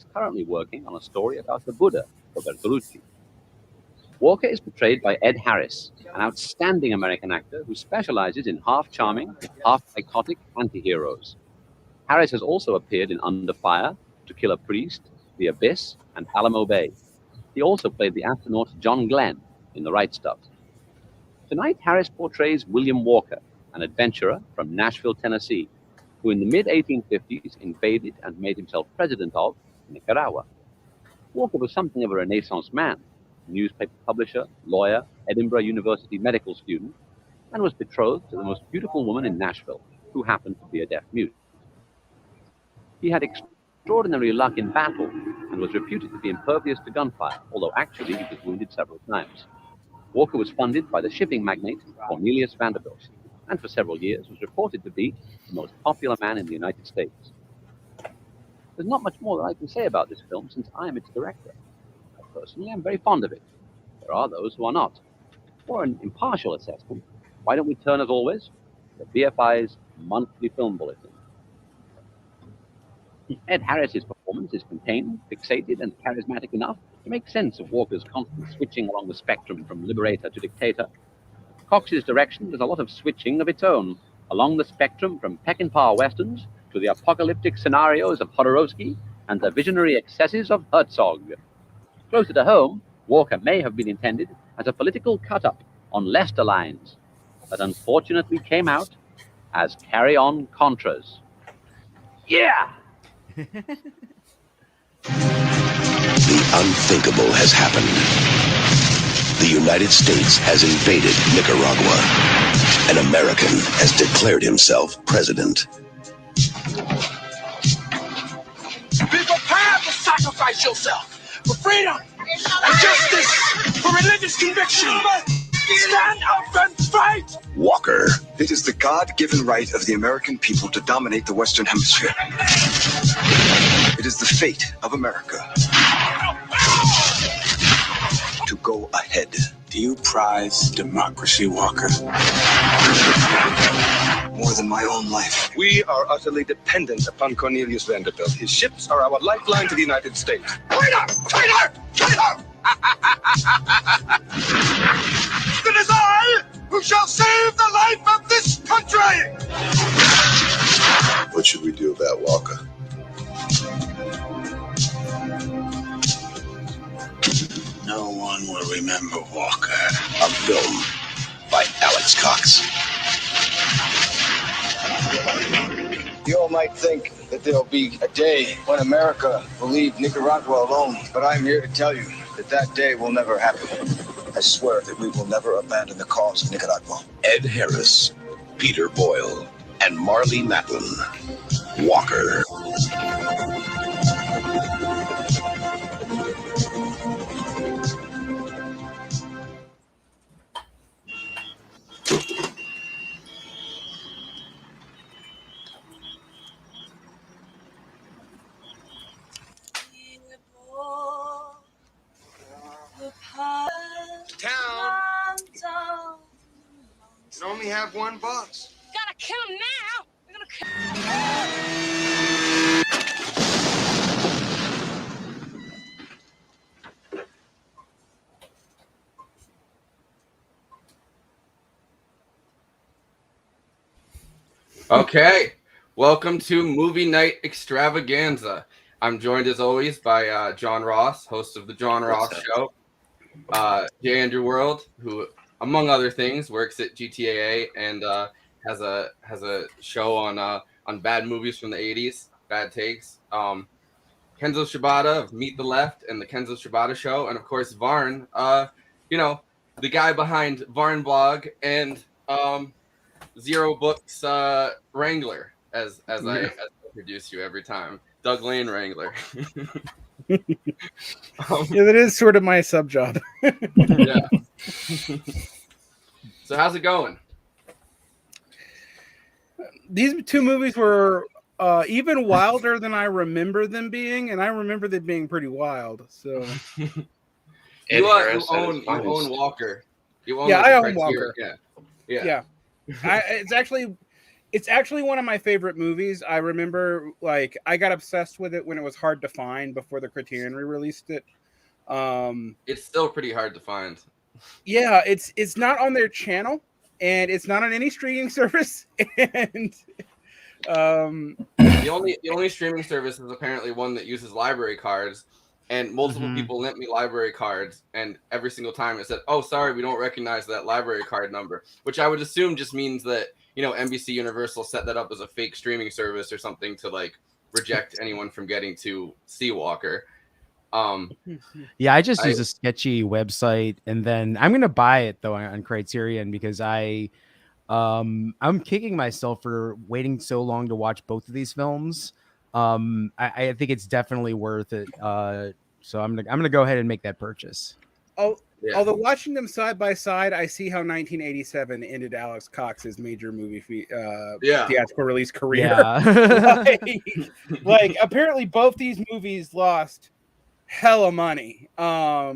is currently working on a story about the Buddha for Bertolucci. Walker is portrayed by Ed Harris, an outstanding American actor who specializes in half-charming, half-psychotic anti-heroes. Harris has also appeared in Under Fire, To Kill a Priest, The Abyss, and Alamo Bay. He also played the astronaut John Glenn in The Right Stuff. Tonight, Harris portrays William Walker, an adventurer from Nashville, Tennessee, who in the mid-1850s invaded and made himself president of Nicaragua. Walker was something of a Renaissance man, newspaper publisher, lawyer, Edinburgh University medical student, and was betrothed to the most beautiful woman in Nashville, who happened to be a deaf mute. He had extraordinary luck in battle and was reputed to be impervious to gunfire, although actually he was wounded several times. Walker was funded by the shipping magnate Cornelius Vanderbilt, and for several years was reported to be the most popular man in the United States. There's not much more that I can say about this film since I am its director. Personally, I'm very fond of it. There are those who are not. For an impartial assessment, why don't we turn, as always, to BFI's monthly film bulletin. Ed Harris's performance is contained, fixated, and charismatic enough to make sense of Walker's constant switching along the spectrum from liberator to dictator. Cox's direction does a lot of switching of its own, along the spectrum from Peckinpah westerns to the apocalyptic scenarios of Hodorowski and the visionary excesses of Herzog. Closer to home, Walker may have been intended as a political cut-up on Leicester lines, but unfortunately came out as Carry On Contras. Yeah! The unthinkable has happened. The United States has invaded Nicaragua. An American has declared himself president. Be prepared to sacrifice yourself for freedom and justice, for religious conviction. Stand up and fight! Walker. It is the God-given right of the American people to dominate the Western Hemisphere. It is the fate of America to go ahead. Do you prize democracy, Walker? More than my own life. We are utterly dependent upon Cornelius Vanderbilt. His ships are our lifeline to the United States. Traitor! Traitor! Traitor! It is I who shall save the life of this country! What should we do about Walker? No one will remember Walker. A film by Alex Cox. You all might think that there'll be a day when America will leave Nicaragua alone, but I'm here to tell you that that day will never happen. I swear that we will never abandon the cause of Nicaragua. Ed Harris, Peter Boyle, and Marlee Matlin. Walker. Town can only have one boss. Gotta kill him now. We're gonna kill. Okay, welcome to Movie Night Extravaganza. I'm joined as always by John Ross, host of the John Ross Show. J. Andrew World, who, among other things, works at GTAA and has a show on bad movies from the 80s, bad takes. Kenzo Shibata of Meet the Left and the Kenzo Shibata Show, and of course Varn, the guy behind Varn Blog and Zero Books Wrangler, as I introduce you every time, Doug Lane Wrangler. Yeah, that is sort of my sub job. Yeah. So how's it going? These two movies were even wilder than I remember them being, and I remember them being pretty wild. So you own Walker. You own I own Walker. Yeah. It's actually It's actually one of my favorite movies. I remember, like, I got obsessed with it when it was hard to find before the Criterion re-released it. It's still pretty hard to find. Yeah, it's not on their channel, and it's not on any streaming service. And the only streaming service is apparently one that uses library cards, and multiple people lent me library cards, and every single time it said, "Oh, sorry, we don't recognize that library card number," which I would assume just means that, you know, NBC Universal set that up as a fake streaming service or something to like reject anyone from getting to see Walker. Yeah, I just use a sketchy website, and then I'm gonna buy it though on Criterion because I'm kicking myself for waiting so long to watch both of these films. I think it's definitely worth it. So I'm gonna go ahead and make that purchase. Oh, yeah. Although watching them side by side, I see how 1987 ended Alex Cox's major movie theatrical release career. Yeah. like apparently both these movies lost hella money. I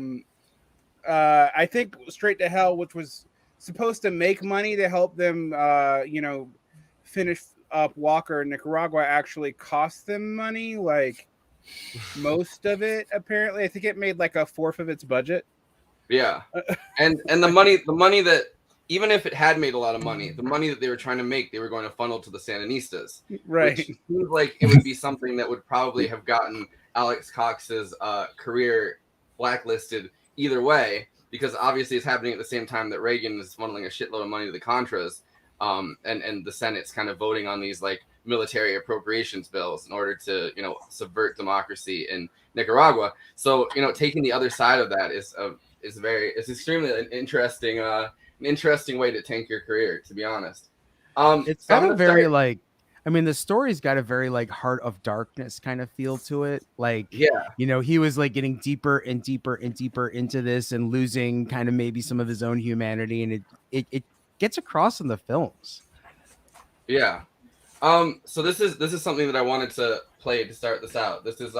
think Straight to Hell, which was supposed to make money to help them, finish up Walker in Nicaragua, actually cost them money. Like most of it, apparently, I think it made like a fourth of its budget. Yeah, and the money that, even if it had made a lot of money, the money that they were trying to make, they were going to funnel to the Sandinistas. Right. Which seems like it would be something that would probably have gotten Alex Cox's career blacklisted either way, because obviously it's happening at the same time that Reagan is funneling a shitload of money to the Contras, and the Senate's kind of voting on these like military appropriations bills in order to, you know, subvert democracy in Nicaragua. So, you know, taking the other side of that is extremely an interesting way to tank your career, to be honest. It's got a very the story's got a very like Heart of Darkness kind of feel to it. Like, yeah, you know, he was like getting deeper and deeper and deeper into this and losing kind of maybe some of his own humanity, and it gets across in the films. Yeah. So this is something that I wanted to play to start this out. This is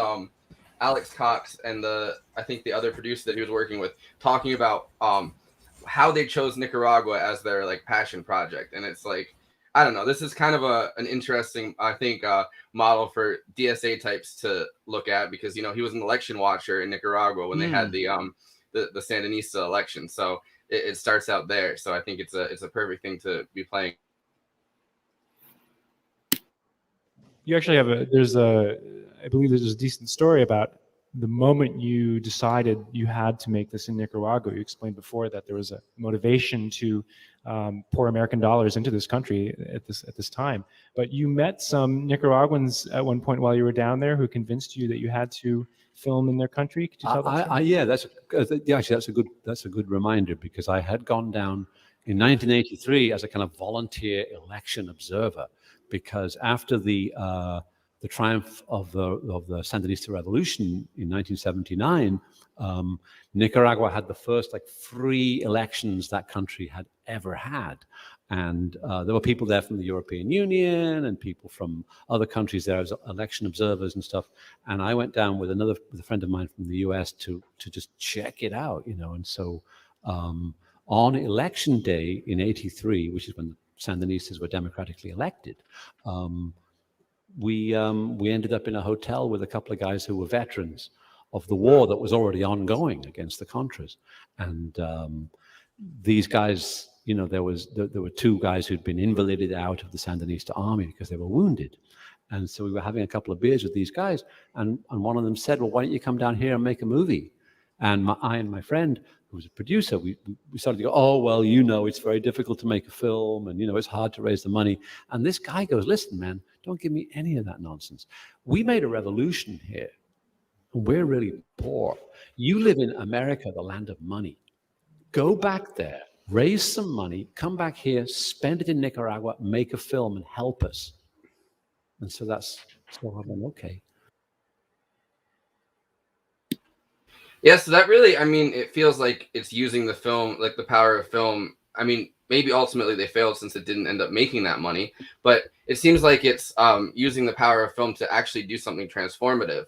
Alex Cox and I think the other producer that he was working with talking about how they chose Nicaragua as their like passion project. And it's like, I don't know, this is kind of an interesting, I think, model for DSA types to look at, because, you know, he was an election watcher in Nicaragua when they had the Sandinista election. So it starts out there. So I think it's a perfect thing to be playing. You actually have I believe there's a decent story about the moment you decided you had to make this in Nicaragua. You explained before that there was a motivation to pour American dollars into this country at this time. But you met some Nicaraguans at one point while you were down there who convinced you that you had to film in their country. Could you tell that story? Yeah, that's a good reminder, because I had gone down in 1983 as a kind of volunteer election observer, because after the triumph of the Sandinista Revolution in 1979, Nicaragua had the first like free elections that country had ever had, and there were people there from the European Union and people from other countries there as election observers and stuff. And I went down with a friend of mine from the U.S. to just check it out, you know. And so on election day in '83, which is when the Sandinistas were democratically elected, we ended up in a hotel with a couple of guys who were veterans of the war that was already ongoing against the Contras. And these guys, you know, there were two guys who'd been invalided out of the Sandinista army because they were wounded. And so we were having a couple of beers with these guys, and one of them said, well, why don't you come down here and make a movie? And I and my friend, who was a producer, we started to go, oh, well, you know, it's very difficult to make a film, and, you know, it's hard to raise the money. And this guy goes, listen, man, don't give me any of that nonsense. We made a revolution here, and we're really poor. You live in America, the land of money. Go back there, raise some money, come back here, spend it in Nicaragua, make a film, and help us. And so I went, okay. Yeah, so that really, I mean, it feels like it's using the film, like the power of film. I mean, maybe ultimately they failed since it didn't end up making that money, but it seems like it's using the power of film to actually do something transformative.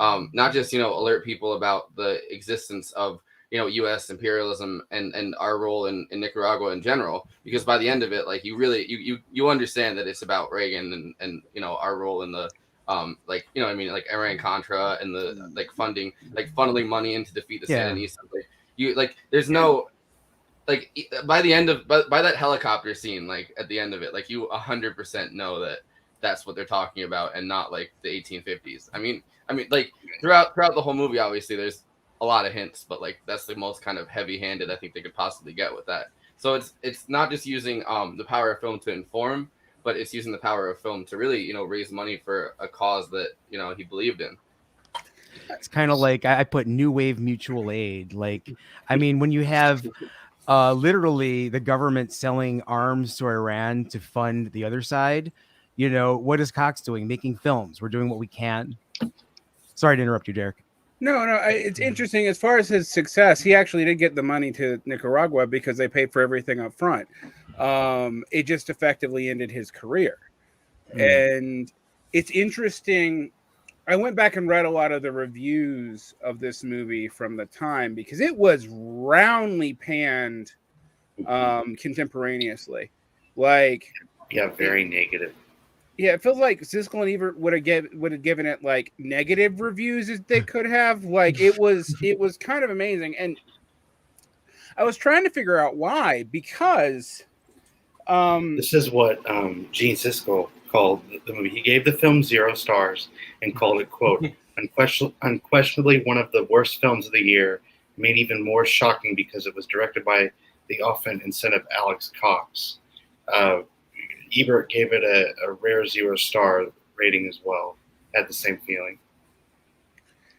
Not just, you know, alert people about the existence of, U.S. imperialism and our role in Nicaragua in general. Because by the end of it, like you understand that it's about Reagan and our role in the like Iran Contra and the funneling money in to defeat the Sandinistas. There's no by the end of by that helicopter scene, like at the end of it, like you 100% know that that's what they're talking about and not like the 1850s. I mean like throughout the whole movie, obviously there's a lot of hints, but like that's the most kind of heavy-handed I think they could possibly get with that. So it's not just using the power of film to inform, but it's using the power of film to really raise money for a cause that he believed in. It's kind of like I put new wave mutual aid. Like, I mean, when you have literally the government selling arms to Iran to fund the other side, what is Cox doing? Making films. We're doing what we can. Sorry to interrupt you, Derek. No, it's interesting. As far as his success, he actually did get the money to Nicaragua because they paid for everything up front. It just effectively ended his career. And it's interesting. I went back and read a lot of the reviews of this movie from the time because it was roundly panned contemporaneously. Like, yeah, very negative. Yeah, it feels like Siskel and Ebert would have given it like negative reviews as they could have. Like it was kind of amazing, and I was trying to figure out why because this is what Gene Siskel called the movie. He gave the film 0 stars and called it, quote, unquestionably one of the worst films of the year, made even more shocking because it was directed by the often incentive Alex Cox. Ebert gave it a rare 0 star rating as well. Had the same feeling.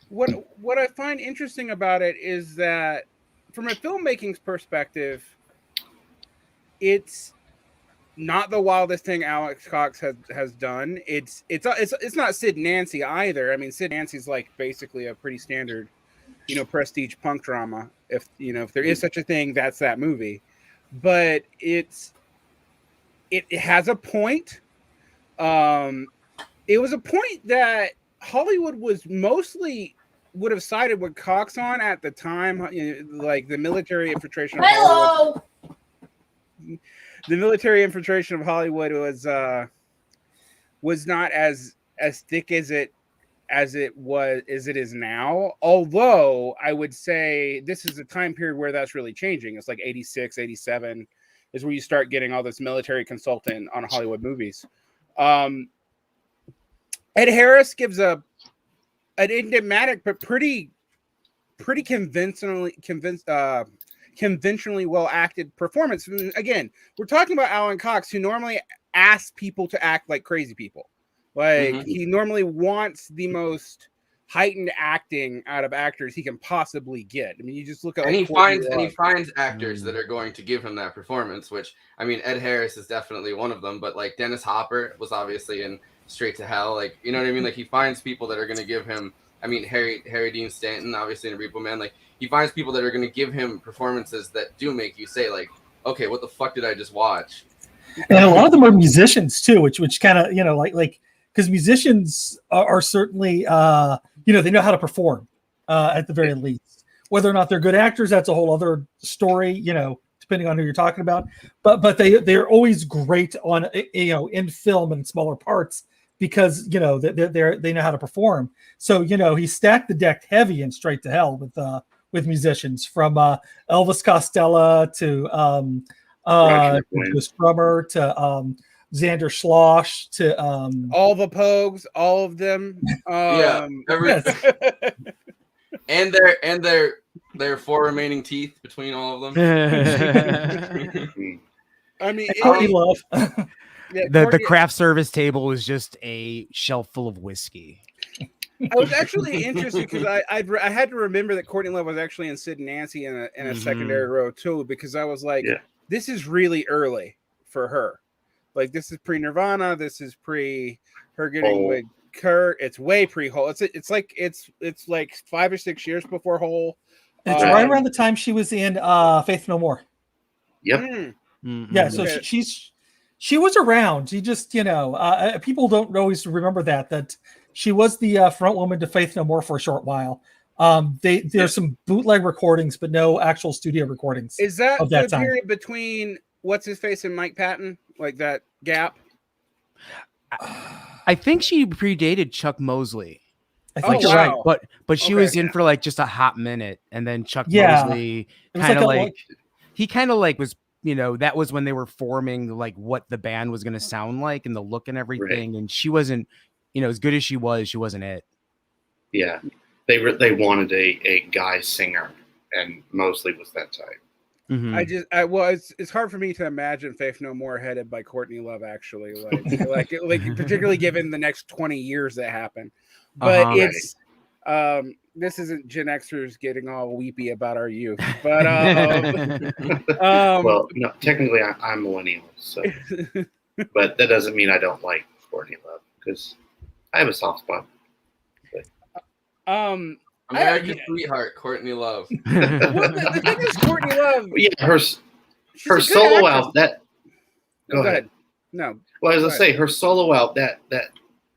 What I find interesting about it is that from a filmmaking perspective, it's not the wildest thing Alex Cox has done. It's not Sid and Nancy either. I mean, Sid and Nancy's like basically a pretty standard, prestige punk drama. If there is such a thing, that's that movie. But it has a point. It was a point that Hollywood would have sided with Cox on at the time, like the military infiltration of Hollywood. The military infiltration of Hollywood was not as thick as it is now. Although I would say this is a time period where that's really changing. It's like 86, 87 is where you start getting all this military consultant on Hollywood movies. Ed Harris gives an enigmatic but pretty conventionally well acted performance. Again, we're talking about Alan Cox, who normally asks people to act like crazy people. Like he normally wants the most heightened acting out of actors he can possibly get. I mean, you just look at he finds actors that are going to give him that performance, which I mean, Ed Harris is definitely one of them, but like Dennis Hopper was obviously in Straight to Hell, like what I mean? Like he finds people that are going to give him. I mean, Harry Dean Stanton, obviously in Repo Man, like he finds people that are going to give him performances that do make you say, like, okay, what the fuck did I just watch? And a lot of them are musicians too, which kind of like because musicians are certainly they know how to perform at the very least. Whether or not they're good actors, that's a whole other story, depending on who you're talking about. But they're always great on in film and smaller parts because they know how to perform. So he stacked the deck heavy and Straight to Hell with musicians from Elvis Costello to Strummer to Xander Schloss to all the Pogues, all of them. And their 4 remaining teeth between all of them. I mean, Courtney Love. The craft service table is just a shelf full of whiskey. I was actually interested because I had to remember that Courtney Love was actually in Sid and Nancy in a secondary role too, because I was like, this is really early for her. Like this is pre-Nirvana. This is pre her getting with Kurt. It's way pre-Hole. It's like 5 or 6 years before Hole. It's right around the time she was in Faith No More. Yep. Yeah. So she was around. She just people don't always remember that she was the front woman to Faith No More for a short while. There's some bootleg recordings, but no actual studio recordings. Is that of the that time. period between what's his face and Mike Patton, like that gap? I think she predated Chuck Mosley. I think you're right. But she was in for like just a hot minute, and then Chuck Yeah. Mosley It was kind of like he kind of like was, you know, that was when they were forming like what the band was going to sound like and the look and everything. And she wasn't, you know, as good as she wasn't it. Yeah, they wanted a guy singer, and Mosley was that type. It's hard for me to imagine Faith No More headed by Courtney Love, actually, like particularly given the next 20 years that happen. But it's this isn't Gen Xers getting all weepy about our youth, but well, no, technically I'm millennial, so but that doesn't mean I don't like Courtney Love, because I have a soft spot. American sweetheart, Courtney Love. The thing is, Courtney Love. Yeah, her solo album. Go ahead. No. Well, as I say, her solo album.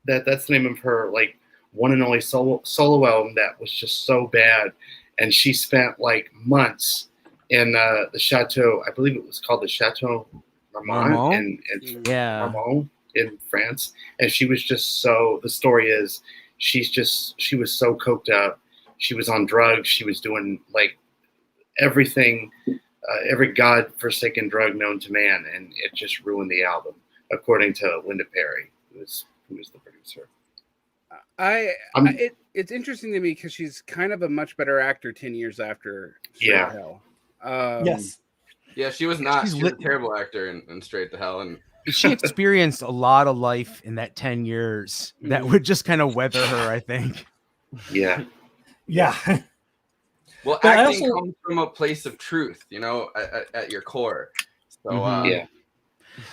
That's the name of her like one and only solo album that was just so bad, and she spent like months in the Chateau. I believe it was called the Chateau Marmont Marmont in France, and she was just so. The story is she was so coked up. She was on drugs. She was doing like everything, every godforsaken drug known to man, and it just ruined the album, according to Linda Perry, who was the producer. It's interesting to me because she's kind of a much better actor 10 years after Straight to Hell. Yes. Yeah, she was not. She was a terrible actor in Straight to Hell, and she experienced a lot of life in that 10 years that would just kind of weather her, I think. Yeah. Yeah. Well, acting comes from a place of truth, you know, at your core. So, yeah.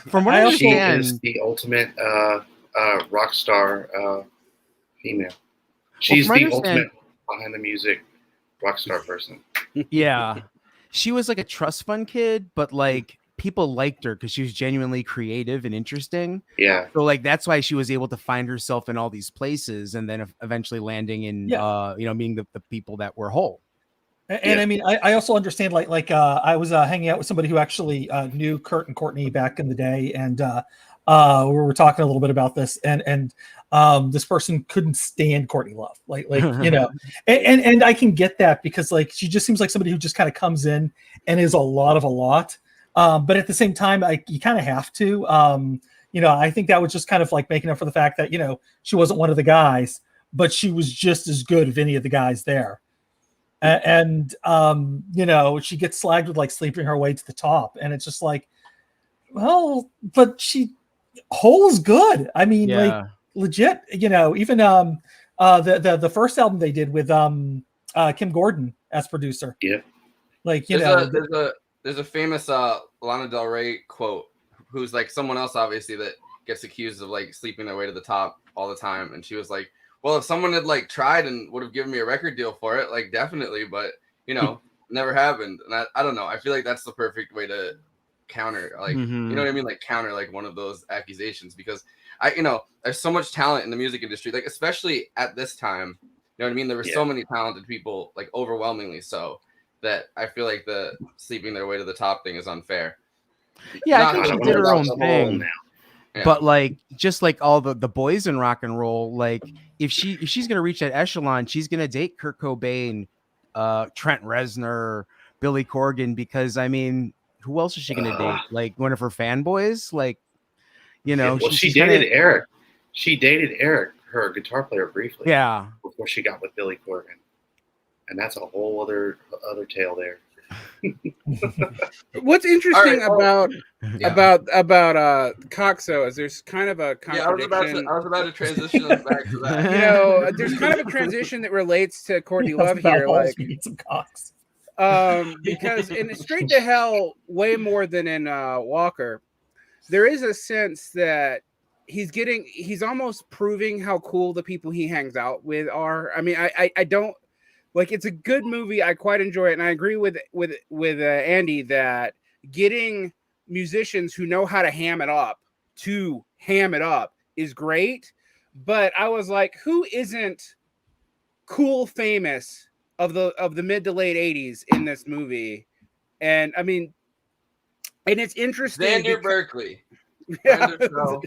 From what I understand, she is the ultimate rock star female. She's the ultimate behind the music rock star person. Yeah. She was like a trust fund kid, but like people liked her because she was genuinely creative and interesting. Yeah. So like that's why she was able to find herself in all these places and then eventually landing in meeting the people that were whole. And I mean, I also understand like I was hanging out with somebody who actually knew Kurt and Courtney back in the day, and we were talking a little bit about this, and this person couldn't stand Courtney Love, like you know, and I can get that because like she just seems like somebody who just kind of comes in and is a lot of a lot, but at the same time, you kind of have to, you know, I think that was just kind of like making up for the fact that, you know, she wasn't one of the guys, but she was just as good as any of the guys there. And you know, she gets slagged with like sleeping her way to the top, and it's just like, well, but Hole is good. I mean, like legit, you know, even the first album they did with Kim Gordon as producer. Yeah. Like, you there's a famous Lana Del Rey quote, who's like someone else obviously that gets accused of like sleeping their way to the top all the time, and she was like, well, if someone had like tried and would have given me a record deal for it, like definitely, but you know, never happened. And I don't know. I feel like that's the perfect way to counter, like, you know what I mean? Like counter like one of those accusations, because there's so much talent in the music industry, like especially at this time, you know what I mean? There were so many talented people, like overwhelmingly so, that I feel like the sleeping their way to the top thing is unfair. Yeah, I think she did her own thing. Yeah. But like, just like all the boys in rock and roll, like if she's gonna reach that echelon, she's gonna date Kurt Cobain, Trent Reznor, Billy Corgan, because I mean, who else is she gonna date? Like one of her fanboys? Like, you know, well, she dated Eric. She dated Eric, her guitar player, briefly. Yeah. Before she got with Billy Corgan, and that's a whole other tale there. What's interesting about Coxo is there's kind of a contradiction. I was about to transition us back to that. You know, there's kind of a transition that relates to Courtney Love here, like some Cox. Because in Straight to Hell, way more than in Walker, there is a sense that he's almost proving how cool the people he hangs out with are. I mean, I don't. Like, it's a good movie. I quite enjoy it, and I agree with Andy that getting musicians who know how to ham it up is great. But I was like, who isn't cool, famous of the mid to late 80s in this movie. And I mean, and it's interesting. Xander Berkeley, Yeah, friend of show,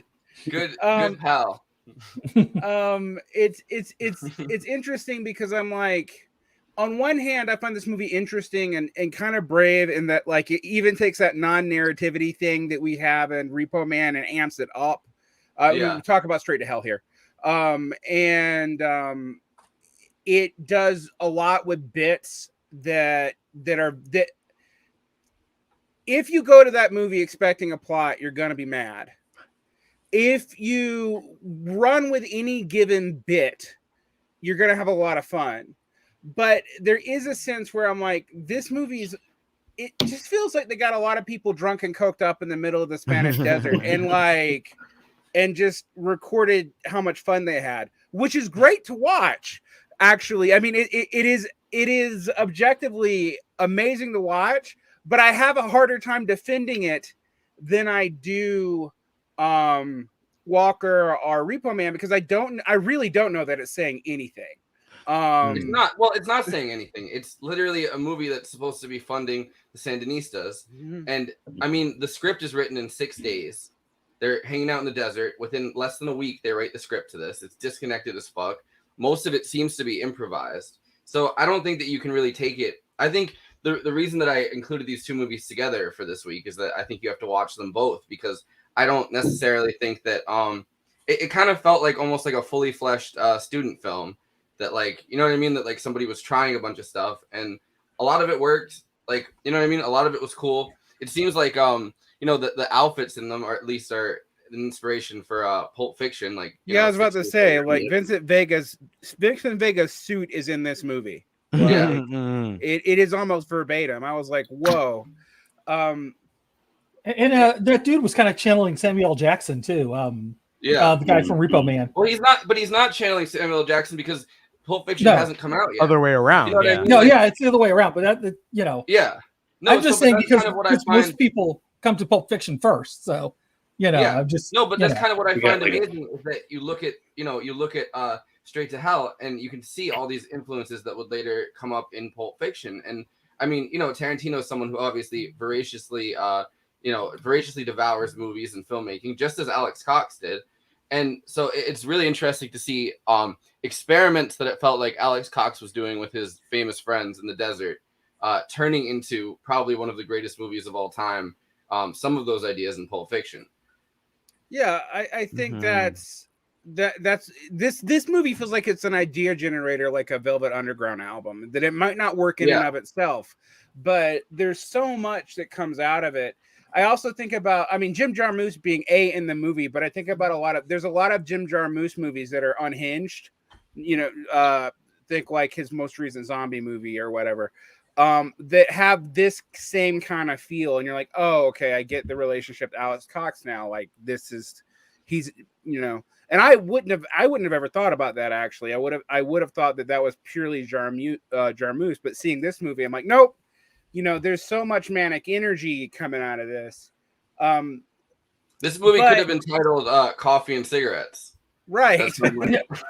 good pal. It's interesting because I'm like, on one hand, I find this movie interesting and kind of brave in that, like, it even takes that non-narrativity thing that we have in Repo Man and amps it up. We talk about Straight to Hell here. It does a lot with bits that if you go to that movie expecting a plot, you're going to be mad. If you run with any given bit, you're going to have a lot of fun. But there is a sense where I'm like, this movie it just feels like they got a lot of people drunk and coked up in the middle of the Spanish desert and just recorded how much fun they had, which is great to watch. Actually, I mean, it is objectively amazing to watch, but I have a harder time defending it than I do Walker or Repo Man, because I really don't know that it's saying anything. It's not saying anything. It's literally a movie that's supposed to be funding the Sandinistas. And I mean, the script is written in 6 days. They're hanging out in the desert. Within less than a week, they write the script to this. It's disconnected as fuck. Most of it seems to be improvised. So I don't think that you can really take it. I think the reason that I included these two movies together for this week is that I think you have to watch them both, because I don't necessarily think that it kind of felt like almost like a fully fleshed student film. That, like, you know what I mean? That, like, somebody was trying a bunch of stuff and a lot of it worked. Like, you know what I mean? A lot of it was cool. It seems like, you know, the outfits in them are at least are an inspiration for Pulp Fiction. Like, I was about to say, like, Vincent Vega's suit is in this movie. Like, it is almost verbatim. I was like, whoa. That dude was kind of channeling Samuel L. Jackson too. The guy from Repo Man. Well, he's not channeling Samuel L. Jackson because Pulp Fiction hasn't come out yet. Other way around. You know what I mean? No, it's the other way around. But that, you know. Yeah. No, I'm just saying because most people come to Pulp Fiction first. So, you know, I'm just that's kind of what I find amazing is that you look at Straight to Hell and you can see all these influences that would later come up in Pulp Fiction. And I mean, you know, Tarantino is someone who obviously voraciously devours movies and filmmaking, just as Alex Cox did. And so it's really interesting to see experiments that it felt like Alex Cox was doing with his famous friends in the desert, turning into probably one of the greatest movies of all time. Some of those ideas in Pulp Fiction. Yeah, I think that's this movie feels like it's an idea generator, like a Velvet Underground album, that it might not work in and of itself, but there's so much that comes out of it. I also think about, I mean, Jim Jarmusch being in the movie, but I think about there's a lot of Jim Jarmusch movies that are unhinged, you know, think like his most recent zombie movie or whatever, that have this same kind of feel. And you're like, oh, okay, I get the relationship to Alex Cox now. Like, he's, you know, and I wouldn't have ever thought about that. Actually, I would have thought that was purely Jarmusch, but seeing this movie, I'm like, nope. You know, there's so much manic energy coming out of this. This movie could have been titled Coffee and Cigarettes. Right.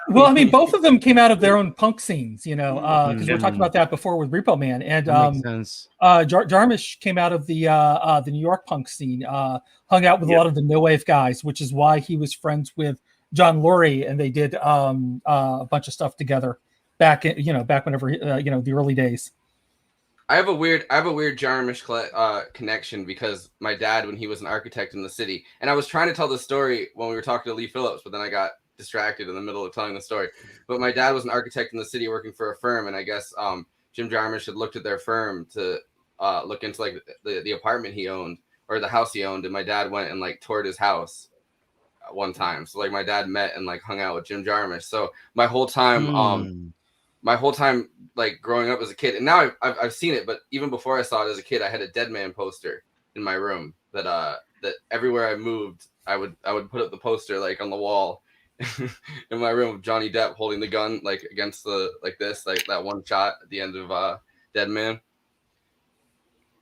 Well, I mean, both of them came out of their own punk scenes, you know, because we were talking about that before with Repo Man. And Jarmusch came out of the New York punk scene, hung out with a lot of the no wave guys, which is why he was friends with John Lurie, and they did a bunch of stuff together back whenever the early days. I have a weird Jarmusch connection because my dad, when he was an architect in the city, and I was trying to tell the story when we were talking to Lee Phillips, but then I got distracted in the middle of telling the story. But my dad was an architect in the city working for a firm, and I guess Jim Jarmusch had looked at their firm to look into like the apartment he owned or the house he owned, and my dad went and like toured his house one time. So like my dad met and like hung out with Jim Jarmusch. So my whole time like growing up as a kid, and now I've seen it, but even before I saw it as a kid, I had a Dead Man poster in my room that everywhere I moved, I would put up the poster like on the wall in my room of Johnny Depp holding the gun like against that one shot at the end of Dead Man.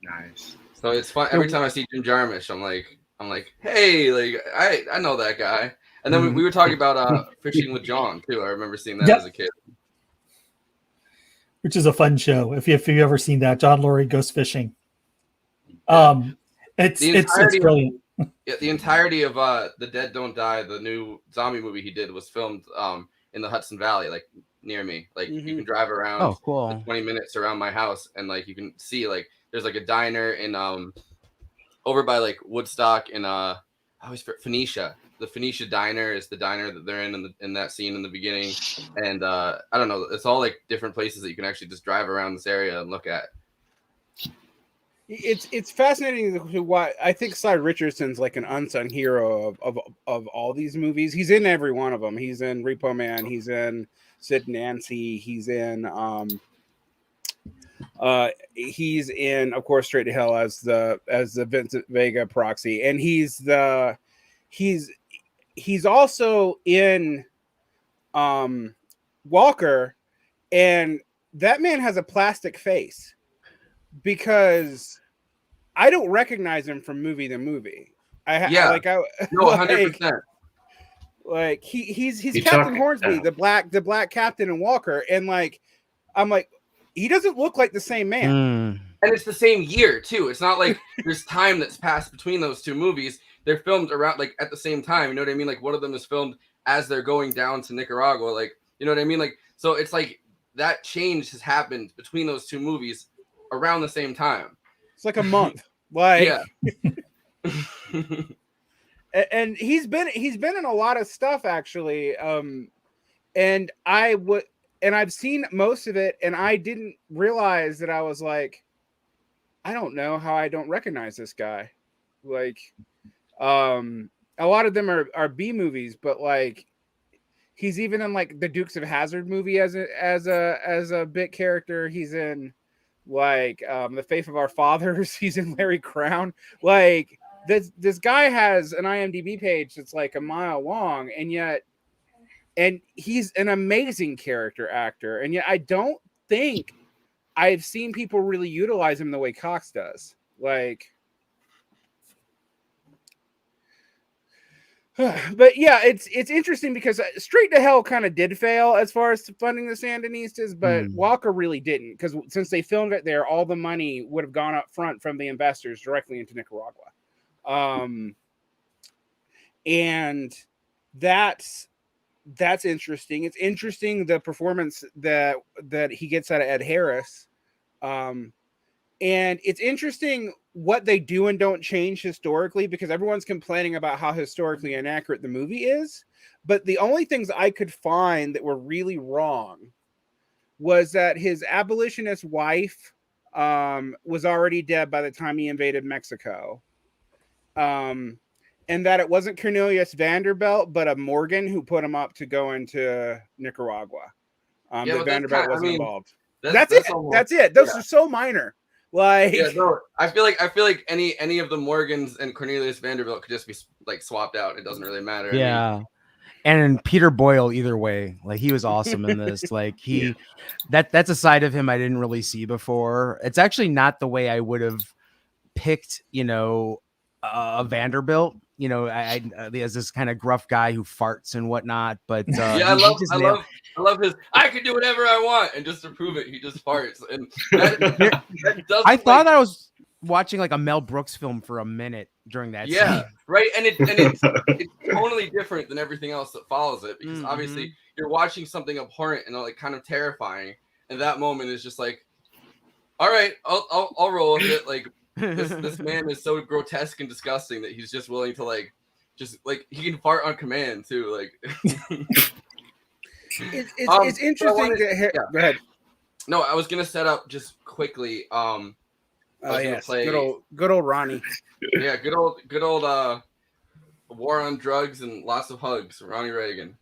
Nice. So it's fun every time I see Jim Jarmusch. I'm like, hey, like I know that guy. And then we were talking about Fishing with John too. I remember seeing that as a kid. which is a fun show. If you've ever seen that, John Laurie goes fishing. It's brilliant. The entirety of The Dead Don't Die, the new zombie movie he did, was filmed in the Hudson Valley, like near me. Like you can drive around Oh, cool. for 20 minutes around my house, and like you can see like there's like a diner in over by like Woodstock and I always forget Phoenicia. The Phoenicia Diner is the diner that they're in that scene in the beginning, and I don't know. It's all like different places that you can actually just drive around this area and look at. It's fascinating to why I think Cy Richardson's like an unsung hero of all these movies. He's in every one of them. He's in Repo Man. He's in Sid Nancy. He's in of course Straight to Hell as the Vincent Vega proxy, and he's also in Walker, and that man has a plastic face because I don't recognize him from movie to movie. No, 100%. Like he's Captain Hornsby, the black captain in Walker, and like I'm like, he doesn't look like the same man. And it's the same year too. It's not like there's time that's passed between those two movies. They're filmed around like at the same time. You know what I mean? Like one of them is filmed as they're going down to Nicaragua. Like, you know what I mean? Like, so it's like that change has happened between those two movies around the same time. It's like a month. Like, yeah. And he's been in a lot of stuff actually. And I've seen most of it, and I didn't realize that I was like, I don't know how I don't recognize this guy. Like, a lot of them are B movies, but like he's even in like the Dukes of Hazzard movie as a bit character. He's in like The Faith of Our Fathers. He's in Larry Crown. Like this guy has an IMDb page that's like a mile long, and he's an amazing character actor. And yet I don't think I've seen people really utilize him the way Cox does. Like, but yeah, it's interesting because Straight to Hell kind of did fail as far as funding the Sandinistas, but Walker really didn't, because since they filmed it there, all the money would have gone up front from the investors directly into Nicaragua. And that's interesting. It's interesting the performance that he gets out of Ed Harris. And it's interesting what they do and don't change historically, because everyone's complaining about how historically inaccurate the movie is. But the only things I could find that were really wrong was that his abolitionist wife was already dead by the time he invaded Mexico. And that it wasn't Cornelius Vanderbilt, but a Morgan who put him up to go into Nicaragua. That Vanderbilt wasn't involved. That's it. That's it. Those are so minor. Like, yeah, no, I feel like any of the Morgans and Cornelius Vanderbilt could just be like swapped out. It doesn't really matter. Yeah. I mean, and Peter Boyle, either way, like he was awesome in this. Like that's a side of him I didn't really see before. It's actually not the way I would have picked, Vanderbilt. I as this kind of gruff guy who farts and whatnot. But yeah, I love his. I can do whatever I want, and just to prove it, he just farts. And I thought I was watching like a Mel Brooks film for a minute during that. Yeah, scene. right. And it's totally different than everything else that follows it, because obviously you're watching something abhorrent and like kind of terrifying, and that moment is just like, all right, I'll roll with it. Like this man is so grotesque and disgusting that he's just willing to like he can fart on command too. Like. It's interesting. Go ahead. No, I was gonna set up just quickly. Yes, good old Ronnie. Yeah, good old war on drugs and lots of hugs, Ronnie Reagan.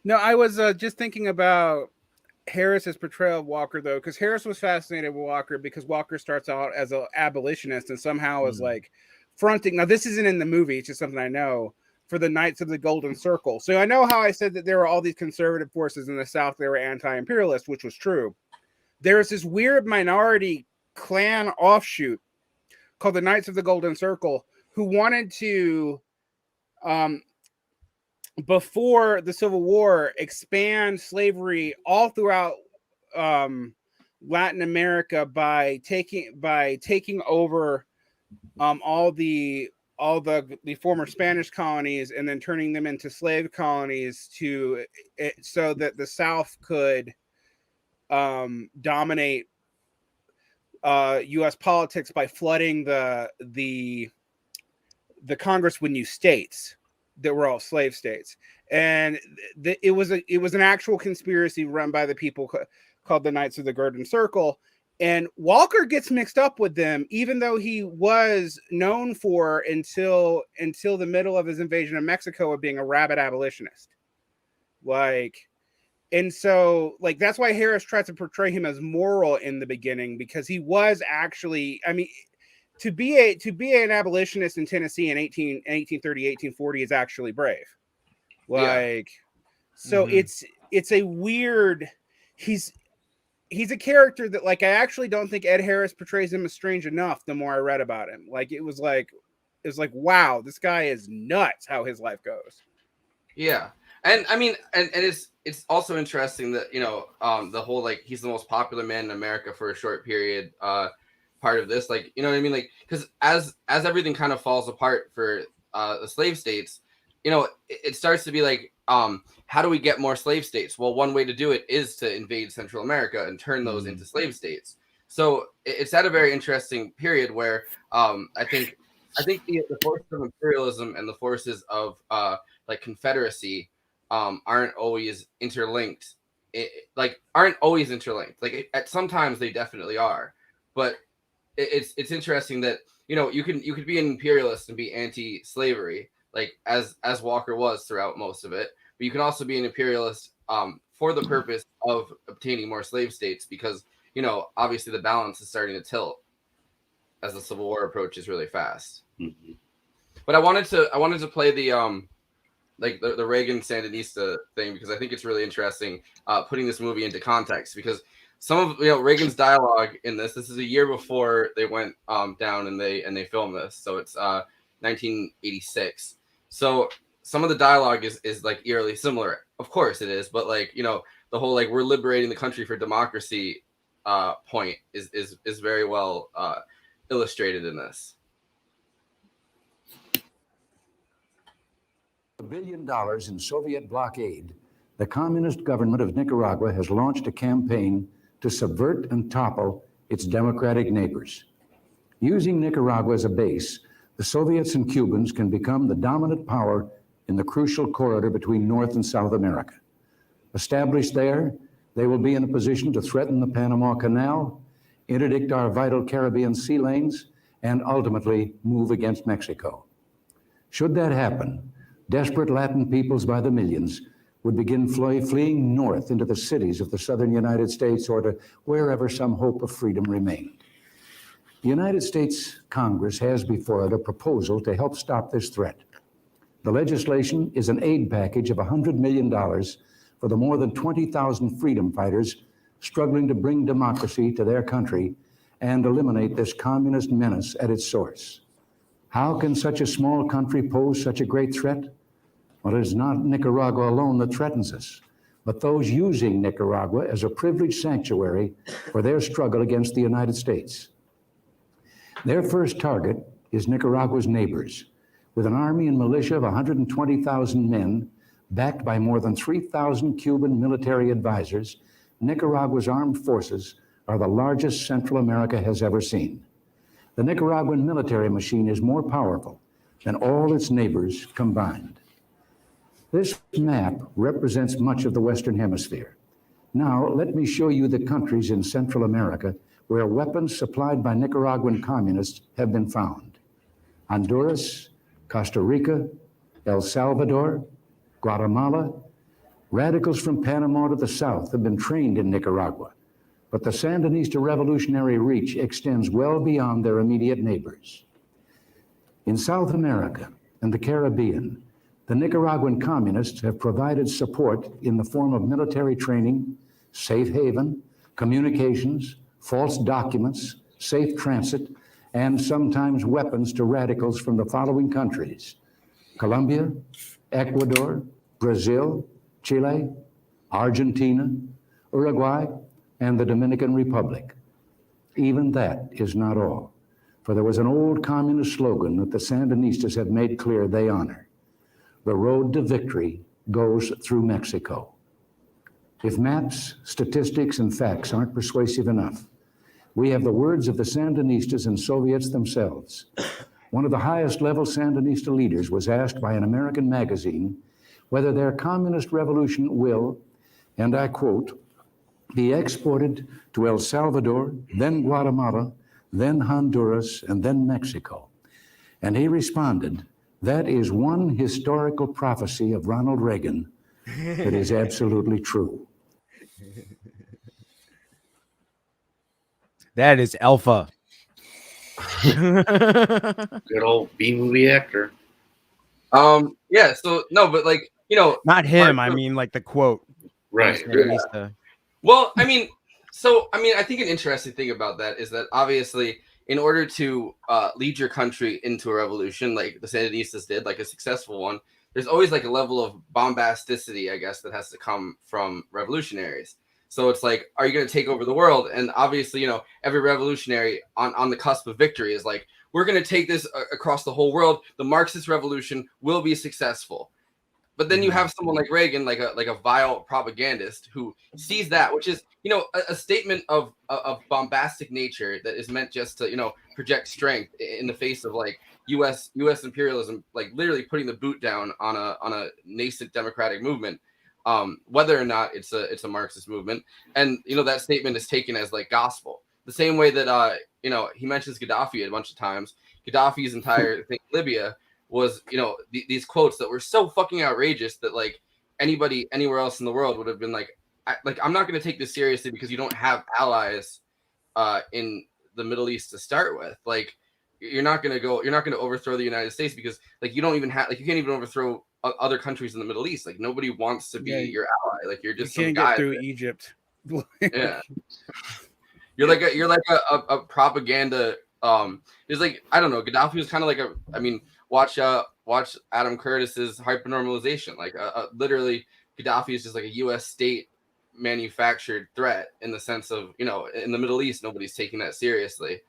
No, I was just thinking about Harris's portrayal of Walker, though, because Harris was fascinated with Walker because Walker starts out as an abolitionist and somehow is like fronting. Now, this isn't in the movie; it's just something I know. For the Knights of the Golden Circle. So I know how I said that there were all these conservative forces in the South that were anti-imperialist, which was true. There's this weird minority clan offshoot called the Knights of the Golden Circle who wanted to before the Civil War, expand slavery all throughout Latin America by taking over all the former Spanish colonies and then turning them into slave colonies so that the South could dominate U.S. politics by flooding the Congress with new states that were all slave states. And it was an actual conspiracy run by the people called the Knights of the Golden Circle. And Walker gets mixed up with them, even though he was known for until the middle of his invasion of Mexico of being a rabid abolitionist. And so that's why Harris tries to portray him as moral in the beginning, because he was actually, I mean, to be an abolitionist in Tennessee in 1830, 1840 is actually brave. So it's a weird, he's a character that I actually don't think Ed Harris portrays him as strange enough. The more I read about him, it was like, wow, this guy is nuts how his life goes. Yeah. And I mean, and it's also interesting that, the whole, he's the most popular man in America for a short period, part of this, you know what I mean? Because as everything kind of falls apart for the slave states, it starts to be how do we get more slave states? Well, one way to do it is to invade Central America and turn those into slave states. So it's at a very interesting period where I think the forces of imperialism and the forces of Confederacy aren't always interlinked. At sometimes they definitely are, but it's interesting that you could be an imperialist and be anti-slavery, as Walker was throughout most of it, but you can also be an imperialist for the purpose of obtaining more slave states, because obviously the balance is starting to tilt as the Civil War approaches really fast. Mm-hmm. But I wanted to play the the Reagan Sandinista thing, because I think it's really interesting putting this movie into context, because some of Reagan's dialogue in this is a year before they went down and they filmed this, so it's 1986. So some of the dialogue is eerily similar. Of course it is, but the whole we're liberating the country for democracy point is very well illustrated in this. $1 billion in Soviet blockade, the communist government of Nicaragua has launched a campaign to subvert and topple its democratic neighbors. Using Nicaragua as a base, the Soviets and Cubans can become the dominant power in the crucial corridor between North and South America. Established there, they will be in a position to threaten the Panama Canal, interdict our vital Caribbean sea lanes, and ultimately move against Mexico. Should that happen, desperate Latin peoples by the millions would begin fleeing north into the cities of the southern United States, or to wherever some hope of freedom remained. The United States Congress has before it a proposal to help stop this threat. The legislation is an aid package of $100 million for the more than 20,000 freedom fighters struggling to bring democracy to their country and eliminate this communist menace at its source. How can such a small country pose such a great threat? Well, it is not Nicaragua alone that threatens us, but those using Nicaragua as a privileged sanctuary for their struggle against the United States. Their first target is Nicaragua's neighbors. With an army and militia of 120,000 men, backed by more than 3,000 Cuban military advisors, Nicaragua's armed forces are the largest Central America has ever seen. The Nicaraguan military machine is more powerful than all its neighbors combined. This map represents much of the Western Hemisphere. Now, let me show you the countries in Central America where weapons supplied by Nicaraguan communists have been found. Honduras, Costa Rica, El Salvador, Guatemala. Radicals from Panama to the south have been trained in Nicaragua, but the Sandinista revolutionary reach extends well beyond their immediate neighbors. In South America and the Caribbean, the Nicaraguan communists have provided support in the form of military training, safe haven, communications, false documents, safe transit, and sometimes weapons to radicals from the following countries: Colombia, Ecuador, Brazil, Chile, Argentina, Uruguay, and the Dominican Republic. Even that is not all, for there was an old communist slogan that the Sandinistas have made clear they honor. The road to victory goes through Mexico. If maps, statistics, and facts aren't persuasive enough, we have the words of the Sandinistas and Soviets themselves. One of the highest level Sandinista leaders was asked by an American magazine whether their communist revolution will, and I quote, be exported to El Salvador, then Guatemala, then Honduras, and then Mexico. And he responded, that is one historical prophecy of Ronald Reagan that is absolutely true. That is Alpha. Good old B-movie actor. Yeah, so no, but like, you know, not him. I mean, like the quote. Right. Yeah. Well, I mean, I think an interesting thing about that is that obviously, in order to lead your country into a revolution, like the Sandinistas did, like a successful one, there's always like a level of bombasticity, I guess, that has to come from revolutionaries. So it's like, are you going to take over the world? And obviously, you know, every revolutionary on the cusp of victory is like, we're going to take this across the whole world. The Marxist revolution will be successful. But then you have someone like Reagan, like a vile propagandist who sees that, which is, you know, a statement of bombastic nature that is meant just to, you know, project strength in the face of like U.S. imperialism, like literally putting the boot down on a nascent democratic movement, whether or not it's a Marxist movement. And you know, that statement is taken as like gospel, the same way that you know, he mentions Gaddafi a bunch of times. Gaddafi's entire thing in Libya was, you know, these quotes that were so fucking outrageous that like anybody anywhere else in the world would have been like, I'm not going to take this seriously because you don't have allies in the Middle East to start with. Like, you're not going to overthrow the United States because like you don't even have, like, you can't even overthrow other countries in the Middle East. Like, nobody wants to be your ally. Like, you're just you can't some guy get through Egypt. Yeah. You're like a propaganda. There's like, I don't know. Gaddafi was kind of like watch Adam Curtis's hypernormalization. Like literally, Gaddafi is just like a U.S. state manufactured threat in the sense of, you know, in the Middle East, nobody's taking that seriously.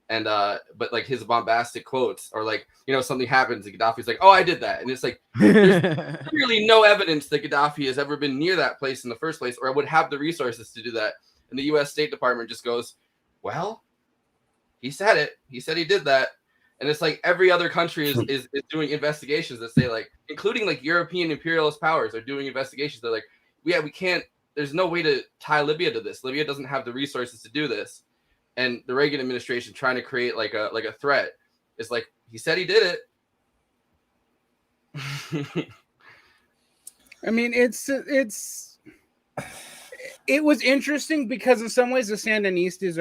And but like his bombastic quotes, or like, you know, something happens and Gaddafi's like, oh, I did that. And it's like, there's clearly no evidence that Gaddafi has ever been near that place in the first place, or would have the resources to do that. And the U.S. State Department just goes, well, he said it. He said he did that. And it's like every other country is doing investigations that say, like, including like European imperialist powers are doing investigations. They're like, yeah, we can't, there's no way to tie Libya to this. Libya doesn't have the resources to do this. And the Reagan administration trying to create like a threat is like, he said he did it. I mean, it was interesting because in some ways the Sandinistas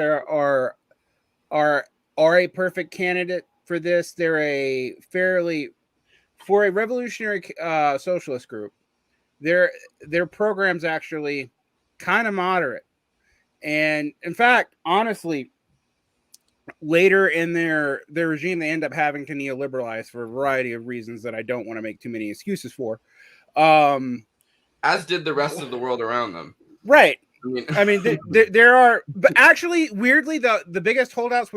are a perfect candidate for this. They're for a revolutionary socialist group, their program's actually kind of moderate. And in fact, honestly, later in their regime, they end up having to neoliberalize for a variety of reasons that I don't want to make too many excuses for. As did the rest of the world around them. Right. I mean, there are, but actually, weirdly, the biggest holdouts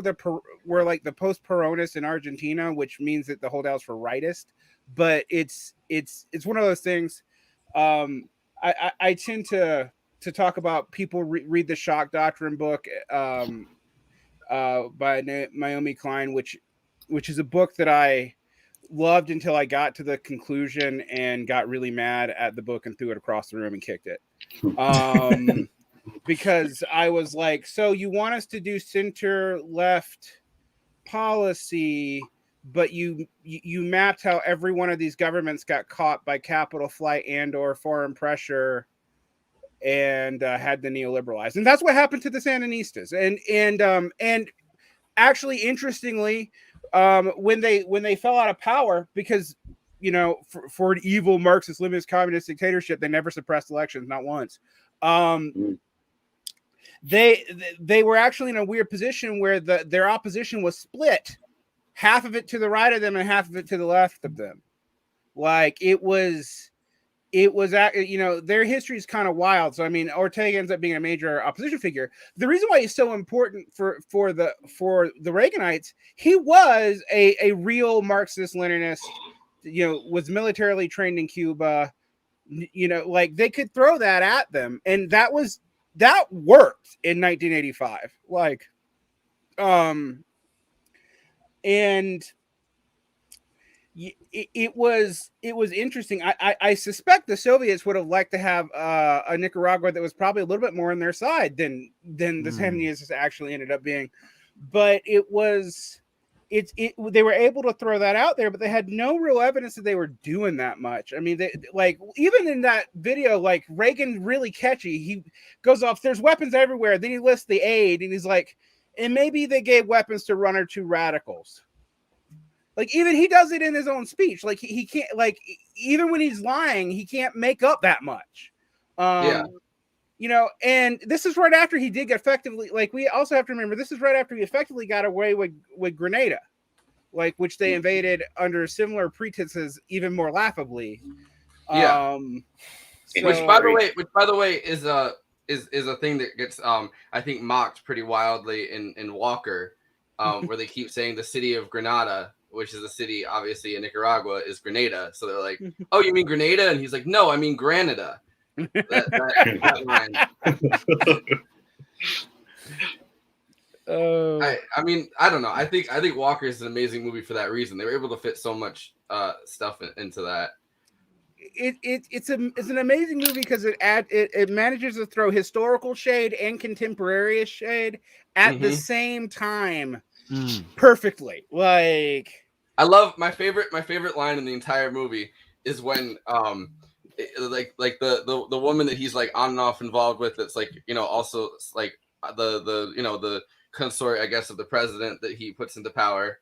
were like the post-Peronists in Argentina, which means that the holdouts were rightist. But it's one of those things. I tend to talk about people read the Shock Doctrine book by Naomi Klein, which is a book that I loved until I got to the conclusion and got really mad at the book and threw it across the room and kicked it. Because I was like, so you want us to do center left policy, but you mapped how every one of these governments got caught by capital flight and or foreign pressure and had to neoliberalize. And that's what happened to the Sandinistas. And actually, interestingly, when they fell out of power, because, you know, for an evil Marxist Leninist communist dictatorship, they never suppressed elections, not once. They were actually in a weird position where their opposition was split, half of it to the right of them and half of it to the left of them. Like, it was it was, their history is kind of wild. So I mean, Ortega ends up being a major opposition figure. The reason why he's so important for the Reaganites, he was a real Marxist Leninist. Was militarily trained in Cuba. Like they could throw that at them, and that worked in 1985. And it was interesting. I suspect the Soviets would have liked to have a Nicaragua that was probably a little bit more on their side than the Sandinistas actually ended up being, but they were able to throw that out there, but they had no real evidence that they were doing that much. I mean, even in that video, like Reagan really catchy. He goes off, there's weapons everywhere. Then he lists the aid, and he's like, and maybe they gave weapons to one or two radicals. Like even he does it in his own speech. Like he can't, like even when he's lying, he can't make up that much. And this is right after he did effectively. Like we also have to remember, this is right after he effectively got away with Grenada, like which they invaded under similar pretenses, even more laughably. Which by the way is a thing that gets I think mocked pretty wildly in Walker, where they keep saying the city of Granada, which is a city obviously in Nicaragua, is Grenada. So they're like, oh, you mean Grenada? And he's like, no, I mean Granada. That line. I mean, I don't know. I think Walker is an amazing movie for that reason. They were able to fit so much stuff into that. It's an amazing movie because it manages to throw historical shade and contemporary shade at the same time perfectly. Like, I love my favorite line in the entire movie is when like the woman that he's like on and off involved with, that's like, also like the consort, I guess, of the president that he puts into power,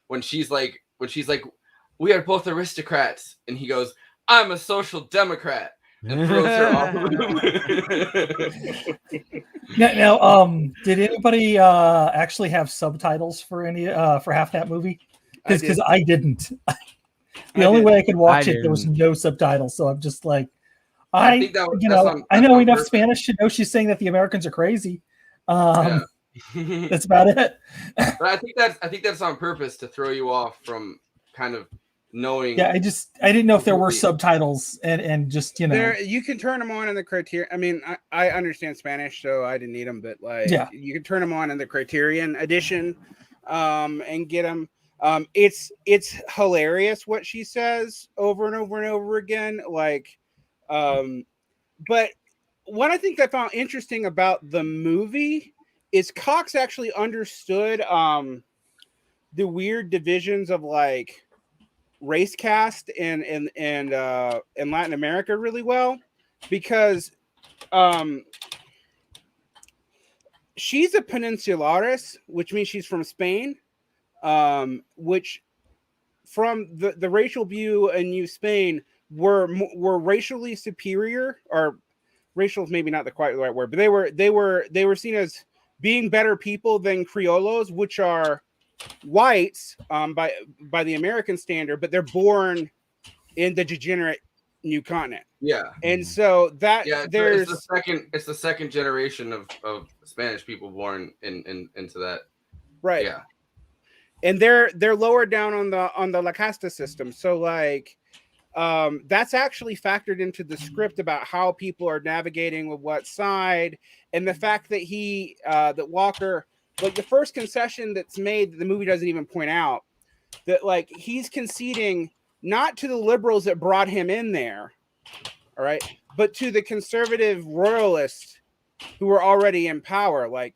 when she's like we are both aristocrats, and he goes, I'm a social democrat, and throws her off. Now, did anybody actually have subtitles for half that movie? Because I didn't. The only way I could watch it, there was no subtitles. So I'm just like, I know enough Spanish to know she's saying that the Americans are crazy. That's about it. But I think that's on purpose to throw you off from kind of knowing. Yeah, I didn't know if there were subtitles and just you can turn them on in the Criterion. I mean, I understand Spanish, so I didn't need them, but you can turn them on in the Criterion edition, and get them. It's hilarious what she says over and over and over again. Like, but what I think I found interesting about the movie is Cox actually understood the weird divisions of like race caste in Latin America really well, because she's a peninsularis, which means she's from Spain, which from the racial view in New Spain were racially superior, or racial is maybe not quite the right word, but they were seen as being better people than Criollos, which are whites by the American standard, but they're born in the degenerate new continent. Yeah. And so that it's the second generation of Spanish people born into that. Right. Yeah. And they're lower down on the La Casta system. So like that's actually factored into the script about how people are navigating with what side, and the fact that that Walker, like the first concession that's made that the movie doesn't even point out, that like he's conceding not to the liberals that brought him in there, all right, but to the conservative royalists who were already in power. Like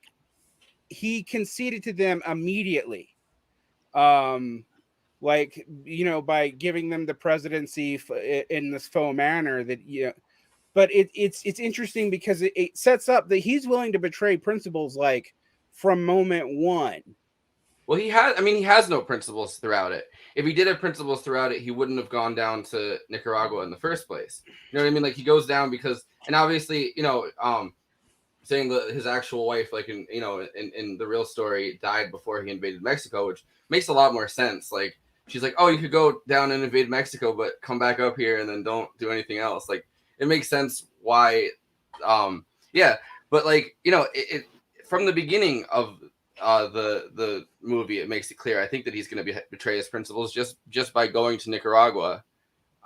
he conceded to them immediately, like, by giving them the presidency in this faux manner that, but it's interesting because it sets up that he's willing to betray principles like from moment one. Well, he has no principles throughout it. If he did have principles throughout it, he wouldn't have gone down to Nicaragua in the first place. You know what I mean? Like he goes down because, and obviously, saying that his actual wife, like in the real story, died before he invaded Mexico, which makes a lot more sense. Like she's like, oh, you could go down and invade Mexico, but come back up here and then don't do anything else. Like, it makes sense why, yeah. But like, you know, it from the beginning of the movie, it makes it clear. I think that he's going to betray his principles just by going to Nicaragua.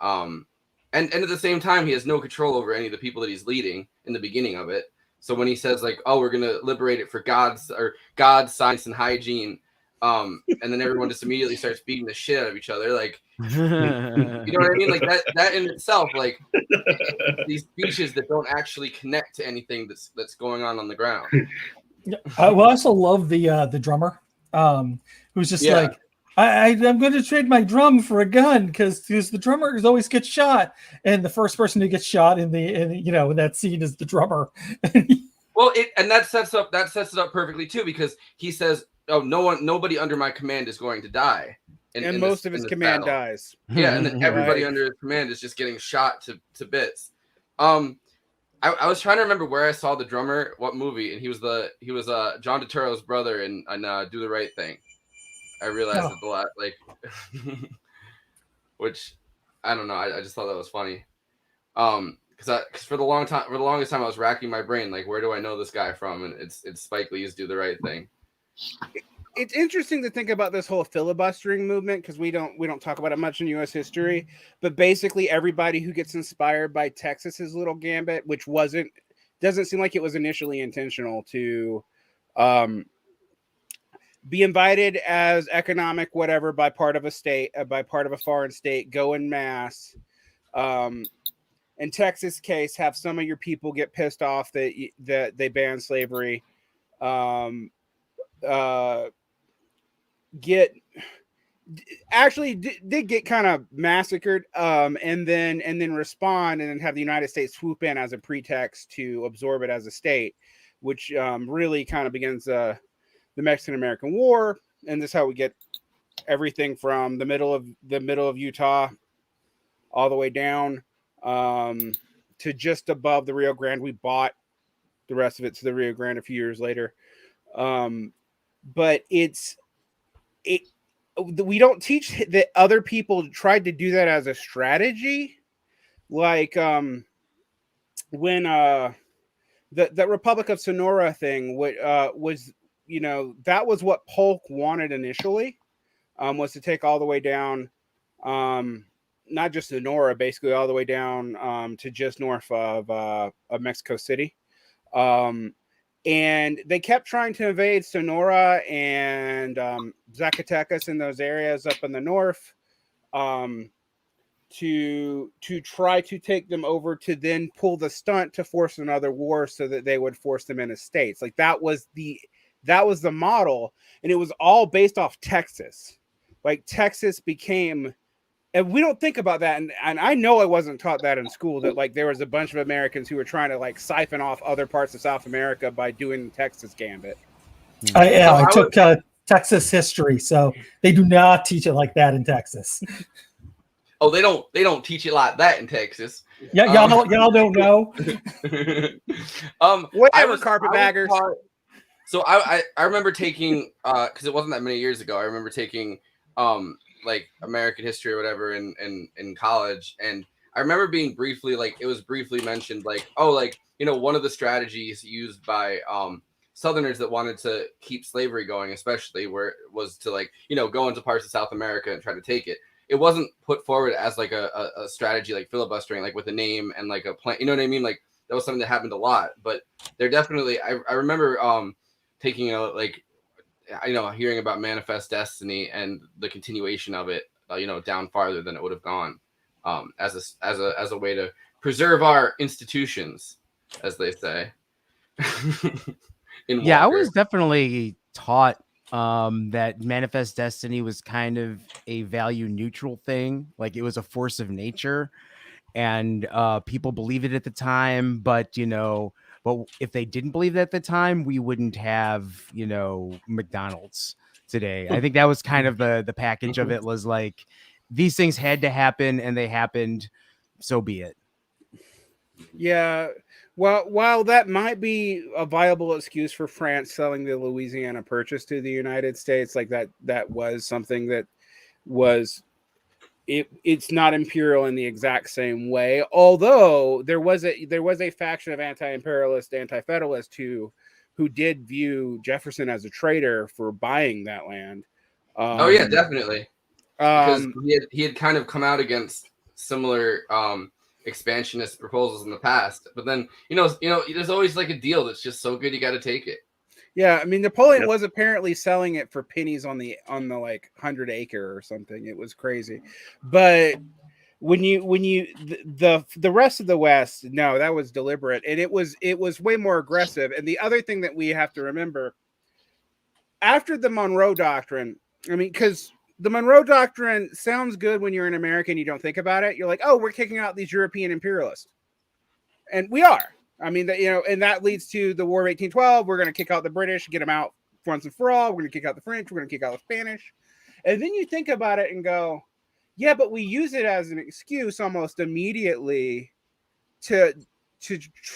And at the same time, he has no control over any of the people that he's leading in the beginning of it. So when he says like, "Oh, we're gonna liberate it for God, science, and hygiene," and then everyone just immediately starts beating the shit out of each other, like, you know what I mean? Like that in itself, like these speeches that don't actually connect to anything that's going on the ground. I also love the drummer, who's just like, I'm going to trade my drum for a gun because the drummer always gets shot, and the first person who gets shot in that scene is the drummer. Well, that sets it up perfectly too, because he says, "Oh, nobody under my command is going to die," and most of his command dies. Yeah, and then everybody under his command is just getting shot to bits. I was trying to remember where I saw the drummer, what movie, and he was John Turturro's brother in Do the Right Thing. I realized it a lot, like, which I don't know. I just thought that was funny. Because for the longest time I was racking my brain, like, where do I know this guy from? And it's Spike Lee's Do the Right Thing. It's interesting to think about this whole filibustering movement, because we don't talk about it much in U.S. history, but basically everybody who gets inspired by Texas's little gambit, which doesn't seem like it was initially intentional to be invited as economic whatever by part of a foreign state, go en masse. In Texas case, have some of your people get pissed off that they ban slavery. Did get kind of massacred, and then respond and then have the United States swoop in as a pretext to absorb it as a state, which really kind of begins the Mexican-American War. And this is how we get everything from the middle of Utah all the way down to just above the Rio Grande. We bought the rest of it to the Rio Grande a few years later. But we don't teach that other people tried to do that as a strategy. Like when the Republic of Sonora thing was, that was what Polk wanted initially, was to take all the way down, not just Sonora, basically all the way down to just north of Mexico City. And they kept trying to invade Sonora and Zacatecas and those areas up in the north, to try to take them over, to then pull the stunt to force another war so that they would force them into states. Like that was the model, and it was all based off Texas. Like Texas became, and we don't think about that. And I know I wasn't taught that in school, that like there was a bunch of Americans who were trying to like siphon off other parts of South America by doing the Texas gambit. I took Texas history, so they do not teach it like that in Texas. Oh, they don't teach it like that in Texas. Yeah, y'all don't know. Whatever, carpetbaggers. So I remember taking, because it wasn't that many years ago, I remember taking like American history or whatever in college, and I remember being briefly, like, it was briefly mentioned, like, oh, like, one of the strategies used by Southerners that wanted to keep slavery going, especially, where it was to, like, go into parts of South America and try to take it. It wasn't put forward as like a strategy like filibustering, like with a name and like a plan. You know what I mean? Like that was something that happened a lot. But they're definitely. I remember taking hearing about Manifest Destiny and the continuation of it. Down farther than it would have gone, as a way to preserve our institutions, as they say. I was definitely taught that Manifest Destiny was kind of a value neutral thing. Like it was a force of nature, and people believed it at the time, but if they didn't believe it at the time, we wouldn't have McDonald's today. I think that was kind of the package of it, was like these things had to happen and they happened, so be it. Yeah. Well, while that might be a viable excuse for France selling the Louisiana Purchase to the United States, like that was something that was it's not imperial in the exact same way. Although there was a faction of anti-imperialist, anti-federalist who did view Jefferson as a traitor for buying that land. Oh yeah, definitely. Because he had kind of come out against similar expansionist proposals in the past, but then there's always like a deal that's just so good you got to take it. Yeah, I mean Napoleon was apparently selling it for pennies on the like 100-acre or something. It was crazy, but when the rest of the West, no, that was deliberate, and it was way more aggressive. And the other thing that we have to remember after the Monroe Doctrine, I mean, because the Monroe Doctrine sounds good when you're an American, you don't think about it. You're like, oh, we're kicking out these European imperialists, and we are. I mean, and that leads to the War of 1812. We're going to kick out the British, get them out once and for all. We're going to kick out the French. We're going to kick out the Spanish. And then you think about it and go, yeah, but we use it as an excuse almost immediately to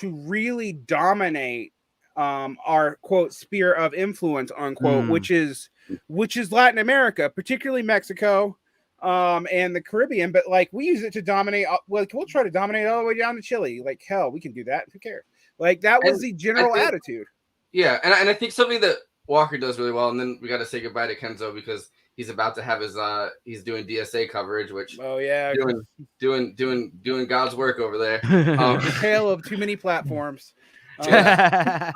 really dominate our quote sphere of influence unquote, which is Latin America, particularly Mexico. And the Caribbean, but like we use it to dominate. We'll try to dominate all the way down to Chile. Like hell, we can do that. Who cares? Like that was the general attitude. Yeah, and I think something that Walker does really well, and then we got to say goodbye to Kenzo because he's about to have his he's doing DSA coverage, which doing God's work over there. The tale of too many platforms. So I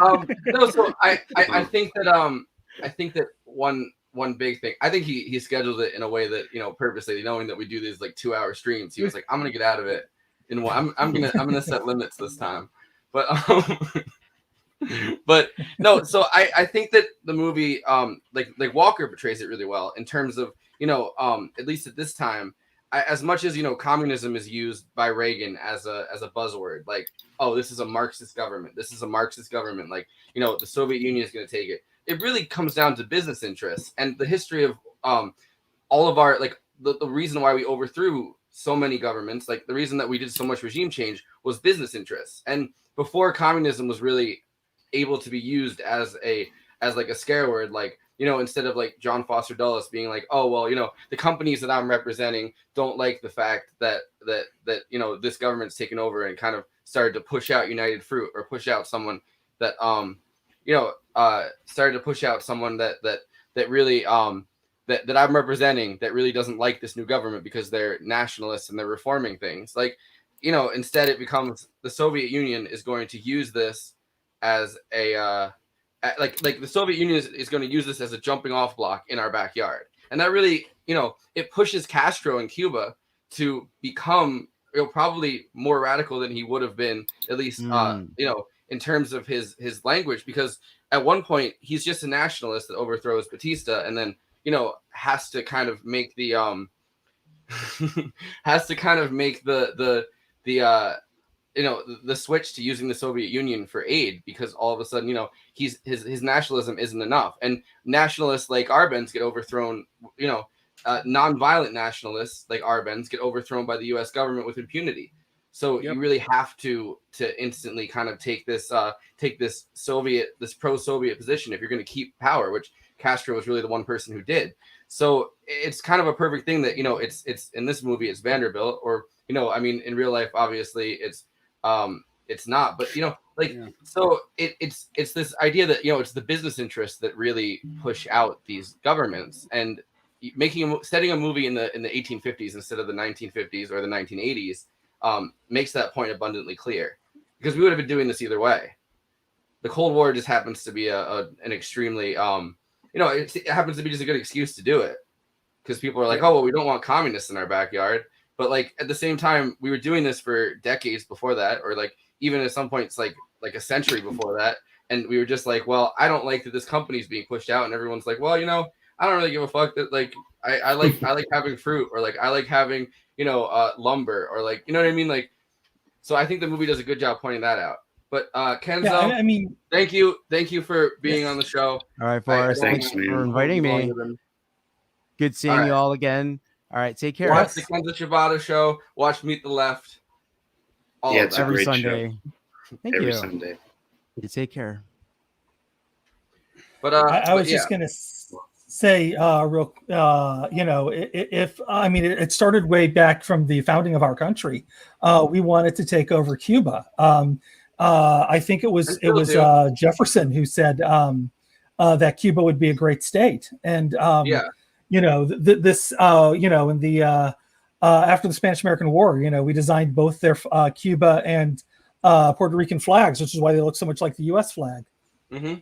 think that one big thing. I think he scheduled it in a way that purposely knowing that we do these like 2-hour streams. He was like, I'm gonna get out of it in one. I'm gonna set limits this time. But but no. So I think that the movie like Walker portrays it really well in terms of at least at this time. As much as communism is used by Reagan as a buzzword, like, oh, this is a Marxist government. This is a Marxist government. Like, the Soviet Union is going to take it. It really comes down to business interests and the history of all of our like the reason why we overthrew so many governments. Like the reason that we did so much regime change was business interests. And before communism was really able to be used as like a scare word, like. Instead of like John Foster Dulles being like, oh, well, the companies that I'm representing don't like the fact that this government's taken over and kind of started to push out United Fruit or push out someone that, started to push out someone that really, that I'm representing that really doesn't like this new government because they're nationalists and they're reforming things. Like, instead it becomes the Soviet Union is going to use this as a, like the Soviet Union is going to use this as a jumping off block in our backyard. And that really, it pushes Castro in Cuba to become probably more radical than he would have been, at least, in terms of his language, because at one point he's just a nationalist that overthrows Batista and then, has to kind of make the, the switch to using the Soviet Union for aid because all of a sudden, his nationalism isn't enough. And nationalists like Arbenz get overthrown, nonviolent nationalists like Arbenz get overthrown by the U.S. government with impunity. So you really have to instantly kind of take this pro-Soviet position if you're going to keep power, which Castro was really the one person who did. So it's kind of a perfect thing that, it's in this movie, it's Vanderbilt or, in real life, obviously it's not, but so it's this idea that it's the business interests that really push out these governments, and setting a movie in the 1850s instead of the 1950s or the 1980s makes that point abundantly clear, because we would have been doing this either way. The Cold War just happens to be an extremely it happens to be just a good excuse to do it, because people are like, oh well, we don't want communists in our backyard. But like at the same time, we were doing this for decades before that, or like even at some points like a century before that, and we were just like, well, I don't like that this company's being pushed out, and everyone's like, well, I don't really give a fuck that like I like having fruit, or like I like having lumber, or like what I mean, like. So I think the movie does a good job pointing that out. But Kenzo, thank you for being on the show. All right, Forrest, thanks for inviting me. Good seeing you all again. All right, take care. Watch the Kenzo Shibata show. Watch Meet the Left. It's every Sunday. Thank you. Every Sunday. You take care. But I was just gonna say if I mean it started way back from the founding of our country. We wanted to take over Cuba. I think it was Jefferson who said that Cuba would be a great state, and this in the after the Spanish American War, we designed both their Cuba and Puerto Rican flags, which is why they look so much like the U.S. flag. Mm-hmm.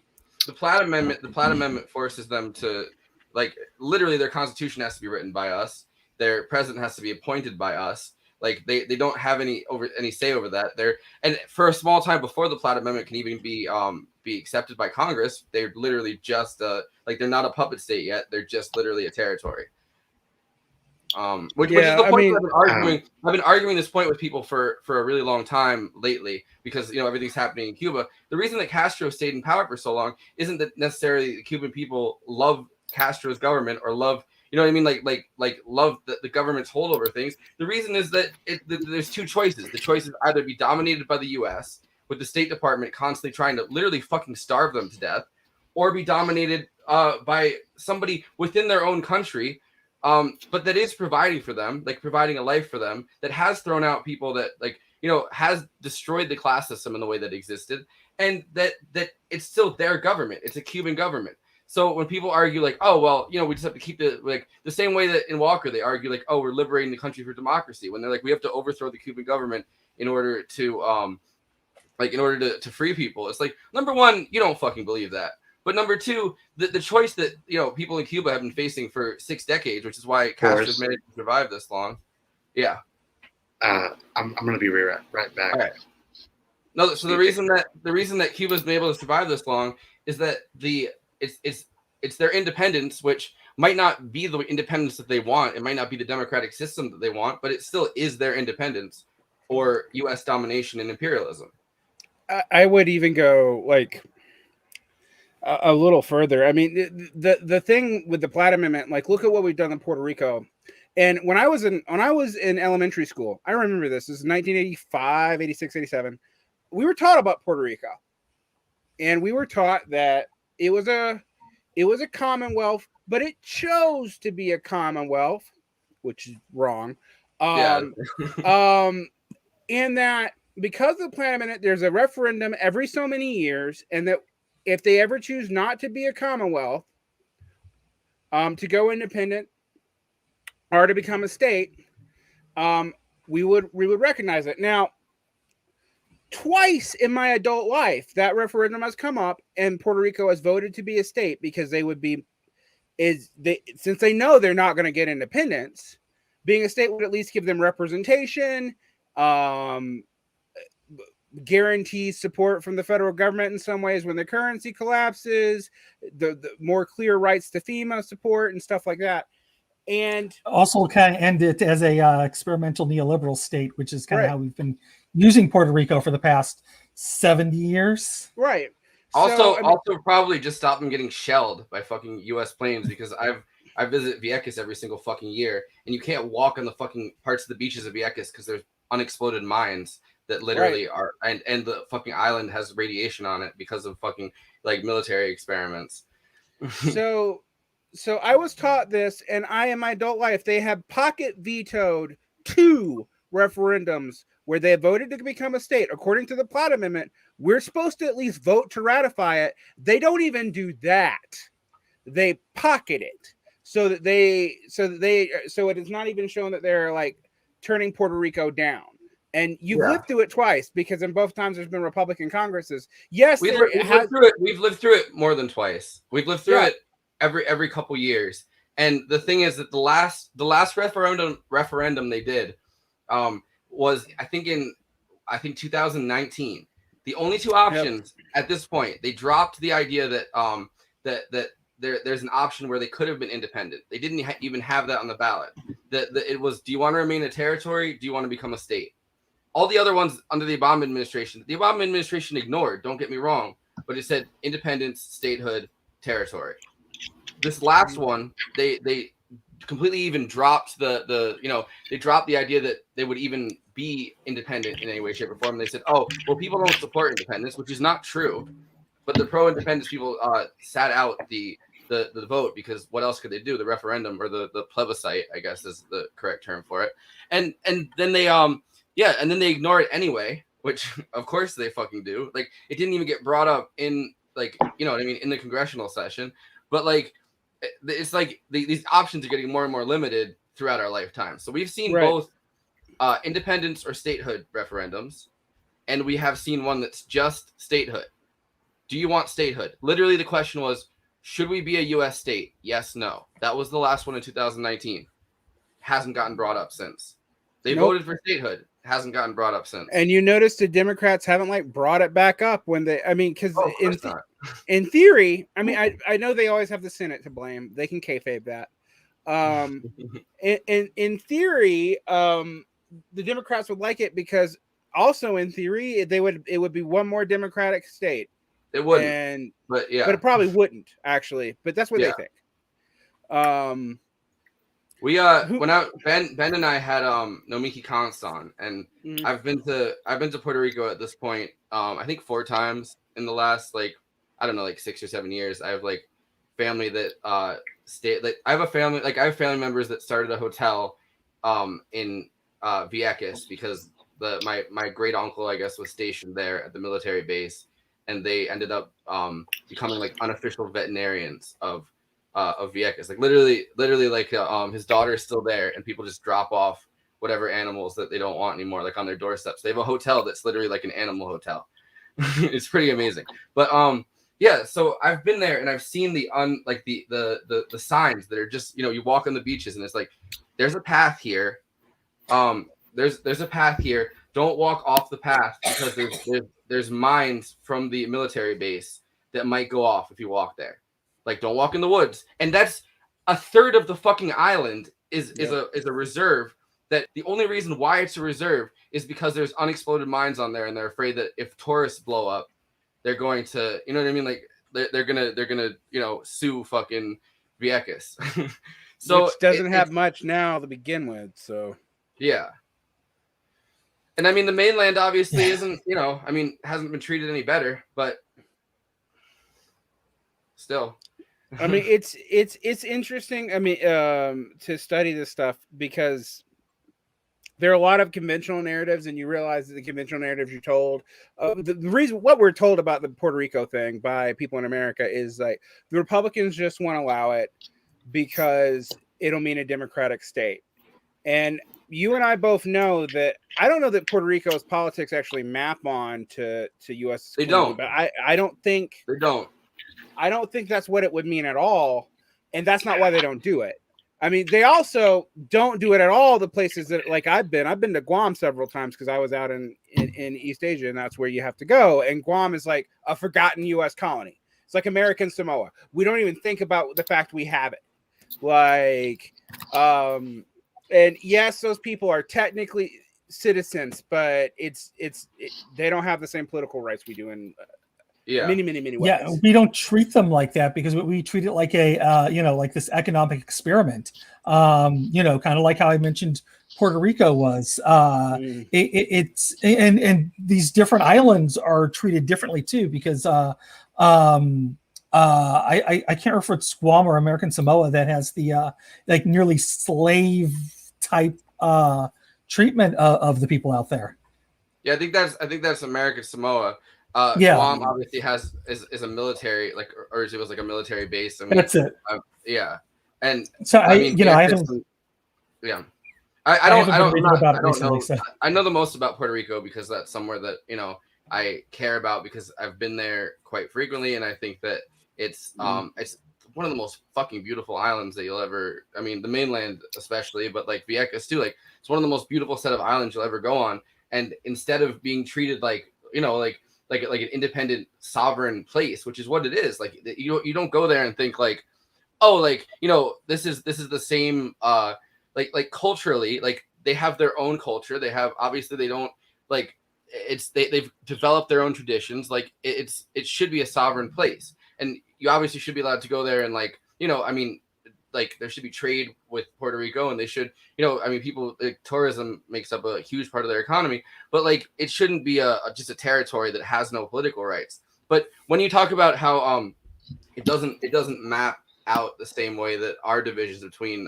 The Platt Amendment forces them to, like, literally their constitution has to be written by us. Their president has to be appointed by us. Like they don't have any say over that. And for a small time before the Platt Amendment can even be accepted by Congress, they're literally just like they're not a puppet state yet. They're just literally a territory. Which is the point I've been arguing this point with people for a really long time lately, because everything's happening in Cuba. The reason that Castro stayed in power for so long isn't that necessarily the Cuban people love Castro's government or love, like love the government's hold over things. The reason is that there's two choices. The choice is either be dominated by the U.S. with the State Department constantly trying to literally fucking starve them to death, or be dominated by somebody within their own country, but that is providing for them, like providing a life for them, that has thrown out people that has destroyed the class system in the way that existed, and that it's still their government. It's a Cuban government. So when people argue like, oh, well, we just have to keep the same way that in Walker, they argue like, oh, we're liberating the country for democracy, when they're like, we have to overthrow the Cuban government in order to to free people. It's like, number one, you don't fucking believe that. But number two, the choice that people in Cuba have been facing for 6 decades, which is why Castro's managed to survive this long. Yeah. I'm gonna be right back. All right. No, so the reason that Cuba's been able to survive this long is that it's their independence, which might not be the independence that they want. It might not be the democratic system that they want, but it still is their independence, or U.S. domination and imperialism. I would even go like a little further. I mean, the thing with the Platt Amendment, like, look at what we've done in Puerto Rico. And when I was in elementary school, I remember this is 1985, 86, 87. We were taught about Puerto Rico, and we were taught that it was a commonwealth, but it chose to be a commonwealth, which is wrong. And that because of the Platt Amendment, there's a referendum every so many years, and that if they ever choose not to be a commonwealth, to go independent or to become a state, we would recognize it. Now, twice in my adult life, that referendum has come up, and Puerto Rico has voted to be a state because since they know they're not going to get independence, being a state would at least give them representation, guarantees support from the federal government in some ways when the currency collapses, the more clear rights to FEMA support and stuff like that. And also kind of end it as a experimental neoliberal state, which is kind of how we've been using Puerto Rico for the past 70 years. Right. Also, probably just stop them getting shelled by fucking U.S. planes, because I visit Vieques every single fucking year, and you can't walk on the fucking parts of the beaches of Vieques because there's unexploded mines that literally are, and the fucking island has radiation on it because of fucking like military experiments. So I was taught this, and in my adult life, they have pocket vetoed 2 referendums where they voted to become a state. According to the Platt Amendment, we're supposed to at least vote to ratify it. They don't even do that. They pocket it so it is not even shown that they're like turning Puerto Rico down. And you've lived through it twice, because in both times there's been Republican Congresses. Yes, we've lived through it. We've lived through it more than twice. We've lived through it every couple years. And the thing is that the last referendum they did was I think 2019. The only 2 options at this point, they dropped the idea that there's an option where they could have been independent. They didn't even have that on the ballot. It was, do you want to remain a territory? Do you want to become a state? All the other ones under the Obama administration ignored, don't get me wrong, but it said independence, statehood, territory. This last one, they completely even dropped they dropped the idea that they would even be independent in any way, shape, or form. They said, oh, well, people don't support independence, which is not true. But the pro-independence people sat out the the vote, because what else could they do? The referendum, or the plebiscite, I guess is the correct term for it. And then they and then they ignore it anyway, which of course they fucking do. Like, it didn't even get brought up in, like, you know what I mean, in the congressional session. But like, it's like these options are getting more and more limited throughout our lifetime. So we've seen both independence or statehood referendums, and we have seen one that's just statehood. Do you want statehood? Literally, the question was, should we be a U.S. state? Yes, no. That was the last one in 2019. Hasn't gotten brought up since. They voted for statehood. Hasn't gotten brought up since. And you notice the Democrats haven't like brought it back up when they, I mean, because in theory, I mean, I know they always have the Senate to blame. They can kayfabe that. In theory, the Democrats would like it because also in theory, it would be one more Democratic state. It wouldn't, but it probably wouldn't actually. But that's what they think. We went out. Ben and I had Nomiki Konst on, and I've been to Puerto Rico at this point. I think 4 times in the last, like, I don't know, like 6 or 7 years. I have like family that stay. Like, I have family members that started a hotel in Vieques, because my great uncle, I guess, was stationed there at the military base, and they ended up becoming like unofficial veterinarians of Vieques. Like, literally like his daughter is still there, and people just drop off whatever animals that they don't want anymore, like on their doorsteps. They have a hotel that's literally like an animal hotel. It's pretty amazing. But so I've been there, and I've seen the signs that are just, you know, you walk on the beaches, and it's like, there's a path here. There's a path here. Don't walk off the path, because there's mines from the military base that might go off if you walk there. Like, don't walk in the woods. And that's a third of the fucking island is a reserve. That the only reason why it's a reserve is because there's unexploded mines on there, and they're afraid that if tourists blow up, they're going to, you know what I mean? Like, they're gonna you know, sue fucking Vieques. So which doesn't have much now to begin with. So yeah. And I mean, the mainland obviously isn't, you know, I mean, hasn't been treated any better, but still. I mean, it's interesting. I mean, to study this stuff, because there are a lot of conventional narratives, and you realize that the conventional narratives you're told, the reason what we're told about the Puerto Rico thing by people in America is like the Republicans just want to allow it because it'll mean a democratic state. And you and I both know that I don't know that Puerto Rico's politics actually map on to U.S. They don't. But I don't think they don't. I don't think that's what it would mean at all, and that's not why they don't do it. I mean, they also don't do it at all the places that, like, I've been to Guam several times because I was out in East Asia, and that's where you have to go. And Guam is like a forgotten U.S. colony. It's like American Samoa. We don't even think about the fact we have it. Like, and yes, those people are technically citizens, but they don't have the same political rights we do in many ways. Yeah, we don't treat them like that because we treat it like a like this economic experiment. Kind of like how I mentioned Puerto Rico was. It's and these different islands are treated differently too, because I can't remember if it's Guam or American Samoa that has the like nearly slave type treatment of the people out there. Yeah, I think that's American Samoa. Guam obviously is a military, like, or it was like a military base. I mean, that's it. Yeah, and so I don't know. I know the most about Puerto Rico because that's somewhere that, you know, I care about because I've been there quite frequently, and I think that it's one of the most fucking beautiful islands that you'll ever. I mean, the mainland especially, but like Vieques too. Like, it's one of the most beautiful set of islands you'll ever go on. And instead of being treated like, you know, like an independent sovereign place, which is what it is. Like, you don't go there and think like, oh, like, you know, this is the same. Like culturally, like, they have their own culture. They have, obviously they don't, like, they've developed their own traditions. Like, it should be a sovereign place, and you obviously should be allowed to go there and, like, you know, I mean, like, there should be trade with Puerto Rico, and they should, you know, I mean, people, like, tourism makes up a huge part of their economy, but like, it shouldn't be just a territory that has no political rights. But when you talk about how it doesn't map out the same way that our divisions between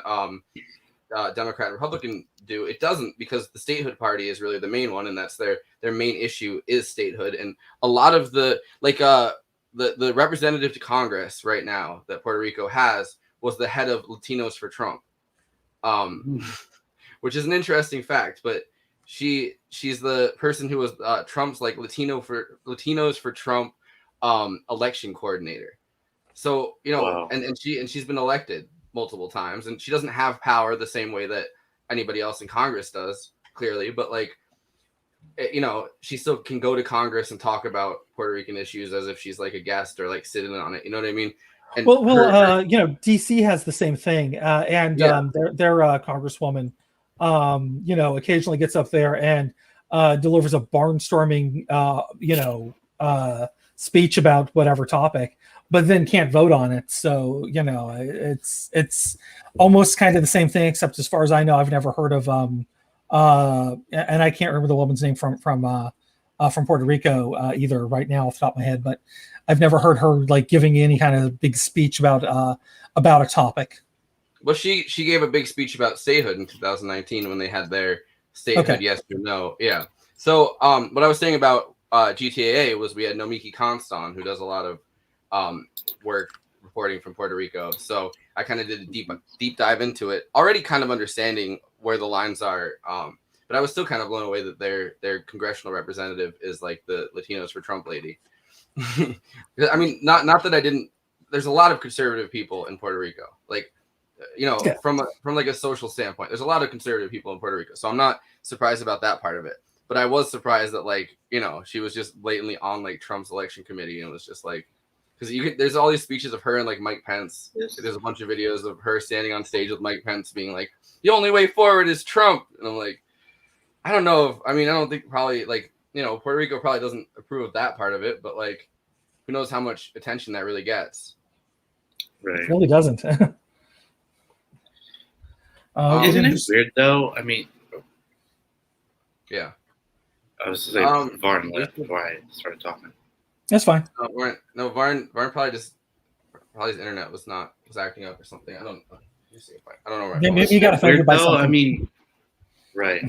Democrat and Republican do. It doesn't, because the statehood party is really the main one, and that's their main issue is statehood. And a lot of the the representative to Congress right now that Puerto Rico has was the head of Latinos for Trump, which is an interesting fact. But she's the person who was Trump's like Latinos for Trump election coordinator. So Wow. and she's been elected multiple times, and she doesn't have power the same way that anybody else in Congress does, clearly. But like, she still can go to Congress and talk about Puerto Rican issues as if she's like a guest or like sitting on it. You know what I mean? And DC has the same thing, and their congresswoman, occasionally gets up there and delivers a barnstorming, speech about whatever topic, but then can't vote on it. So it's almost kind of the same thing, except as far as I know, I've never heard of and I can't remember the woman's name from Puerto Rico either right now off the top of my head, but I've never heard her like giving any kind of big speech about a topic. Well, she gave a big speech about statehood in 2019 when they had their statehood yes or no. Yeah. So what I was saying about GTAA was we had Nomiki Constant, who does a lot of work reporting from Puerto Rico. So I kind of did a deep dive into it, already kind of understanding where the lines are. But I was still kind of blown away that their congressional representative is like the Latinos for Trump lady. I mean, not that I didn't. There's a lot of conservative people in Puerto Rico, like from like a social standpoint. There's a lot of conservative people in Puerto Rico, so I'm not surprised about that part of it. But I was surprised that like she was just blatantly on like Trump's election committee, and it was just like, because there's all these speeches of her and like Mike Pence. There's a bunch of videos of her standing on stage with Mike Pence being like, the only way forward is Trump, and I'm like, I don't know. I don't think probably like Puerto Rico probably doesn't approve of that part of it, but like, who knows how much attention that really gets? Right. It really doesn't. Isn't it weird though? Yeah. I was saying Varn left before I started talking. That's fine. Varn probably his internet was acting up or something. I don't know. Maybe you got offended by something. Right.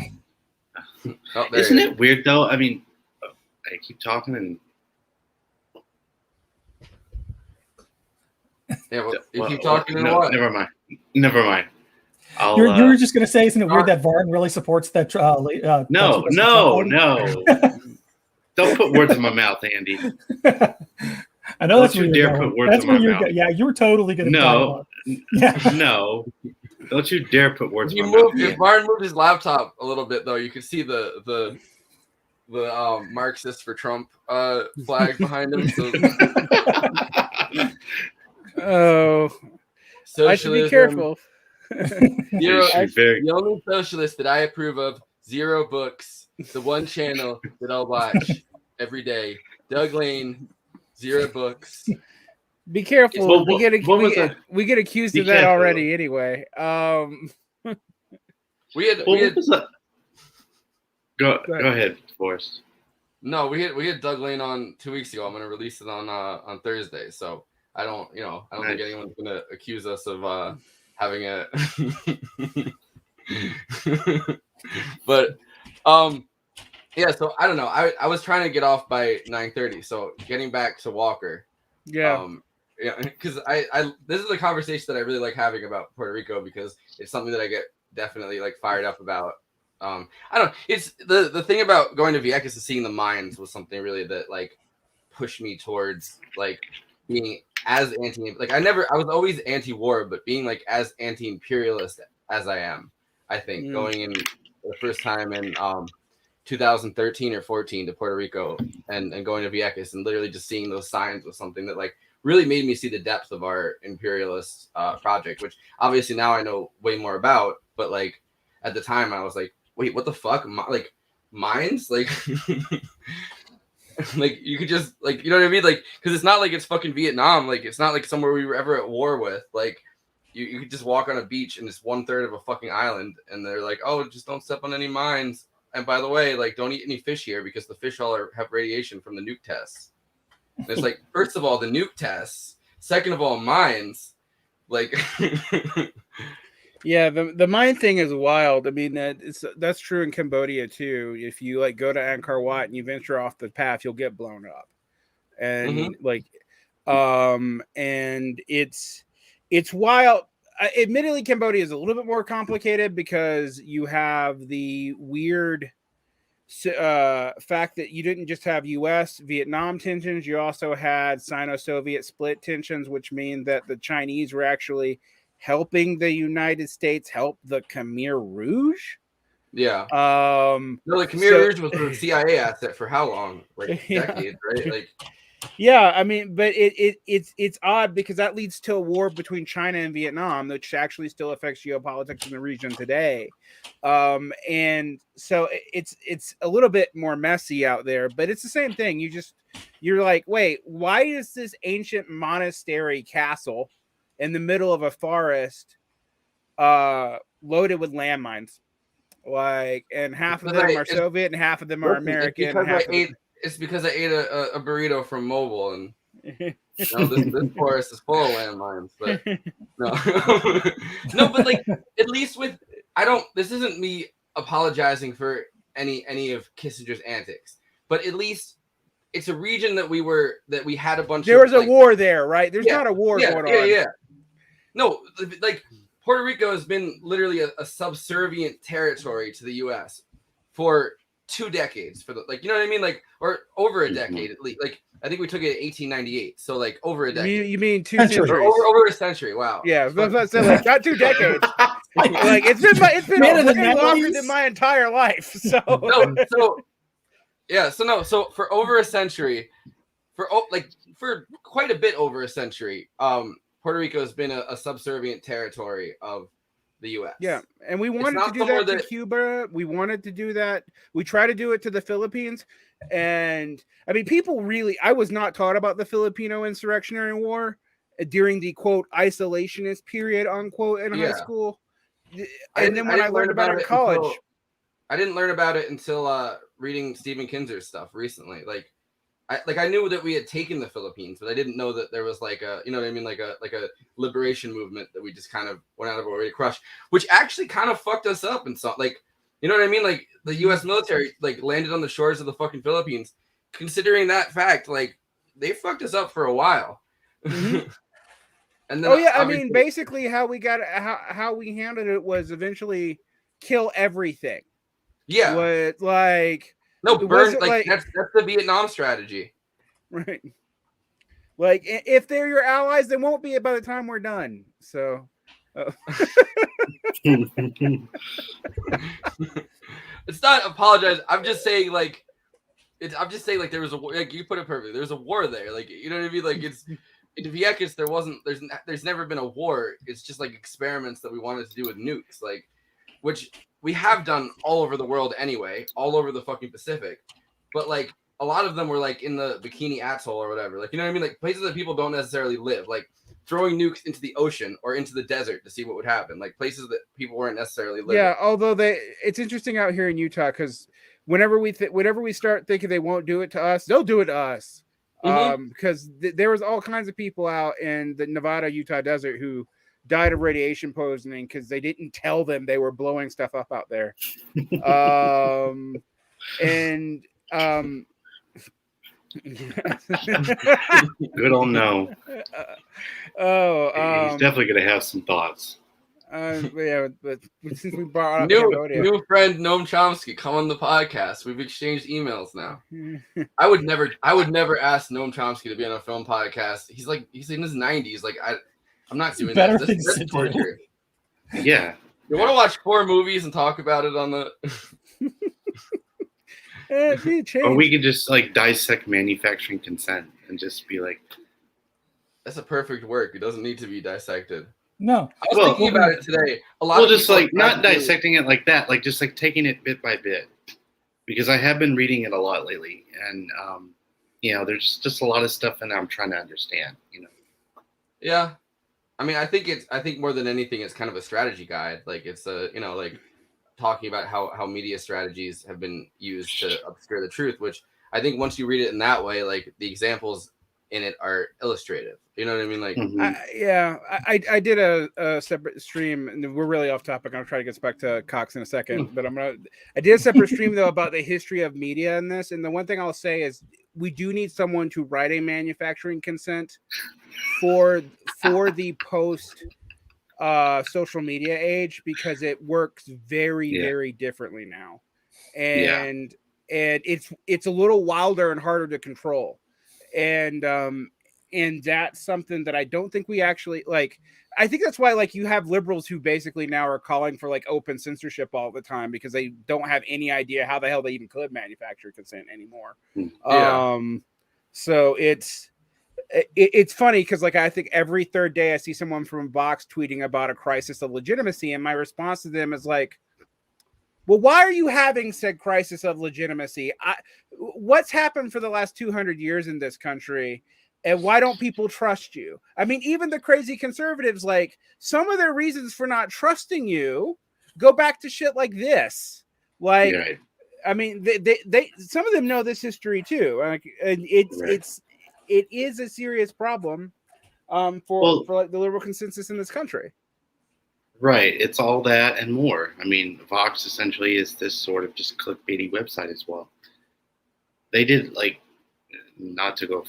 Isn't it weird though? I keep talking and. Yeah, well, you keep talking and what? Never mind. You were just going to say, isn't it weird that Varn really supports that? No. Don't put words in my mouth, Andy. I know that's where you dare put words in my mouth. Yeah, you were totally going to. No. Don't you dare put words in my mouth. If Varn moved his laptop a little bit, though, you could see the Marxist for Trump flag behind him. So. Oh, Socialism. I should be careful. The only socialist that I approve of, Zero Books, the one channel that I'll watch every day. Doug Lane, Zero Books. Be careful. Well, we get accused of that already anyway. Go ahead, Forrest. No, we had Doug Lane on 2 weeks ago. I'm going to release it on Thursday. So I don't think anyone's going to accuse us of having a. But yeah. So I don't know. I was trying to get off by 9:30. So getting back to Walker. Yeah. Because this is a conversation that I really like having about Puerto Rico, because it's something that I get definitely like fired up about. I don't. It's the thing about going to Vieques and seeing the mines was something really that like pushed me towards like being as anti. Like I was always anti-war, but being like as anti-imperialist as I am. I think going in the first time in 2013 or 14 to Puerto Rico and going to Vieques and literally just seeing those signs was something that like really made me see the depth of our imperialist project, which obviously now I know way more about. But like at the time I was like, wait, what the fuck? Like mines? Like, like you could just like, you know what I mean? Like, because it's not like it's fucking Vietnam. Like it's not like somewhere we were ever at war with. Like you could just walk on a beach and it's 1/3 of a fucking island, and they're like, oh, just don't step on any mines. And by the way, like don't eat any fish here because the fish all have radiation from the nuke tests. And it's like, first of all, the nuke tests. Second of all, mines. Like, yeah, the mine thing is wild. I mean, that's true in Cambodia too. If you like go to Angkor Wat and you venture off the path, you'll get blown up. And and it's wild. Admittedly, Cambodia is a little bit more complicated because you have the weird fact that you didn't just have U.S. Vietnam tensions, you also had Sino-Soviet split tensions, which mean that the Chinese were actually helping the United States help the Khmer Rouge. Yeah. No, the Khmer Rouge was a CIA asset for how long? Like decades, right? Like. Yeah, I mean, but it's odd because that leads to a war between China and Vietnam, which actually still affects geopolitics in the region today. And so it's a little bit more messy out there, but it's the same thing. You're like, wait, why is this ancient monastery castle in the middle of a forest loaded with landmines? Like, and half of them are Soviet and half of them are American. It's because I ate a burrito from Mobile, and this forest is full of landmines. But no, but like at least this isn't me apologizing for any of Kissinger's antics, but at least it's a region that we had a bunch. There was a war there, right? There's not a war going on. Yeah. No, like Puerto Rico has been literally a subservient territory to the U.S. for 2 decades, for you know what I mean, like, or over a decade at least. Like, I think we took it in 1898, so like over a decade. You mean 2 centuries? Over a century? Wow. Yeah, that's like not 2 decades. Like it's been way longer than my entire life. So so for over a century, for quite a bit over a century, Puerto Rico has been a subservient territory of the U.S. Yeah, and we wanted to do that to Cuba. We wanted to do that. We try to do it to the Philippines. And I mean, I was not taught about the Filipino Insurrectionary War during the quote isolationist period unquote in high school. And then when I learned about it in college, I didn't learn about it until reading Stephen Kinzer's stuff recently. I knew that we had taken the Philippines, but I didn't know that there was like a, you know what I mean, like a liberation movement that we just kind of went out of our way to crush, which actually kind of fucked us up and so like, you know what I mean, like the U.S. military like landed on the shores of the fucking Philippines. Considering that fact, like they fucked us up for a while. Mm-hmm. And then I mean, basically how we handled it was eventually kill everything. Yeah, with like. No, burn like that's the Vietnam strategy. Right. Like if they're your allies, they won't be by the time we're done. So it's not apologize. I'm just saying like there was a war, like you put it perfectly. There's a war there. Like you know what I mean? Like it's in Vieques there's never been a war. It's just like experiments that we wanted to do with nukes, like which we have done all over the world anyway, all over the fucking Pacific. But like a lot of them were like in the Bikini Atoll or whatever. Like, you know what I mean? Like places that people don't necessarily live, like throwing nukes into the ocean or into the desert to see what would happen. Like places that people weren't necessarily living. Yeah, although it's interesting out here in Utah because whenever we start thinking they won't do it to us, they'll do it to us. Because there was all kinds of people out in the Nevada, Utah desert who died of radiation poisoning because they didn't tell them they were blowing stuff up out there. Good old no. He's definitely going to have some thoughts. Yeah, but since we brought up new friend Noam Chomsky, come on the podcast. We've exchanged emails now. I would never ask Noam Chomsky to be on a film podcast. He's in his 90s. Like I'm not doing that. That's torture. Yeah. You want to watch 4 movies and talk about it on the. Or we could just like dissect manufacturing consent and just be like, that's a perfect work. It doesn't need to be dissected. No, I was thinking about it today. A lot of just like not dissecting it like that, like just like taking it bit by bit, because I have been reading it a lot lately, and there's just a lot of stuff in there I'm trying to understand. Yeah, I mean, I think more than anything, it's kind of a strategy guide. Like it's like talking about how media strategies have been used to obscure the truth. Which I think once you read it in that way, like the examples in it are illustrative. You know what I mean? Like, I did a separate stream, and we're really off topic. I'll try to get back to Cox in a second, but I did a separate stream though about the history of media in this. And the one thing I'll say is we do need someone to write a manufacturing consent for the post social media age, because it works very differently now, and it's a little wilder and harder to control, and that's something that I don't think we actually like. I think that's why like you have liberals who basically now are calling for like open censorship all the time, because they don't have any idea how the hell they even could manufacture consent anymore. So it's funny because like I think every third day I see someone from Vox tweeting about a crisis of legitimacy, and my response to them is like, well, why are you having said crisis of legitimacy? What's happened for the last 200 years in this country, and why don't people trust you? I mean, even the crazy conservatives, like some of their reasons for not trusting you go back to shit like this. Like, I mean, they some of them know this history too. Like, and it is a serious problem for like the liberal consensus in this country. Right. It's all that and more. I mean, Vox essentially is this sort of just clickbaity website as well. They did like, not to go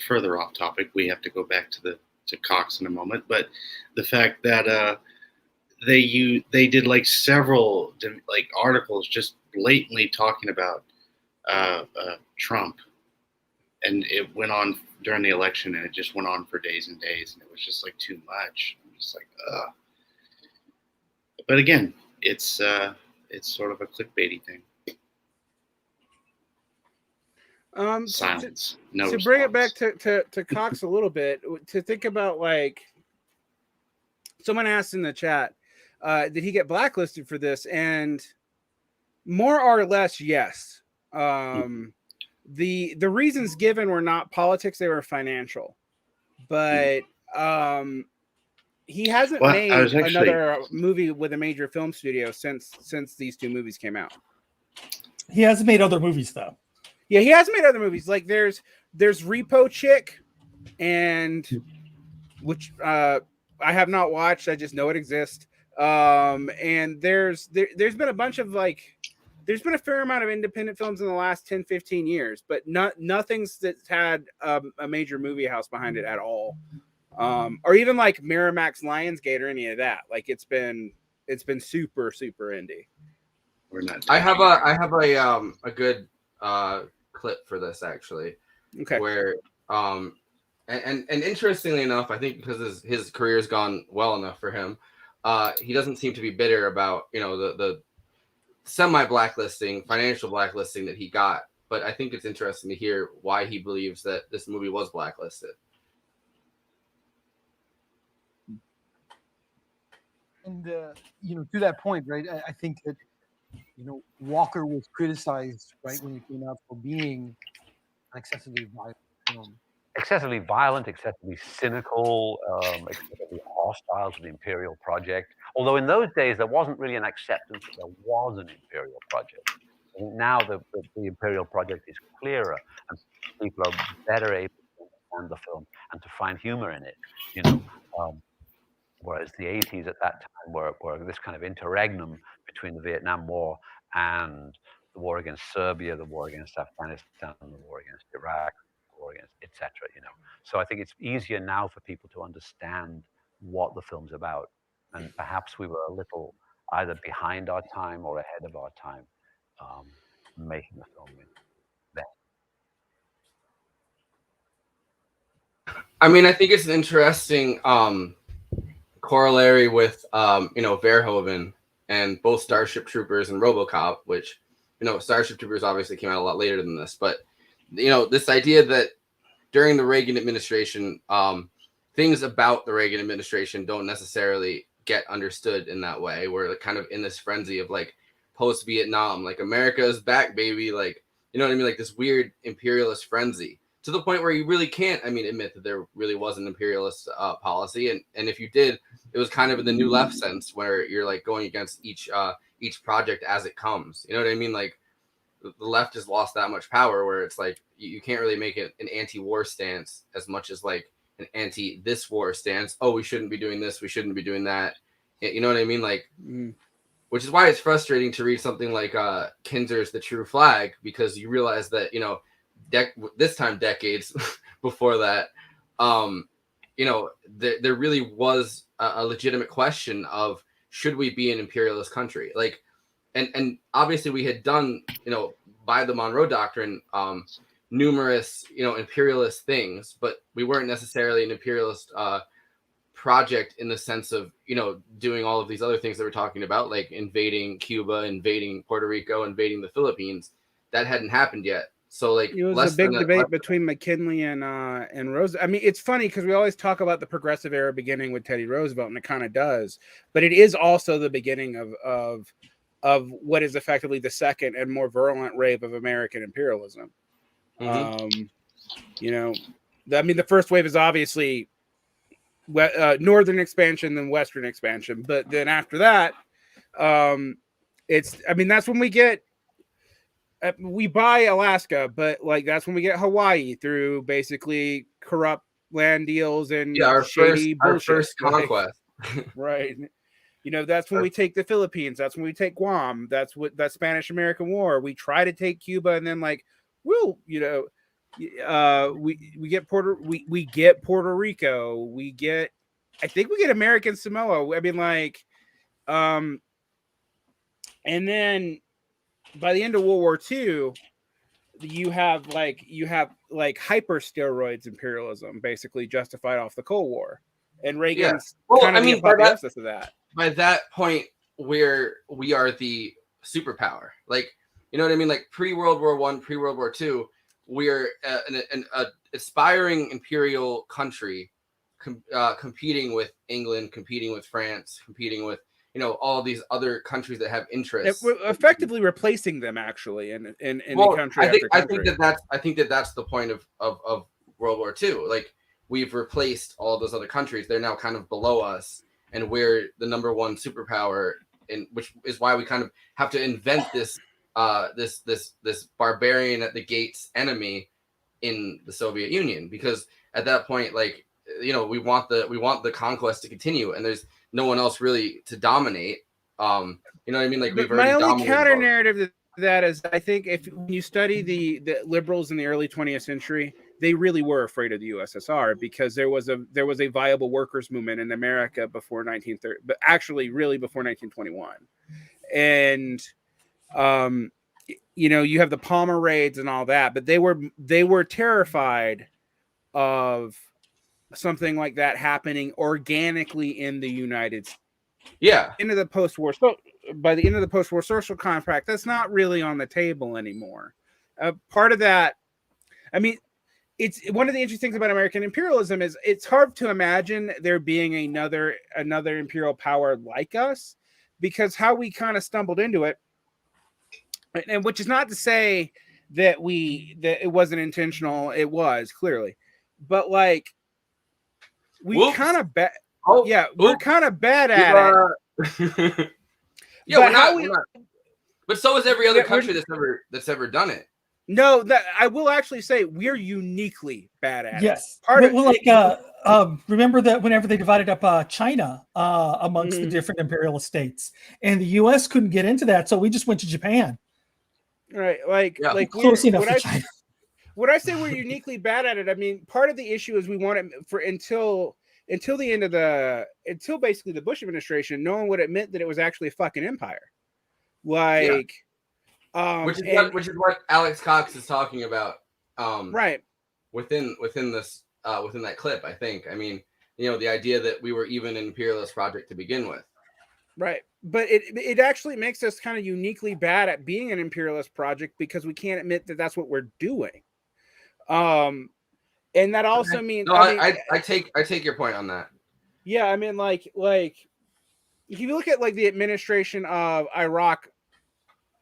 further off topic, we have to go back to Cox in a moment, but the fact that they did like several like articles just blatantly talking about Trump, and it went on during the election, and it just went on for days and days, and it was just like too much. I'm just like, ugh. But again, it's sort of a clickbaity thing. Silence. No to response. bring it back to Cox a little bit, to think about, like, someone asked in the chat, did he get blacklisted for this? And more or less, yes. The reasons given were not politics; they were financial. But he hasn't made another movie with a major film studio since these two movies came out. He hasn't made other movies though. Yeah, he has made other movies. Like there's Repo Chick, and which I have not watched. I just know it exists. And there's been a bunch of like, there's been a fair amount of independent films in the last 10, 15 years, but nothing's that's had a major movie house behind it at all. Or even like Miramax Lionsgate or any of that. Like it's been super indie. I have a good clip for this actually. Okay. Where and interestingly enough, I think because his career's gone well enough for him, he doesn't seem to be bitter about, you know, the semi-blacklisting, financial blacklisting that he got. But I think it's interesting to hear why he believes that this movie was blacklisted. And you know, to that point, right? I think that, you know, Walker was criticized, right, when it came out for being an excessively violent film. Excessively violent, excessively cynical, excessively hostile to the Imperial Project. Although in those days there wasn't really an acceptance that there was an Imperial Project. And now the Imperial Project is clearer, and people are better able to understand the film and to find humor in it. You know, whereas the 80s at that time were this kind of interregnum between the Vietnam War and the war against Serbia, the war against Afghanistan, the war against Iraq, the war against etc. You know, so I think it's easier now for people to understand what the film's about, and perhaps we were a little either behind our time or ahead of our time making the film then. I mean, I think it's an interesting corollary with you know, Verhoeven and both Starship Troopers and RoboCop, which, you know, Starship Troopers obviously came out a lot later than this, but you know, this idea that during the Reagan administration, things about the Reagan administration don't necessarily get understood in that way. We're kind of in this frenzy of like post-Vietnam, like America is back, baby, like, you know what I mean, like this weird imperialist frenzy, to the point where you really can't, I mean, admit that there really was an imperialist policy, and if you did, it was kind of in the New Left sense, where you're like going against each project as it comes. You know what I mean? Like the left has lost that much power where it's like you can't really make it an anti-war stance as much as like an anti-this war stance. Oh, we shouldn't be doing this. We shouldn't be doing that. You know what I mean? Like, which is why it's frustrating to read something like Kinzer's The True Flag, because you realize that, you know, this time decades before that, you know, there really was a legitimate question of should we be an imperialist country? Like, and obviously we had done, you know, by the Monroe Doctrine, numerous, you know, imperialist things, but we weren't necessarily an imperialist project in the sense of, you know, doing all of these other things that we're talking about, like invading Cuba, invading Puerto Rico, invading the Philippines. That hadn't happened yet. So like it was a big debate between McKinley and Roosevelt. I mean, it's funny because we always talk about the progressive era beginning with Teddy Roosevelt, and it kind of does, but it is also the beginning of what is effectively the second and more virulent wave of American imperialism. You know, I mean, the first wave is obviously northern expansion, then western expansion, but then after that, it's, I mean, that's when we buy Alaska, but like that's when we get Hawaii through basically corrupt land deals and shady bullshit. Our first conquest. Right. You know, that's when we take the Philippines. That's when we take Guam. That's what that Spanish-American War. We try to take Cuba, and then like we'll, you know, we get we get Puerto Rico. I think we get American Samoa. I mean, like, and then by the end of World War II, you have hyper steroids imperialism, basically justified off the Cold War, and Reagan's kind of the apotheosis of that. By that point, we are the superpower. Like, you know what I mean? Like pre-World War I, pre-World War II, we're an aspiring imperial country competing with England, competing with France, competing with, you know, all these other countries that have interests. We're effectively replacing them, actually, in the country. I think that's the point of World War II. Like, we've replaced all those other countries. They're now kind of below us, and we're the number one superpower. And which is why we kind of have to invent this this barbarian at the gates enemy in the Soviet Union, because at that point, like, you know, we want the conquest to continue, and there's no one else really to dominate. You know what I mean? Like, my only counter narrative to that is, I think if you study the liberals in the early 20th century, they really were afraid of the USSR because there was a viable workers movement in America before 1930, but actually really before 1921, and you know, you have the Palmer raids and all that, but they were terrified of something like that happening organically in the United States. Yeah. Into the post-war. So by the end of the post-war social contract, that's not really on the table anymore. Part of that, I mean, it's one of the interesting things about American imperialism is it's hard to imagine there being another imperial power like us, because how we kind of stumbled into it, and which is not to say that it wasn't intentional. It was, clearly, but like we kind of we're kind of bad at it. Yeah, we're not. But so is every other country that's ever done it. No, that I will actually say we're uniquely bad at it. Yes. Remember that whenever they divided up China amongst the different imperialist states, and the U.S. couldn't get into that, so we just went to Japan. Right, like close enough to China. When I say we're uniquely bad at it, I mean part of the issue is we want it for until the end of until basically the Bush administration, no one would admit that it was actually a fucking empire. Like, which is what Alex Cox is talking about. Right. Within that clip, I think. I mean, you know, the idea that we were even an imperialist project to begin with. Right. But it actually makes us kind of uniquely bad at being an imperialist project because we can't admit that that's what we're doing. And that also means I take your point on that. Yeah, I mean, like if you look at like the administration of Iraq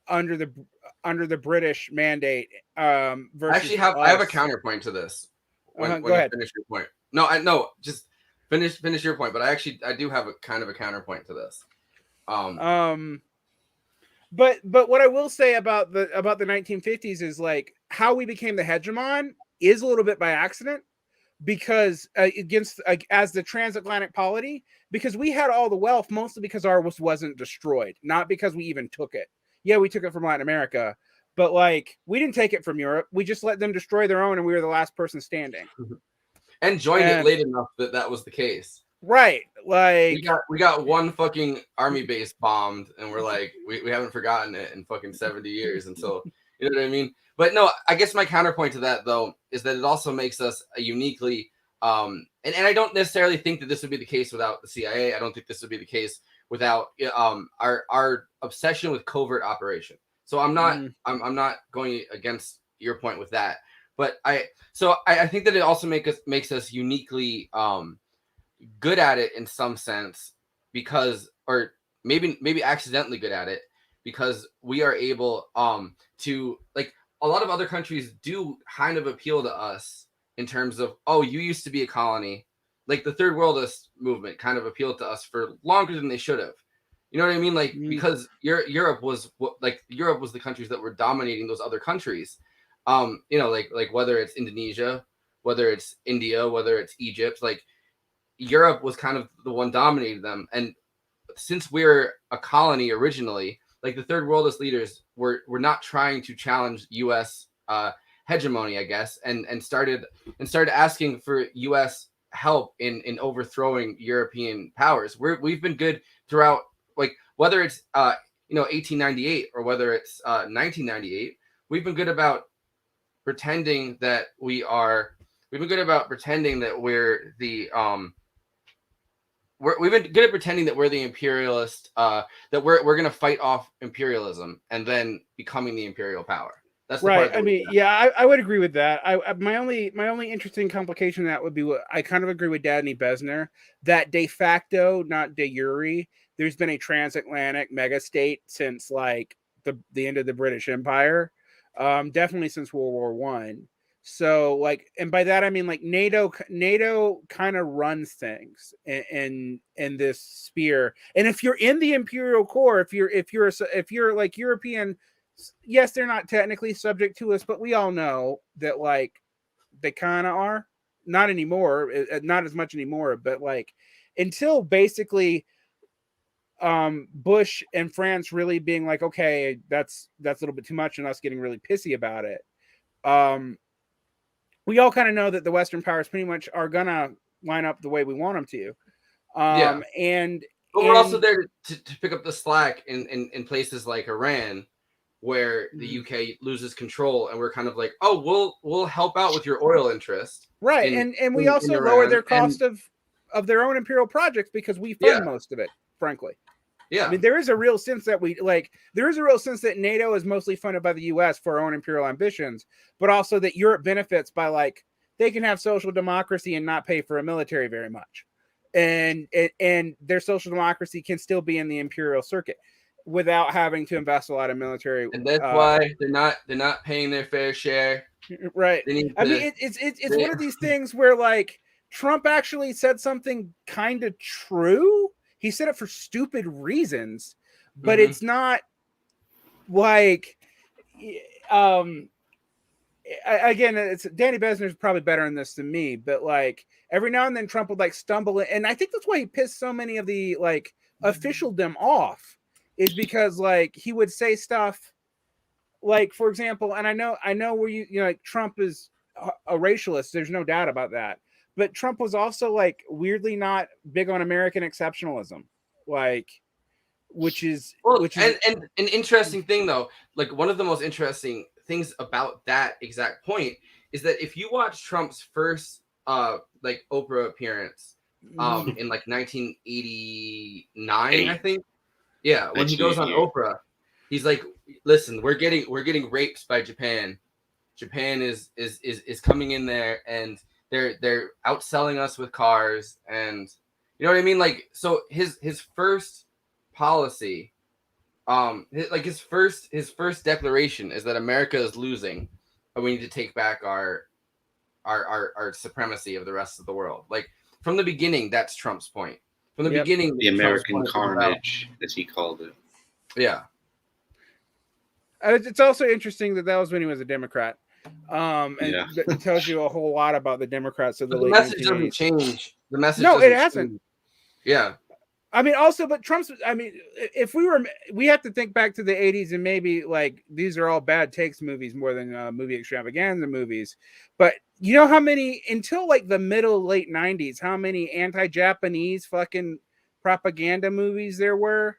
under the British mandate, versus I have a counterpoint to this. When go ahead. You finish your point. No, just finish your point. But I do have a kind of a counterpoint to this. But what I will say about the 1950s is like how we became the hegemon is a little bit by accident, because against as the transatlantic polity, because we had all the wealth mostly because ours wasn't destroyed, not because we even took it. Yeah, we took it from Latin America, but like we didn't take it from Europe. We just let them destroy their own, and we were the last person standing. And joined it late enough that was the case. Right, like we got one fucking army base bombed, and we're like, we haven't forgotten it in fucking 70 years until, you know what I mean? But no, I guess my counterpoint to that though is that it also makes us a uniquely and I don't necessarily think that this would be the case without the CIA. I don't think this would be the case without our obsession with covert operation. So I'm not going against your point with that, but I think that it also makes us uniquely good at it in some sense, because, or maybe accidentally good at it, because we are able to, like, a lot of other countries do kind of appeal to us in terms of, oh, you used to be a colony. Like the third worldist movement kind of appealed to us for longer than they should have. You know what I mean? Like, because Europe was the countries that were dominating those other countries. You know, like whether it's Indonesia, whether it's India, whether it's Egypt, like Europe was kind of the one dominating them. And since we're a colony originally, like the third worldist leaders were not trying to challenge U.S. Hegemony, I guess, and started asking for U.S. help in overthrowing European powers. We've been good throughout, like whether it's 1898 or whether it's 1998. We've been good about pretending that we're the we've been good at pretending that we're the imperialist, that we're going to fight off imperialism and then becoming the imperial power. That's the right. part I mean, yeah, I would agree with that. My only interesting complication that would be what I kind of agree with Danny Besner, that de facto, not de jure, there's been a transatlantic megastate since like the end of the British Empire, definitely since World War One. So like, and by that I mean like NATO kind of runs things in this sphere. And if you're in the imperial core, if you're like European, yes, they're not technically subject to us, but we all know that like they kind of are. Not anymore, not as much anymore, but like until basically Bush and France really being like, okay, that's a little bit too much, and us getting really pissy about it. We all kind of know that the Western powers pretty much are gonna line up the way we want them to. But we're also there to pick up the slack in places like Iran, where the UK loses control, and we're kind of like, oh, we'll help out with your oil interest, right? And we also lower their cost of their own imperial projects because we fund most of it, frankly. Yeah, I mean, there is a real sense that NATO is mostly funded by the U.S. for our own imperial ambitions, but also that Europe benefits by like they can have social democracy and not pay for a military very much, and their social democracy can still be in the imperial circuit without having to invest a lot of military. And that's why they're not paying their fair share. Right. I mean, it's one of these things where like Trump actually said something kind of true. He said it for stupid reasons, but it's not like, again, it's Danny Besner's probably better in this than me, but like every now and then Trump would like stumble in, and I think that's why he pissed so many of the like officialdom off, is because like he would say stuff like, for example, and I know where you know, like Trump is a racialist. There's no doubt about that. But Trump was also like weirdly not big on American exceptionalism, like, which is an interesting thing though. Like one of the most interesting things about that exact point is that if you watch Trump's first like Oprah appearance in like 1989, I think, when he goes on Oprah, he's like, listen, we're getting raped by Japan. Japan is coming in there and they're outselling us with cars, and you know what I mean? Like, so his first policy, his first declaration is that America is losing and we need to take back our supremacy of the rest of the world. Like from the beginning, that's Trump's point. From the beginning, the American carnage, as he called it. Yeah. It's also interesting that was when he was a Democrat. And Yeah. it tells you a whole lot about the Democrats of the But the late message doesn't 1980s. change. The message No, it doesn't hasn't. change. Yeah. I mean, also, but Trump's. I mean, if we have to think back to the 80s and maybe like these are all bad takes movies more than movie extravaganza movies. But you know how many until like the middle late 90s, how many anti-Japanese fucking propaganda movies there were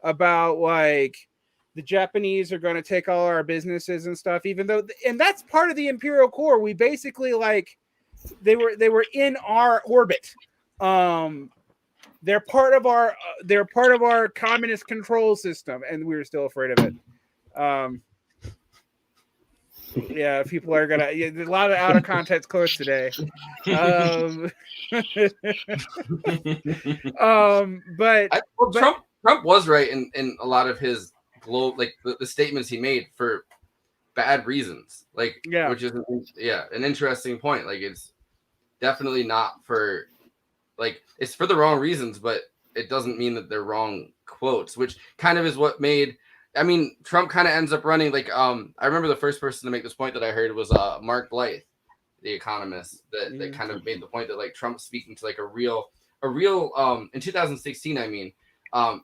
about like the Japanese are going to take all our businesses and stuff. Even though, and that's part of the imperial core. We basically like they were in our orbit. They're part of our communist control system, and we were still afraid of it. Yeah, people are gonna. Yeah, there's a lot of out of context quotes today. Trump was right in a lot of his the statements he made for bad reasons. Like, yeah, which is an interesting point. Like, it's definitely not for like it's for the wrong reasons, but it doesn't mean that they're wrong quotes, which kind of is what made. I mean, Trump kind of ends up running like I remember the first person to make this point that I heard was Mark Blythe, the economist, that kind of made the point that like Trump speaking to like a real in 2016, I mean,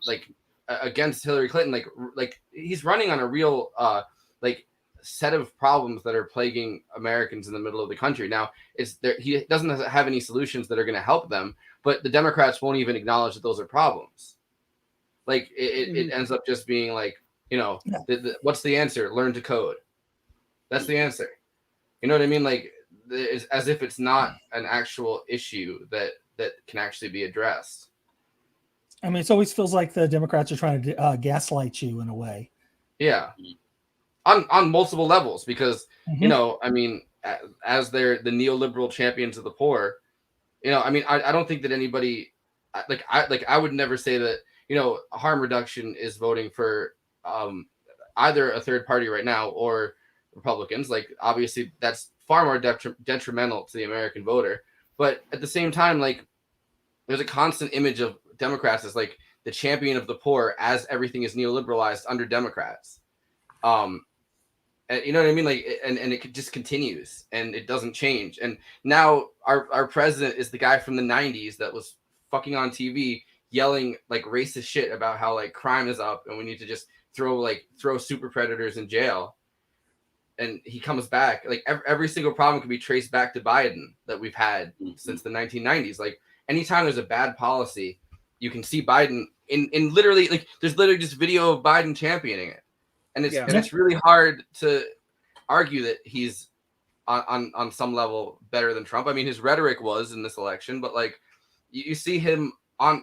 like against Hillary Clinton, like he's running on a real like set of problems that are plaguing Americans in the middle of the country. Now, he doesn't have any solutions that are going to help them, but the Democrats won't even acknowledge that those are problems. Like it ends up just being like, you know, what's the answer? Learn to code. That's the answer. You know what I mean? Like it's as if it's not an actual issue that can actually be addressed. I mean, it always feels like the Democrats are trying to gaslight you in a way. Yeah. On multiple levels, because you know, I mean, as they're the neoliberal champions of the poor, you know, I mean, I don't think that anybody I would never say that, you know, harm reduction is voting for either a third party right now or Republicans. Like, obviously, that's far more detrimental to the American voter. But at the same time, like, there's a constant image of Democrats as like the champion of the poor, as everything is neoliberalized under Democrats. You know what I mean? Like, and it just continues and it doesn't change. And now our president is the guy from the 90s that was fucking on TV yelling like racist shit about how like crime is up and we need to just throw super predators in jail. And he comes back, like every single problem can be traced back to Biden that we've had since the 1990s. Like, anytime there's a bad policy, you can see Biden in literally, like, there's literally just video of Biden championing it. And it's really hard to argue that he's on some level better than Trump. I mean, his rhetoric was in this election, but like you see him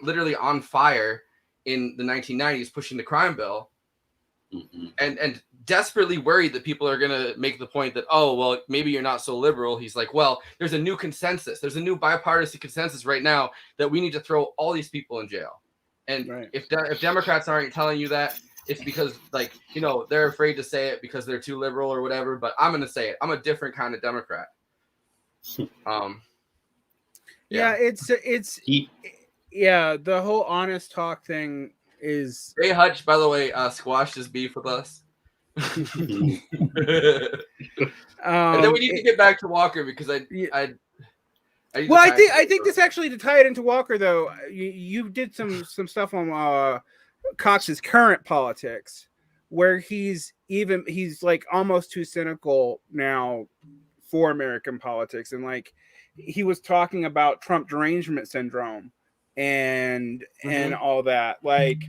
literally on fire in the 1990s pushing the crime bill, and desperately worried that people are gonna make the point that, oh well, maybe you're not so liberal. He's like, well, there's a new consensus. There's a new bipartisan consensus right now that we need to throw all these people in jail. And if Democrats aren't telling you that, it's because, like, you know, they're afraid to say it because they're too liberal or whatever. But I'm gonna say it. I'm a different kind of Democrat. Yeah, the whole honest talk thing is. Ray Hutch, by the way, squashed his beef with us. And then we need to get back to Walker because I think this actually, to tie it into Walker though, you did some stuff on Cox's current politics, where he's like almost too cynical now for American politics, and like he was talking about Trump derangement syndrome and all that, like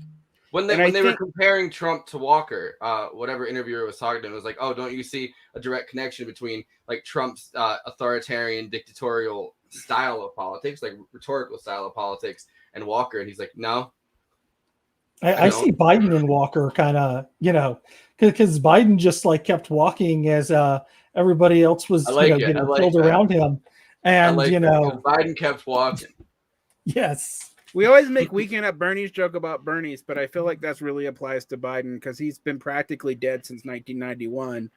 when they were comparing Trump to Walker, whatever interviewer was talking to him was like, oh, don't you see a direct connection between like Trump's authoritarian dictatorial style of politics, like rhetorical style of politics, and Walker? And he's like, no. I see Biden and Walker kind of, you know, because Biden just like kept walking as everybody else was getting killed around him, and Biden kept walking. Yes, we always make Weekend at Bernie's joke about Bernie's, but I feel like that's really applies to Biden because he's been practically dead since 1991,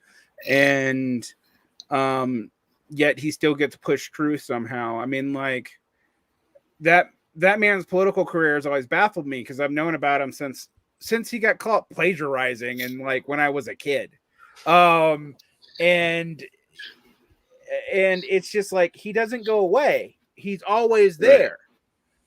and yet he still gets pushed through somehow. I mean, like that man's political career has always baffled me because I've known about him since since he got caught plagiarizing and like when I was a kid. And it's just like he doesn't go away. He's always there.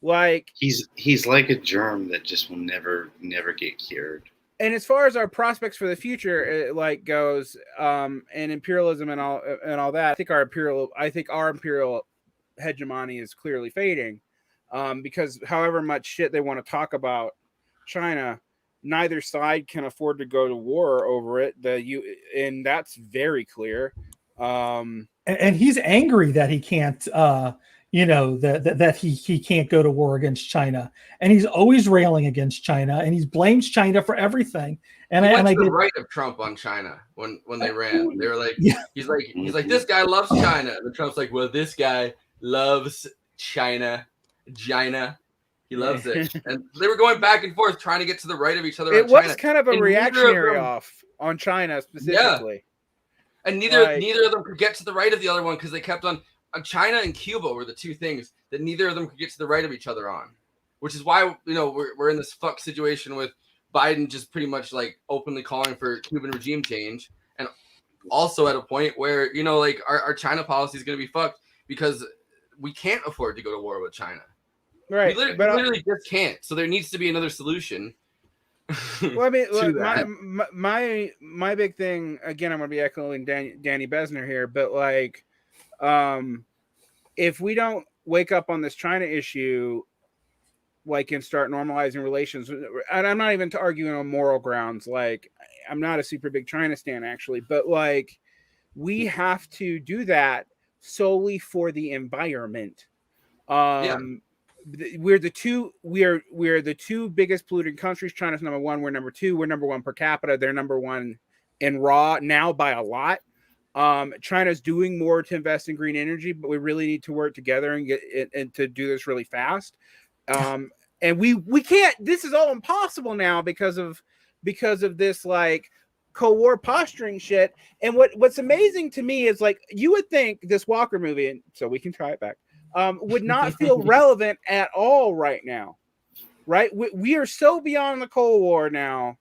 Like he's like a germ that just will never get cured. And as far as our prospects for the future like goes, and imperialism and all that, I think our imperial hegemony is clearly fading. Because however much shit they want to talk about China, neither side can afford to go to war over it. And that's very clear. And he's angry that he can't, that he can't go to war against China, and he's always railing against China, and he blames China for everything. And he I went to the get right of Trump on China when they ran. They were like, he's like, this guy loves China, and Trump's like, well, this guy loves China. He loves it. And they were going back and forth trying to get to the right of each other. It on was China. kind of a And reactionary off on China specifically. Yeah. And neither of them could get to the right of the other one because they kept on China and Cuba were the two things that neither of them could get to the right of each other on, which is why we're in this fuck situation with Biden just pretty much like openly calling for Cuban regime change, and also at a point where like our China policy is going to be fucked because we can't afford to go to war with China. Right, we literally just can't. So there needs to be another solution. Well, I mean, look, my big thing again. I'm going to be echoing Danny Besner here, but like, if we don't wake up on this China issue, like, and start normalizing relations, and I'm not even arguing on moral grounds. Like, I'm not a super big China stan actually, but like, we have to do solely for the environment. We're the two biggest polluting countries. China's number one. We're number two. We're number one per capita. They're number one in raw now by a lot. China's doing more to invest in green energy, but we really need to work together and get it and to do this really fast. And we can't. This is all impossible now because of this like Cold War posturing shit. And what's amazing to me is like you would think this Walker movie, and so we can try it back. Would not feel relevant at all right now, right? We are so beyond the Cold War now,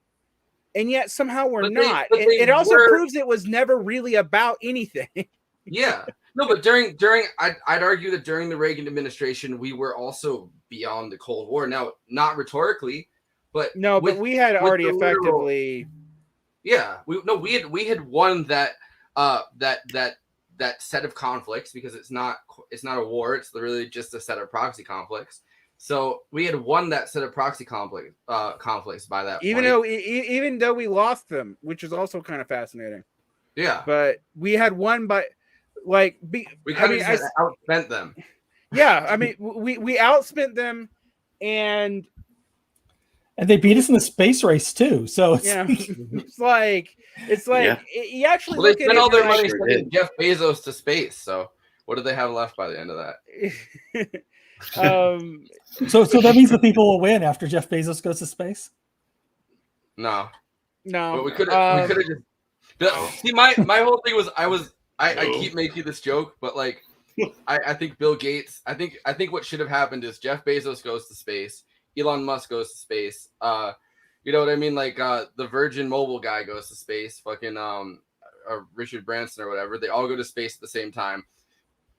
and yet somehow we're not. It also proves it was never really about anything. Yeah, no, but during I'd argue that during the Reagan administration we were also beyond the Cold War. Now, not rhetorically, but but we had already effectively. Yeah, we had won that set of conflicts because it's not a war. It's literally just a set of proxy conflicts. So we had won that set of proxy conflicts by that point. Even though we lost them, which is also kind of fascinating. Yeah, but we had won by like we kind of outspent them. Yeah, I mean we outspent them, and they beat us in the space race too. So it's like you actually look at it. They spent all their money sending Jeff Bezos to space. So what do they have left by the end of that? So that means the people will win after Jeff Bezos goes to space. No. But we could have just. See, my whole thing was I keep making this joke, but like I think Bill Gates. I think what should have happened is Jeff Bezos goes to space. Elon Musk goes to space. You know what I mean? Like the Virgin Mobile guy goes to space. Fucking Richard Branson or whatever. They all go to space at the same time.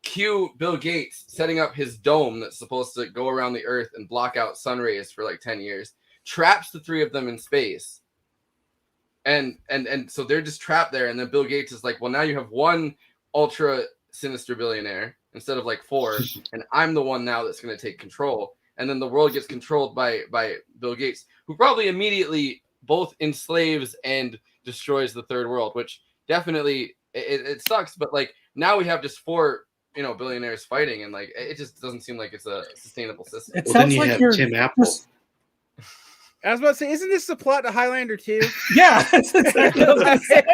Cue Bill Gates setting up his dome that's supposed to go around the Earth and block out sun rays for like 10 years. Traps the three of them in space. And so they're just trapped there. And then Bill Gates is like, well, now you have one ultra sinister billionaire instead of like four. And I'm the one now that's going to take control. And then the world gets controlled by Bill Gates, who probably immediately both enslaves and destroys the third world, which definitely it sucks. But like now we have just four, billionaires fighting, and like it just doesn't seem like it's a sustainable system. It sounds like you're Tim Apple. I was about to say, isn't this the plot to Highlander 2? Yeah, that's exactly what I was saying.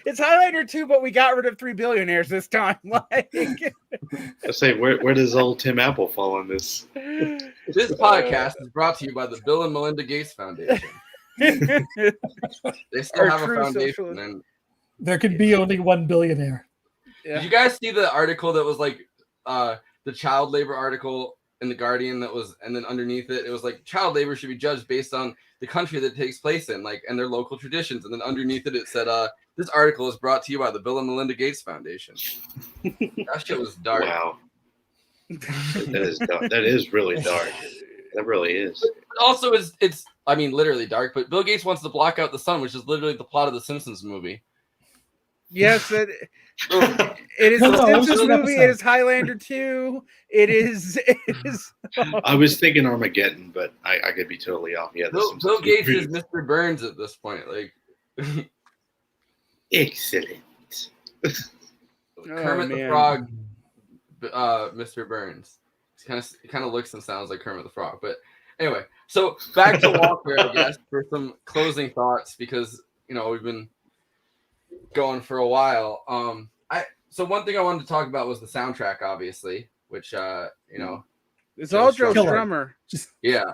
It's Highlander 2, but we got rid of 3 billionaires this time. Like, I say, where does old Tim Apple fall on this? This podcast is brought to you by the Bill and Melinda Gates Foundation. They still have a foundation, and there could be only one billionaire. Did you guys see the article that was like the child labor article in the Guardian that was, and then underneath it was like child labor should be judged based on the country that it takes place in, like, and their local traditions. And then underneath it said, this article is brought to you by the Bill and Melinda Gates Foundation. That shit was dark. Wow. That is dark. That is really dark. That really is. But also, it's I mean, literally dark. But Bill Gates wants to block out the sun, which is literally the plot of the Simpsons movie. Yes, it is the Simpsons movie. It is Highlander 2. It is. I was thinking Armageddon, but I could be totally off. Yeah, Bill Gates is Mr. Burns at this point. Like, excellent. Kermit the Frog, Mr. Burns. He kind of looks and sounds like Kermit the Frog. But anyway, so back to Walker, I guess, for some closing thoughts, because we've been going for a while. So one thing I wanted to talk about was the soundtrack, obviously, which it's all Joe Strummer. Yeah.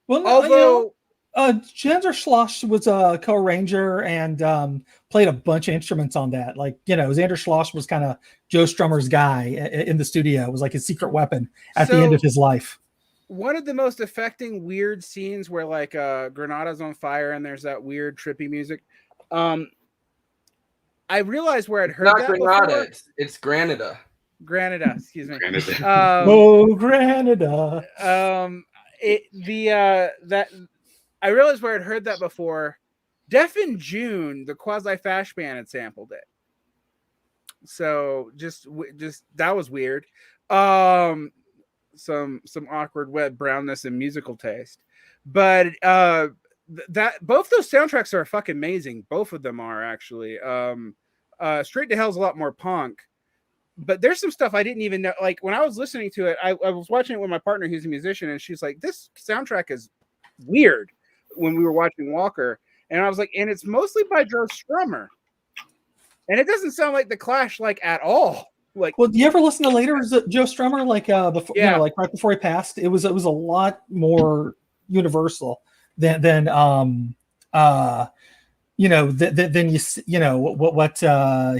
Well, although Kenzo Shibata was a co-arranger and played a bunch of instruments on that. Like, Xander Schloss was kind of Joe Strummer's guy in the studio. It was like his secret weapon at the end of his life. One of the most affecting weird scenes where like Granada's on fire and there's that weird trippy music. I realized where I'd heard not that Granada, before. It's Granada. Granada, excuse me. Granada. I realized where I'd heard that before. Deaf in June, the Quasi Fash band had sampled it. So just that was weird. Some awkward wet brownness and musical taste, but that both those soundtracks are fucking amazing. Both of them are actually. Straight to Hell's a lot more punk, but there's some stuff I didn't even know. Like when I was listening to it, I was watching it with my partner who's a musician, and she's like, "This soundtrack is weird." When we were watching Walker, and I was like, "And it's mostly by Joe Strummer," and it doesn't sound like the Clash like at all. Like, well, do you ever listen to later Joe Strummer? Like before, like right before he passed, it was a lot more universal than what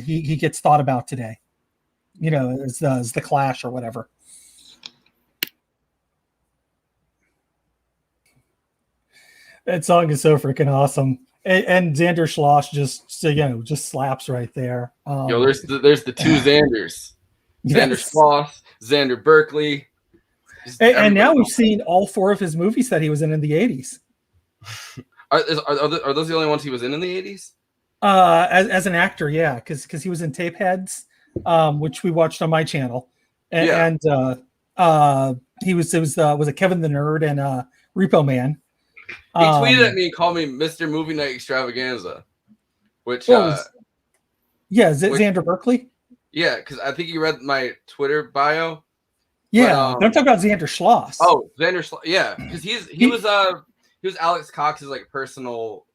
he gets thought about today. As the Clash or whatever. That song is so freaking awesome, and Xander Schloss just slaps right there. There's the two Xanders, Xander Schloss, Xander Berkeley, and now we've seen all 4 of his movies that he was in the 80s. Are those the only ones he was in the 80s? As an actor, yeah, because he was in Tapeheads, which we watched on my channel, and he was a Kevin the Nerd and Repo Man. He tweeted at me and called me Mr. Movie Night Extravaganza, which Xander Berkeley. Yeah, because I think you read my Twitter bio. Yeah, but I'm talking about Xander Schloss. Oh, Xander Schloss. Yeah, because he was Alex Cox's like personal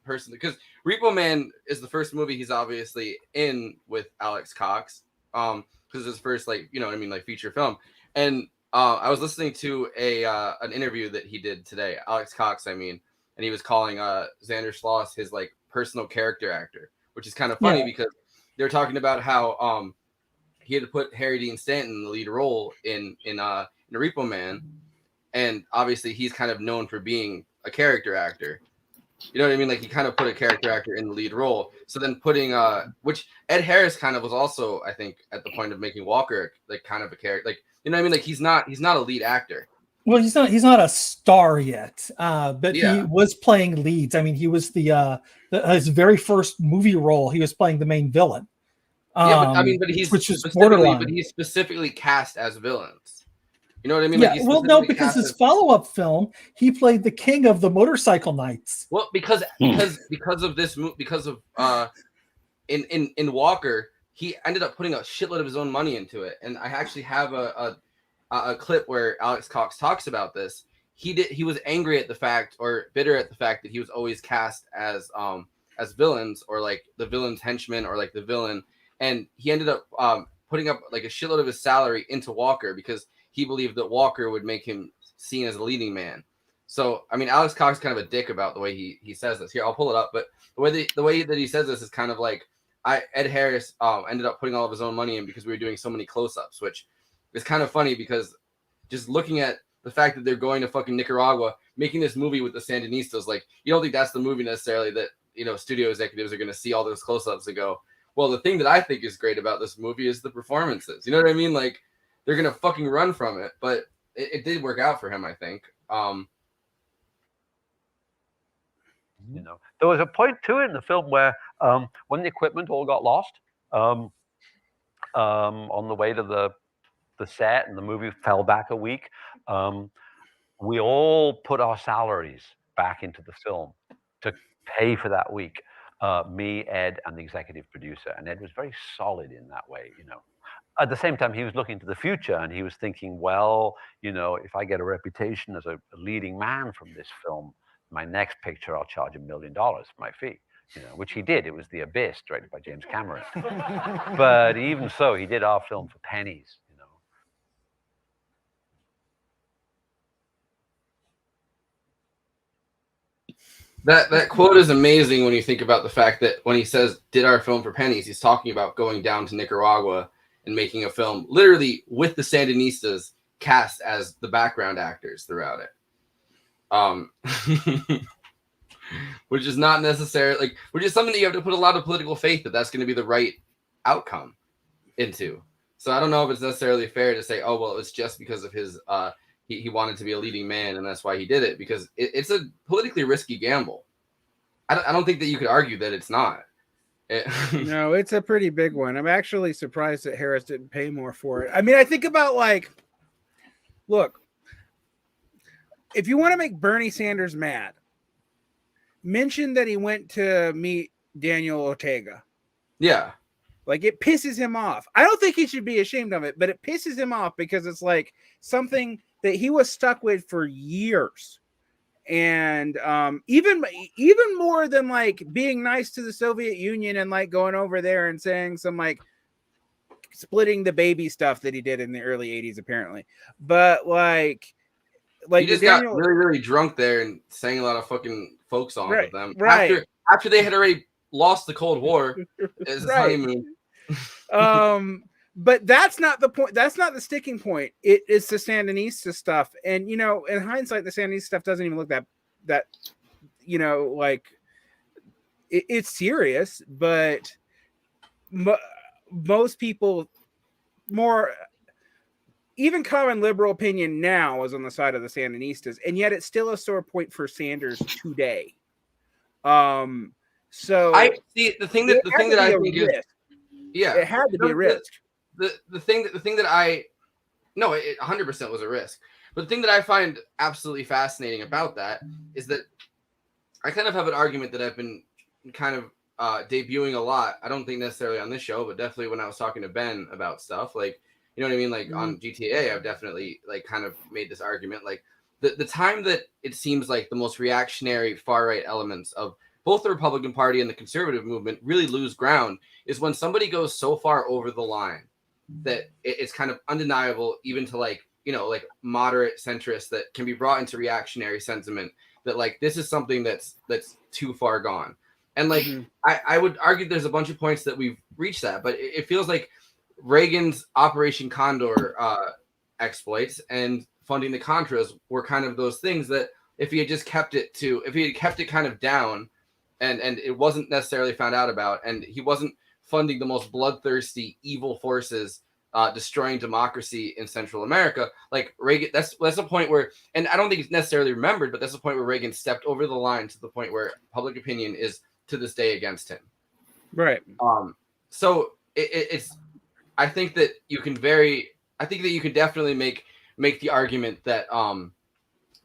person. Because Repo Man is the first movie he's obviously in with Alex Cox. Because it's his first like feature film. And I was listening to an interview that he did today, Alex Cox, and he was calling Xander Schloss his like personal character actor, which is kind of funny because they're talking about how he had to put Harry Dean Stanton in the lead role in a Repo Man, and obviously he's kind of known for being a character actor. You know what I mean? Like he kind of put a character actor in the lead role. So then putting which Ed Harris kind of was also, I think, at the point of making Walker like kind of a character, like. You know what I mean? Like he's not a lead actor. Well, he's not a star yet. But he was playing leads. I mean, he was his very first movie role. He was playing the main villain. But he's specifically cast as villains. You know what I mean? Yeah. Like no, because his follow-up film, he played the king of the motorcycle knights. Well, because of this because of in Walker. He ended up putting a shitload of his own money into it, and I actually have a clip where Alex Cox talks about this. He was angry at the fact, or bitter at the fact, that he was always cast as villains, or like the villain's henchman, or like the villain, and he ended up putting up like a shitload of his salary into Walker because he believed that Walker would make him seen as a leading man. So I mean, Alex Cox is kind of a dick about the way he says this. Here, I'll pull it up, but the way that he says this is kind of like. Ed Harris ended up putting all of his own money in because we were doing so many close-ups, which is kind of funny because just looking at the fact that they're going to fucking Nicaragua, making this movie with the Sandinistas, like, you don't think that's the movie necessarily that, you know, studio executives are going to see all those close-ups and go, well, the thing that I think is great about this movie is the performances. You know what I mean? Like, they're going to fucking run from it, but it did work out for him, I think. You know, there was a point too in the film where when the equipment all got lost on the way to the set and the movie fell back a week, we all put our salaries back into the film to pay for that week. Me, Ed, and the executive producer, and Ed was very solid in that way. You know, at the same time, he was looking to the future, and he was thinking, well, you know, if I get a reputation as a leading man from this film, my next picture, I'll charge $1 million for my fee, you know, which he did. It was The Abyss, directed by James Cameron. But even so, he did our film for pennies, you know. That quote is amazing when you think about the fact that when he says did our film for pennies, he's talking about going down to Nicaragua and making a film literally with the Sandinistas cast as the background actors throughout it. Which is not necessarily, like, which is something that you have to put a lot of political faith that that's going to be the right outcome into. So I don't know if it's necessarily fair to say, oh, well, it's just because of his, he wanted to be a leading man and that's why he did it, because it's a politically risky gamble. I don't think that you could argue that it's not. No, it's a pretty big one. I'm actually surprised that Harris didn't pay more for it. I mean, I think about, like, look, if you want to make Bernie Sanders mad, mention that he went to meet Daniel Ortega. Yeah. Like, it pisses him off. I don't think he should be ashamed of it, but it pisses him off because it's like something that he was stuck with for years. And even more than like being nice to the Soviet Union and like going over there and saying some like splitting the baby stuff that he did in the early 80s, apparently. But like he just got really, really drunk there and sang a lot of fucking folk songs with them. Right. After they had already lost the Cold War as his honeymoon. But that's not the point. That's not the sticking point. It is the Sandinista stuff. And, you know, in hindsight, the Sandinista stuff doesn't even look that you know, like it's serious, but most people even common liberal opinion now is on the side of the Sandinistas, and yet it's still a sore point for Sanders today. So I see the thing that I think is, yeah, it had to be a risk. The thing that I no, it 100% was a risk. But the thing that I find absolutely fascinating about that is that I kind of have an argument that I've been kind of debuting a lot. I don't think necessarily on this show, but definitely when I was talking to Ben about stuff, like, you know what I mean? Like on GTA, I've definitely like kind of made this argument. Like the time that it seems like the most reactionary far right elements of both the Republican Party and the conservative movement really lose ground is when somebody goes so far over the line that it's kind of undeniable, even to like, you know, like moderate centrists that can be brought into reactionary sentiment, that like this is something that's too far gone. And like I would argue there's a bunch of points that we've reached that, but it feels like Reagan's Operation Condor exploits and funding the Contras were kind of those things that if he had just kept it kind of down and it wasn't necessarily found out about, and he wasn't funding the most bloodthirsty evil forces destroying democracy in Central America, like Reagan, that's a point where, and I don't think it's necessarily remembered, but that's the point where Reagan stepped over the line to the point where public opinion is to this day against him. Right. So it's I think that you can definitely make the argument that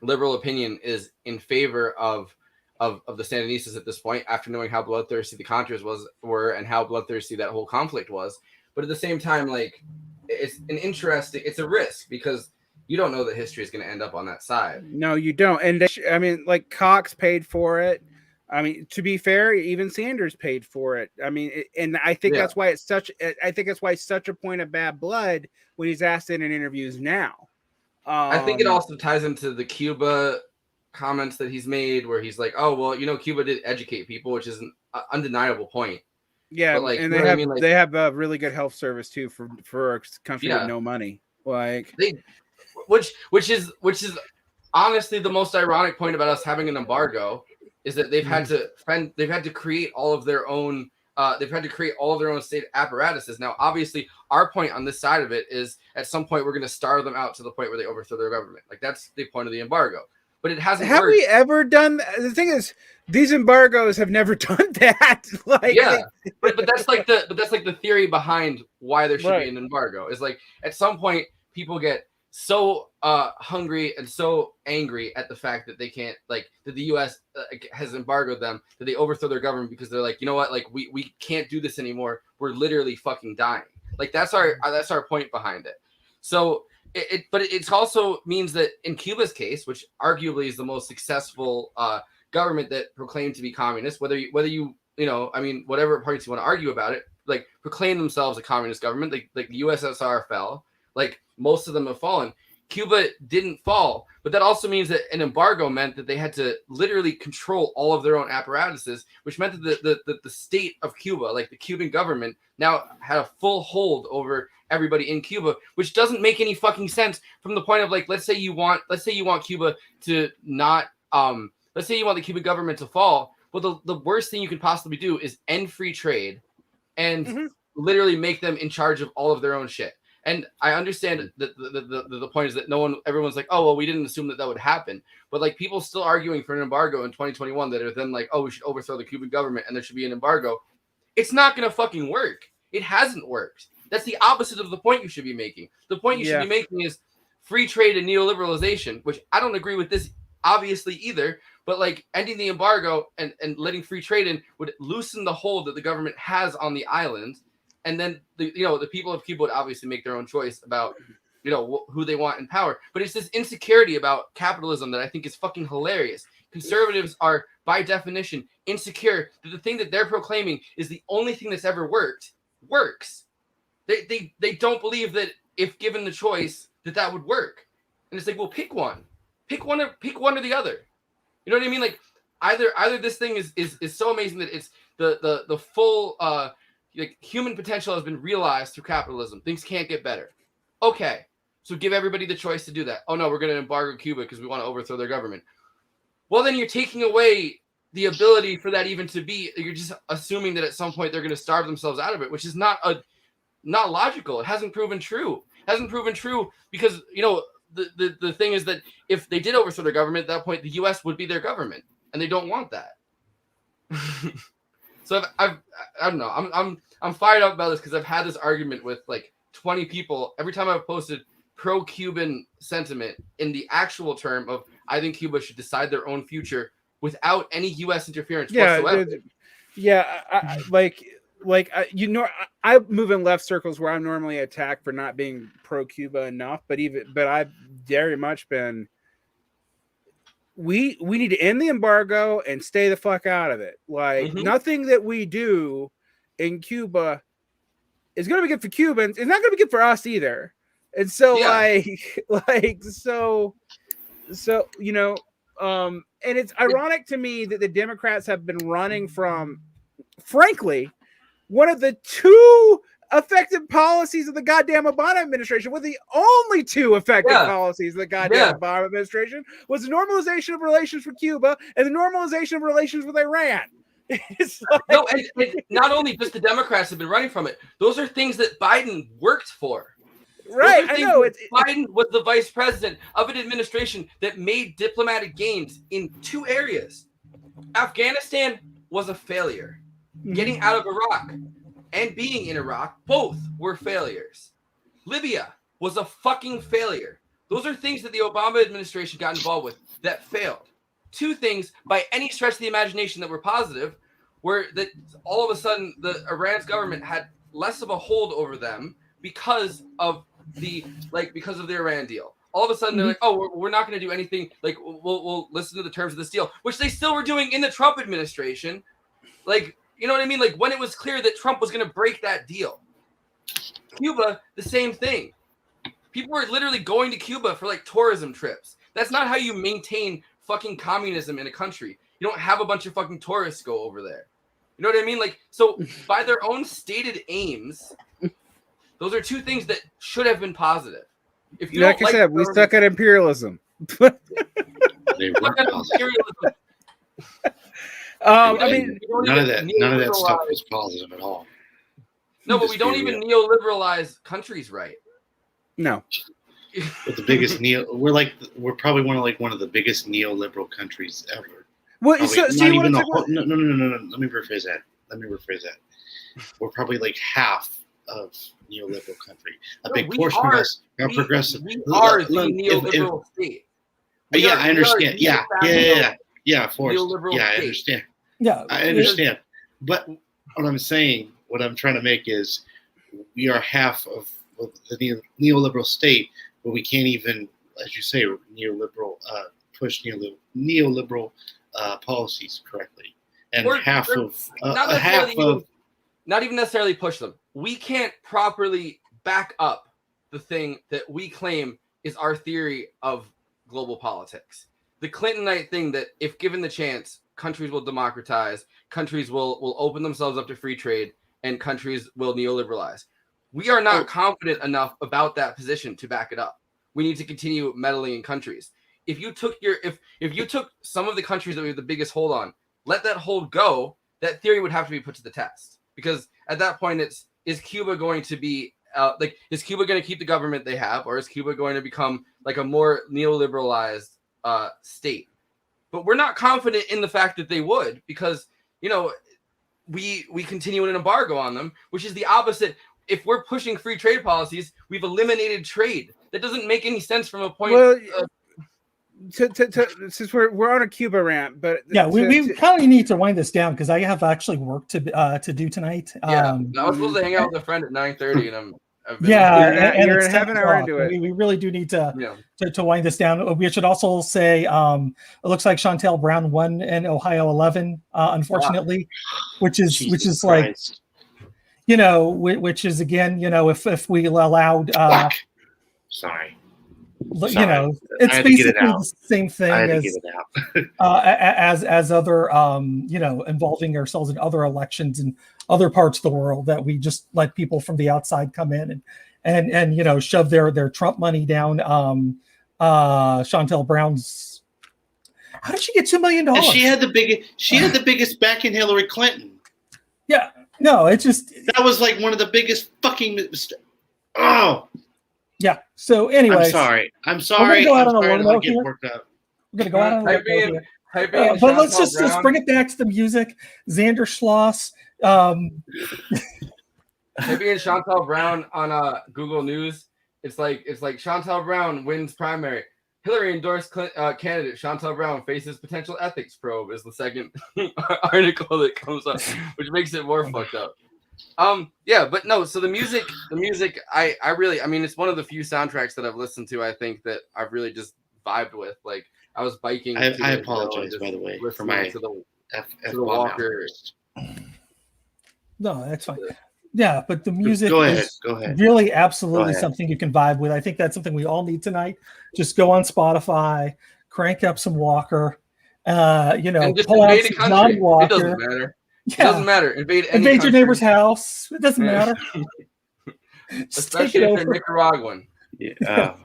liberal opinion is in favor of the Sandinistas at this point, after knowing how bloodthirsty the Contras were and how bloodthirsty that whole conflict was. But at the same time, like it's a risk because you don't know that history is going to end up on that side. No, you don't. And I mean, like Cox paid for it. I mean, to be fair, even Sanders paid for it. I mean, and I think that's why it's such a point of bad blood when he's asked it in interviews now. I think it also ties into the Cuba comments that he's made, where he's like, "Oh, well, you know, Cuba did educate people," which is an undeniable point. Yeah, but like, and they have a really good health service too for a country with no money. Like which is honestly the most ironic point about us having an embargo is that they've had to create all of their own. They've had to create all of their own state apparatuses. Now, obviously, our point on this side of it is at some point we're going to starve them out to the point where they overthrow their government. Like that's the point of the embargo. But it hasn't. Have worked. we ever done? The thing is, these embargoes have never done that. Like, yeah, but that's like the theory behind why there should be an embargo. Is like at some point people get so hungry and so angry at the fact that they can't that the U.S. Has embargoed them, that they overthrow their government because they're like, you know what, like we can't do this anymore. We're literally fucking dying. Like that's our point behind it. So but it also means that in Cuba's case, which arguably is the most successful government that proclaimed to be communist, whether you I mean, whatever parties you want to argue about it, like proclaim themselves a communist government, like the USSR fell, like most of them have fallen. Cuba didn't fall, but that also means that an embargo meant that they had to literally control all of their own apparatuses, which meant that the state of Cuba, like the Cuban government, now had a full hold over everybody in Cuba, which doesn't make any fucking sense from the point of like, let's say you want Cuba to not, let's say you want the Cuban government to fall. Well, the worst thing you could possibly do is end free trade and literally make them in charge of all of their own shit. And I understand that the point is that everyone's like, oh, well, we didn't assume that would happen. But like people still arguing for an embargo in 2021 that are then like, oh, we should overthrow the Cuban government and there should be an embargo. It's not going to fucking work. It hasn't worked. That's the opposite of the point you should be making. The point you should be making is free trade and neoliberalization, which I don't agree with this obviously either. But like ending the embargo and letting free trade in would loosen the hold that the government has on the island. And then the people of Cuba would obviously make their own choice about who they want in power. But it's this insecurity about capitalism that I think is fucking hilarious. Conservatives are by definition insecure that the thing that they're proclaiming is the only thing that's ever works. They don't believe that if given the choice that would work. And it's like, well, pick one or the other. You know what I mean? Like either this thing is so amazing that it's the full like human potential has been realized through capitalism. Things can't get better. Okay, so give everybody the choice to do that. Oh no, we're going to embargo Cuba because we want to overthrow their government. Well, then you're taking away the ability for that even to be. You're just assuming that at some point they're going to starve themselves out of it, which is not logical. It hasn't proven true. Because the thing is that if they did overthrow their government, at that point the U.S. would be their government, and they don't want that. So I don't know. I'm fired up about this because I've had this argument with like 20 people every time I've posted pro-Cuban sentiment in the actual term of I think Cuba should decide their own future without any U.S. interference whatsoever. I move in left circles where I'm normally attacked for not being pro-Cuba enough, but I've very much been. We need to end the embargo and stay the fuck out of it. Like nothing that we do in Cuba is going to be good for Cubans. It's not going to be good for us either. And so and it's ironic to me that the Democrats have been running from, frankly, one of the two effective policies of the goddamn Obama administration, with the only two effective policies of the goddamn Obama administration, was the normalization of relations with Cuba and the normalization of relations with Iran. It's like... No, and not only just the Democrats have been running from it, those are things that Biden worked for. Right, I know. Biden was the vice president of an administration that made diplomatic gains in two areas. Afghanistan was a failure. Getting out of Iraq and being in Iraq, both were failures. Libya was a fucking failure. Those are things that the Obama administration got involved with that failed. Two things, by any stretch of the imagination, that were positive were that all of a sudden the Iran's government had less of a hold over them because of the Iran deal. All of a sudden they're like, oh, we're not going to do anything. Like we'll listen to the terms of this deal, which they still were doing in the Trump administration. Like, you know what I mean? Like when it was clear that Trump was going to break that deal. Cuba, the same thing. People were literally going to Cuba for like tourism trips. That's not how you maintain fucking communism in a country. You don't have a bunch of fucking tourists go over there. You know what I mean? Like, so by their own stated aims, those are two things that should have been positive. If you Like don't I said, we government- suck at imperialism. Suck at imperialism. I mean, none of that stuff was positive at all. No, but we don't even neoliberalize countries right. No. With the biggest we're probably one of the biggest neoliberal countries ever. Well, Probably, so not you even want the to whole, no. Let me rephrase that. We're probably like half of neoliberal country. A big portion of us are progressive. We are the neoliberal state. I understand. Yeah. Of course. Neoliberal Yeah, I state. understand. Yeah, I understand. But what I'm saying, what I'm trying to make is, we are half of the neoliberal state, but we can't even, as you say, push neoliberal policies correctly, and not even necessarily push them. We can't properly back up the thing that we claim is our theory of global politics. The Clintonite thing that, if given the chance, countries will democratize, countries will open themselves up to free trade, and countries will neoliberalize. We are not confident enough about that position to back it up. We need to continue meddling in countries. If you took if you took some of the countries that we have the biggest hold on, let that hold go, that theory would have to be put to the test. Because at that point, is Cuba going to be is Cuba going to keep the government they have, or is Cuba going to become like a more neoliberalized state? But we're not confident in the fact that they would, because we continue an embargo on them, which is the opposite. If we're pushing free trade policies, we've eliminated trade. That doesn't make any sense from a point. Well, since we're on a Cuba rant, but yeah, we probably need to wind this down because I have actually work to do tonight. Yeah, I was supposed to hang out with a friend at 9:30, and you're it's in heaven. 10 I want o'clock. to do it. We really do need to wind this down. We should also say it looks like Chantel Brown won in Ohio 11, unfortunately, which is like, which is again, if we allowed, sorry. It's basically the same thing as other, involving ourselves in other elections in other parts of the world, that we just let people from the outside come in and shove their Trump money down. Chantel Brown's. How did she get $2 million? And she had the biggest back in Hillary Clinton. Yeah, no, it's just that was like one of the biggest fucking. Oh. Yeah. So anyway, I'm sorry. We're gonna go out on a low note get here. worked up. We're gonna go out on a low note here. But let's just bring it back to the music. Xander Schloss. Maybe in Chantal Brown on Google News, it's like Chantal Brown wins primary. Hillary endorsed candidate Chantal Brown faces potential ethics probe is the second article that comes up, which makes it more fucked up. But no, so the music I really, it's one of the few soundtracks that I've listened to, I think, that I've really just vibed with. Like, I was biking. I apologize, by the way, for my to the Walker. No, that's fine. Yeah, but the music go is ahead. Really absolutely something you can vibe with. I think that's something we all need tonight. Just go on Spotify, crank up some Walker, and just pull out invade a some country. Johnny Walker. It doesn't matter. Yeah. It doesn't matter. Invade your neighbor's house. It doesn't matter. Especially if they're Nicaraguan. Yeah.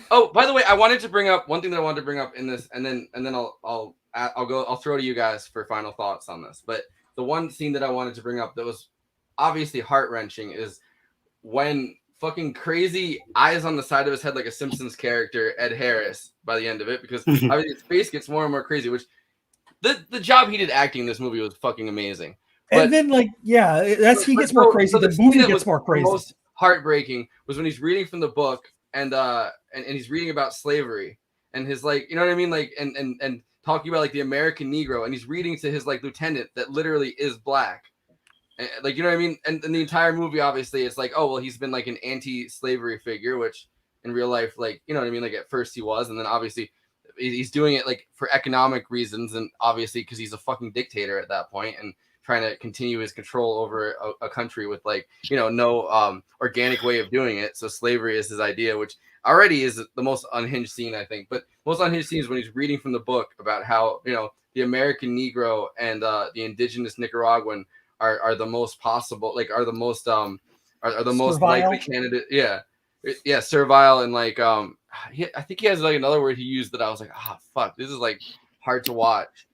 Oh, by the way, I wanted to bring up one thing that I wanted to bring up in this, and then I'll throw to you guys for final thoughts on this. But the one scene that I wanted to bring up that was obviously heart-wrenching is when fucking crazy eyes on the side of his head like a Simpsons character, Ed Harris, by the end of it, because obviously his face gets more and more crazy, which the job he did acting in this movie was fucking amazing. But, and then he gets more crazy. The movie gets more crazy. The most heartbreaking was when he's reading from the book and he's reading about slavery and his you know what I mean, and talking about the American Negro, and he's reading to his lieutenant that literally is black. And, you know what I mean? And the entire movie, obviously, it's oh, well, he's been an anti-slavery figure, which in real life, you know what I mean? At first he was, and then obviously he's doing it for economic reasons, and obviously because he's a fucking dictator at that point and trying to continue his control over a country with no organic way of doing it. So slavery is his idea, which already is the most unhinged scene, I think. But most unhinged scene is when he's reading from the book about how the American Negro and the indigenous Nicaraguan are the most possible, are the most likely candidate. Yeah. yeah, servile and like I think he has like another word he used that I was like, fuck, this is like hard to watch.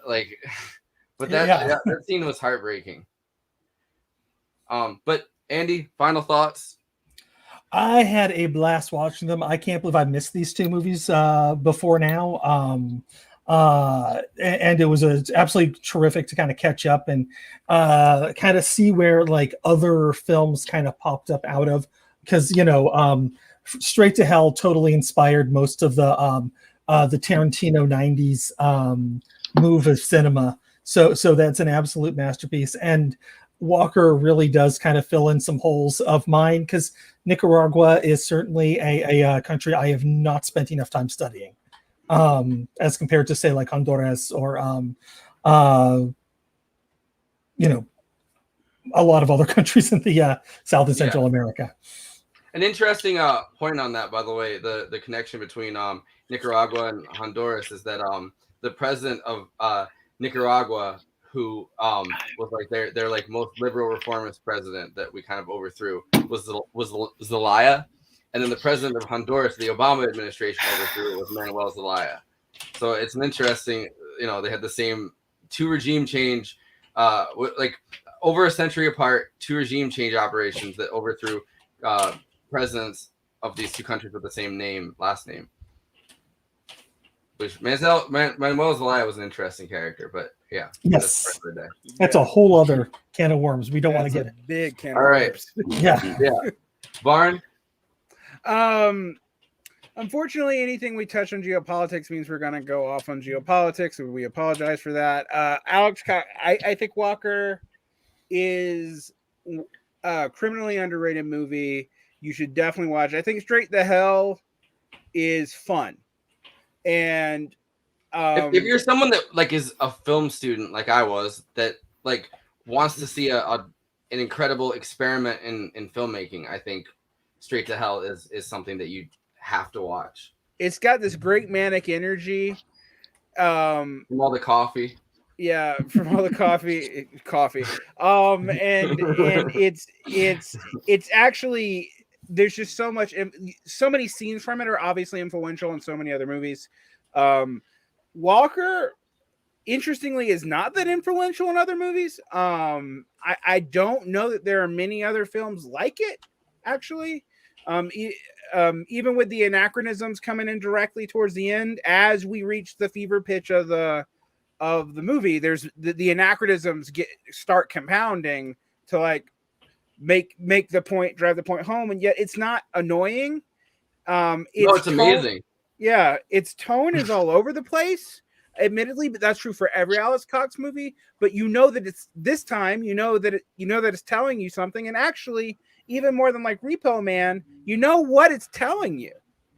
Like, but that scene was heartbreaking. But Andy, final thoughts. I had a blast watching them. I can't believe I missed these two movies before now. And it was absolutely terrific to kind of catch up and kind of see where like other films kind of popped up out of, because Straight to Hell totally inspired most of the Tarantino 90s move of cinema. So that's an absolute masterpiece. And Walker really does kind of fill in some holes of mine, because Nicaragua is certainly a country I have not spent enough time studying, as compared to say like Honduras or a lot of other countries in the South and Central America. An interesting point on that, by the way, the connection between Nicaragua and Honduras is that the president of Nicaragua, who was like their like most liberal reformist president that we kind of overthrew, was Zelaya, and then the president of Honduras, the Obama administration overthrew, was Manuel Zelaya. So it's an interesting, they had the same two regime change, like over a century apart, two regime change operations that overthrew presidents of these two countries with the same last name. Which Manuel Zelaya was an interesting character, but yeah. Yes. That's a whole other can of worms. We don't want to get it. Big can of worms. Yeah. Varn? Unfortunately, anything we touch on geopolitics means we're going to go off on geopolitics. We apologize for that. Alex, I think Walker is a criminally underrated movie. You should definitely watch it. I think Straight to Hell is fun. And if you're someone that like is a film student like I was, that like wants to see an incredible experiment in filmmaking, I think Straight to Hell is something that you have to watch. It's got this great manic energy. From all the coffee. Yeah, from all the coffee. And it's actually, there's just so many scenes from it are obviously influential in so many other movies. Walker, interestingly, is not that influential in other movies. I don't know that there are many other films like it, actually. Even with the anachronisms coming in directly towards the end, as we reach the fever pitch of the movie, there's the anachronisms start compounding to like make the point, drive the point home, and yet it's not annoying. It's amazing. Yeah, its tone is all over the place, admittedly, but that's true for every Alex Cox movie. But that it's this time, that it's telling you something, and actually, even more than like Repo Man, what it's telling you.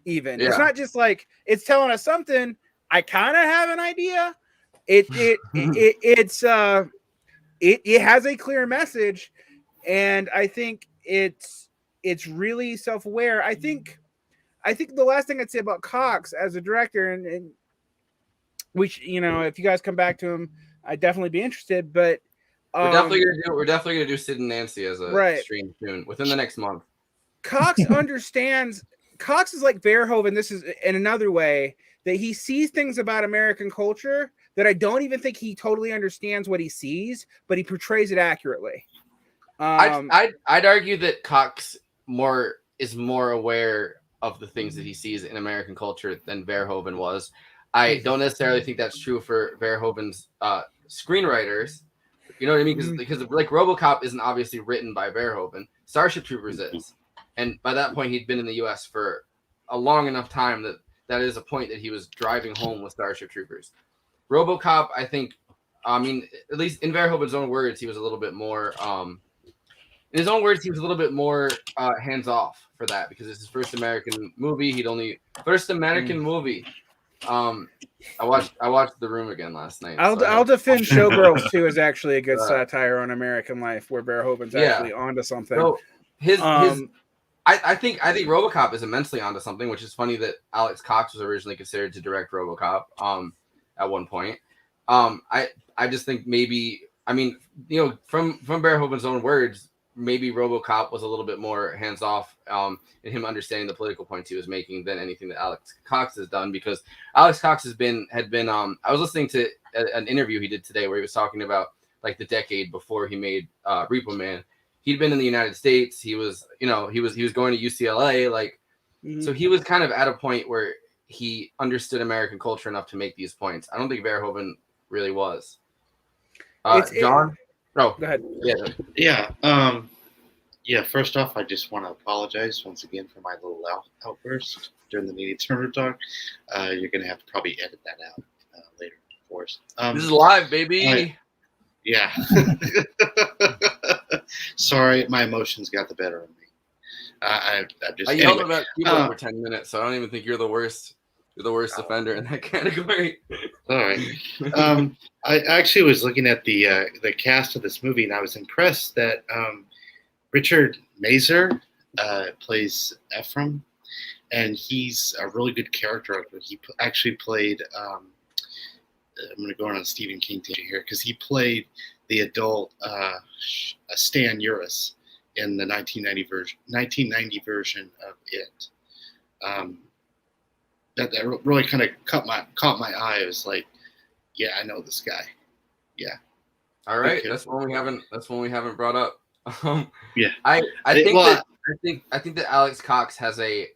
It's not just like it's telling us something. I kind of have an idea. It has a clear message, and I think it's really self-aware. I think the last thing I'd say about Cox as a director, and which if you guys come back to him, I'd definitely be interested. But we're definitely gonna do Sid and Nancy as a stream soon within the next month. Cox understands. Cox is like Verhoeven. This is in another way that he sees things about American culture that I don't even think he totally understands what he sees, but he portrays it accurately. I'd argue that Cox is more aware of the things that he sees in American culture than Verhoeven was. I don't necessarily think that's true for Verhoeven's screenwriters. You know what I mean? Because like RoboCop isn't obviously written by Verhoeven. Starship Troopers is. And by that point, he'd been in the U.S. for a long enough time that is a point that he was driving home with Starship Troopers. RoboCop, I think, at least in Verhoeven's own words, he was a little bit more in his own words, he was a little bit more hands off for that because it's his first American movie. Movie. I watched The Room again last night. I'll defend Showgirls too is actually a good satire on American life where Verhoeven's actually onto something. So I think RoboCop is immensely onto something, which is funny that Alex Cox was originally considered to direct RoboCop at one point. I just think maybe from Verhoeven's own words, maybe RoboCop was a little bit more hands off in him understanding the political points he was making than anything that Alex Cox has done, because Alex Cox had been I was listening to an interview he did today where he was talking about like the decade before he made Repo Man. He'd been in the United States. He was he was going to UCLA, like so he was kind of at a point where he understood American culture enough to make these points. I don't think Verhoeven really was. John? Go ahead. Yeah. First off, I just want to apologize once again for my little outburst during the Needy Turner talk. You're gonna have to probably edit that out later, of course. This is live, baby. Yeah. Sorry, my emotions got the better of me. I yelled about Cuba for 10 minutes, so I don't even think you're the worst. You're the worst offender in that category. All right. I actually was looking at the cast of this movie, and I was impressed that Richard Mazer plays Ephraim, and he's a really good character actor. He actually played. I'm going to go on Stephen King here because he played the adult Stan Uris in the 1990 version of It. That really kind of caught my eye. I was like, yeah, I know this guy. Yeah. All right, that's one we haven't brought up. Yeah. I think that Alex Cox has a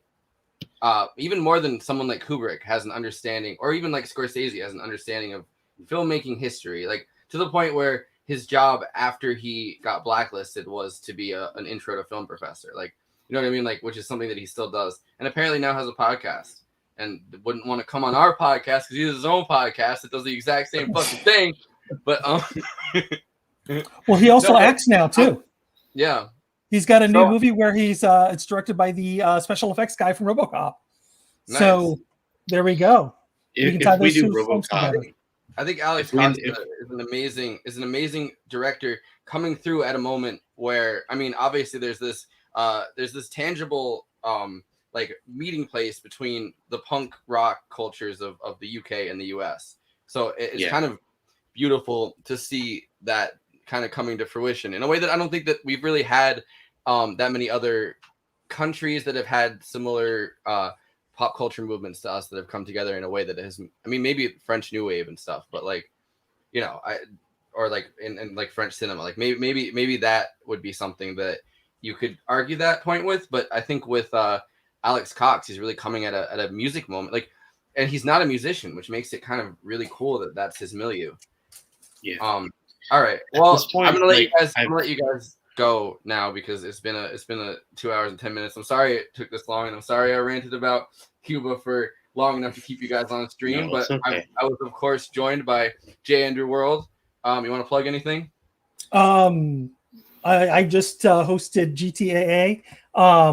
even more than someone like Kubrick has an understanding, or even like Scorsese has an understanding of filmmaking history, like to the point where his job after he got blacklisted was to be an intro to film professor. Like, you know what I mean? Like, which is something that he still does, and apparently now has a podcast. And wouldn't want to come on our podcast because he has his own podcast that does the exact same fucking thing. But well, he also acts now too. Yeah, he's got a new movie where he's it's directed by the special effects guy from RoboCop. Nice. So there we go. If we do RoboCop, I think Alex Cox is an amazing director coming through at a moment where, I mean, obviously there's this tangible like meeting place between the punk rock cultures of the UK and the US. So it's kind of beautiful to see that kind of coming to fruition in a way that I don't think that we've really had that many other countries that have had similar pop culture movements to us that have come together in a way that has, I mean, maybe French New Wave and stuff, but like, you know, or like in like French cinema, like maybe that would be something that you could argue that point with. But I think with Alex Cox, he's really coming at a music moment, like, and he's not a musician, which makes it kind of really cool that that's his milieu. Yeah. All right. Well, I'm gonna let you guys go now because it's been a 2 hours and 10 minutes. I'm sorry it took this long, and I'm sorry I ranted about Cuba for long enough to keep you guys on stream. But okay. I was of course joined by J. Andrew World. You want to plug anything? I just hosted GTAA,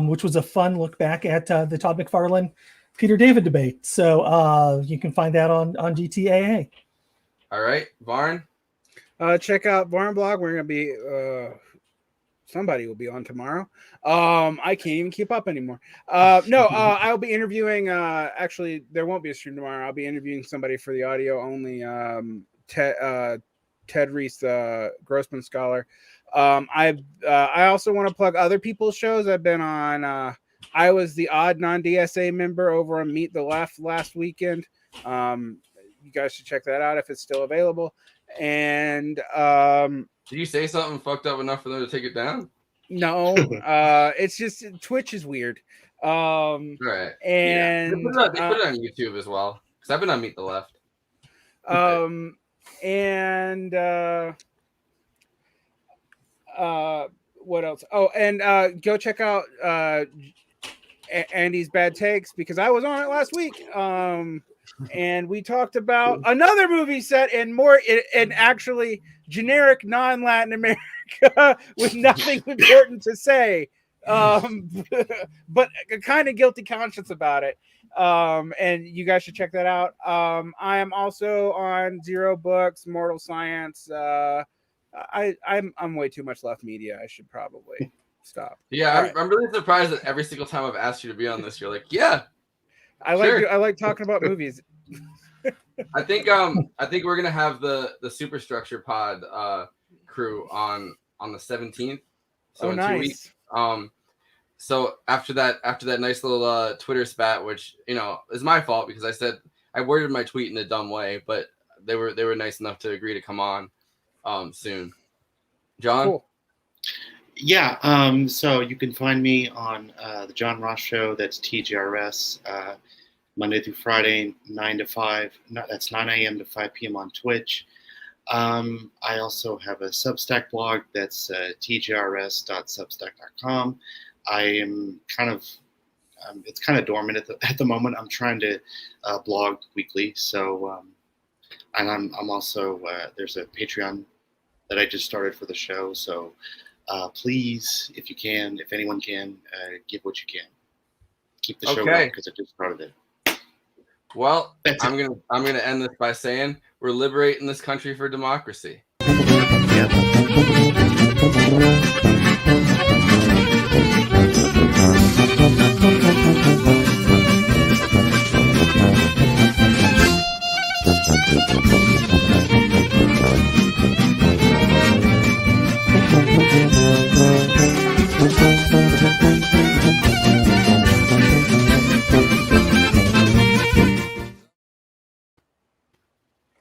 which was a fun look back at the Todd McFarlane, Peter David debate. So you can find that on GTAA. All right, Varn. Check out Varn blog. We're gonna be somebody will be on tomorrow. I can't even keep up anymore. I'll be interviewing. Actually, there won't be a stream tomorrow. I'll be interviewing somebody for the audio only. Ted Reese, Grossman Scholar. I also want to plug other people's shows. I've been on. I was the odd non-DSA member over on Meet the Left last weekend. You guys should check that out if it's still available. And did you say something fucked up enough for them to take it down? No, it's just Twitch is weird. Right. And they put it on YouTube as well because I've been on Meet the Left. And what else? Oh, and go check out Andy's Bad Takes because I was on it last week. And we talked about another movie set in actually generic non-Latin America with nothing important to say, but a kind of guilty conscience about it. And you guys should check that out. I am also on Zero Books, Mortal Science. I'm way too much left media. I should probably stop. Yeah, I'm really surprised that every single time I've asked you to be on this, you're like, yeah. I like talking about movies. I think we're gonna have the Superstructure Pod crew on the 17th. So in 2 nice. weeks. So after that nice little Twitter spat, which is my fault because I said I worded my tweet in a dumb way, but they were nice enough to agree to come on soon. John? Cool. Yeah, so you can find me on the John Ross Show. That's TGRS, Monday through Friday, 9 to 5. That's 9 a.m. to 5 p.m. on Twitch. I also have a Substack blog. That's tgrs.substack.com. I am kind of it's kind of dormant at the moment. I'm trying to blog weekly. So and I'm also there's a Patreon that I just started for the show. So please, if you can, if anyone can, give what you can. Keep the show going because I just started it. Well, I'm gonna end this by saying we're liberating this country for democracy. Yep.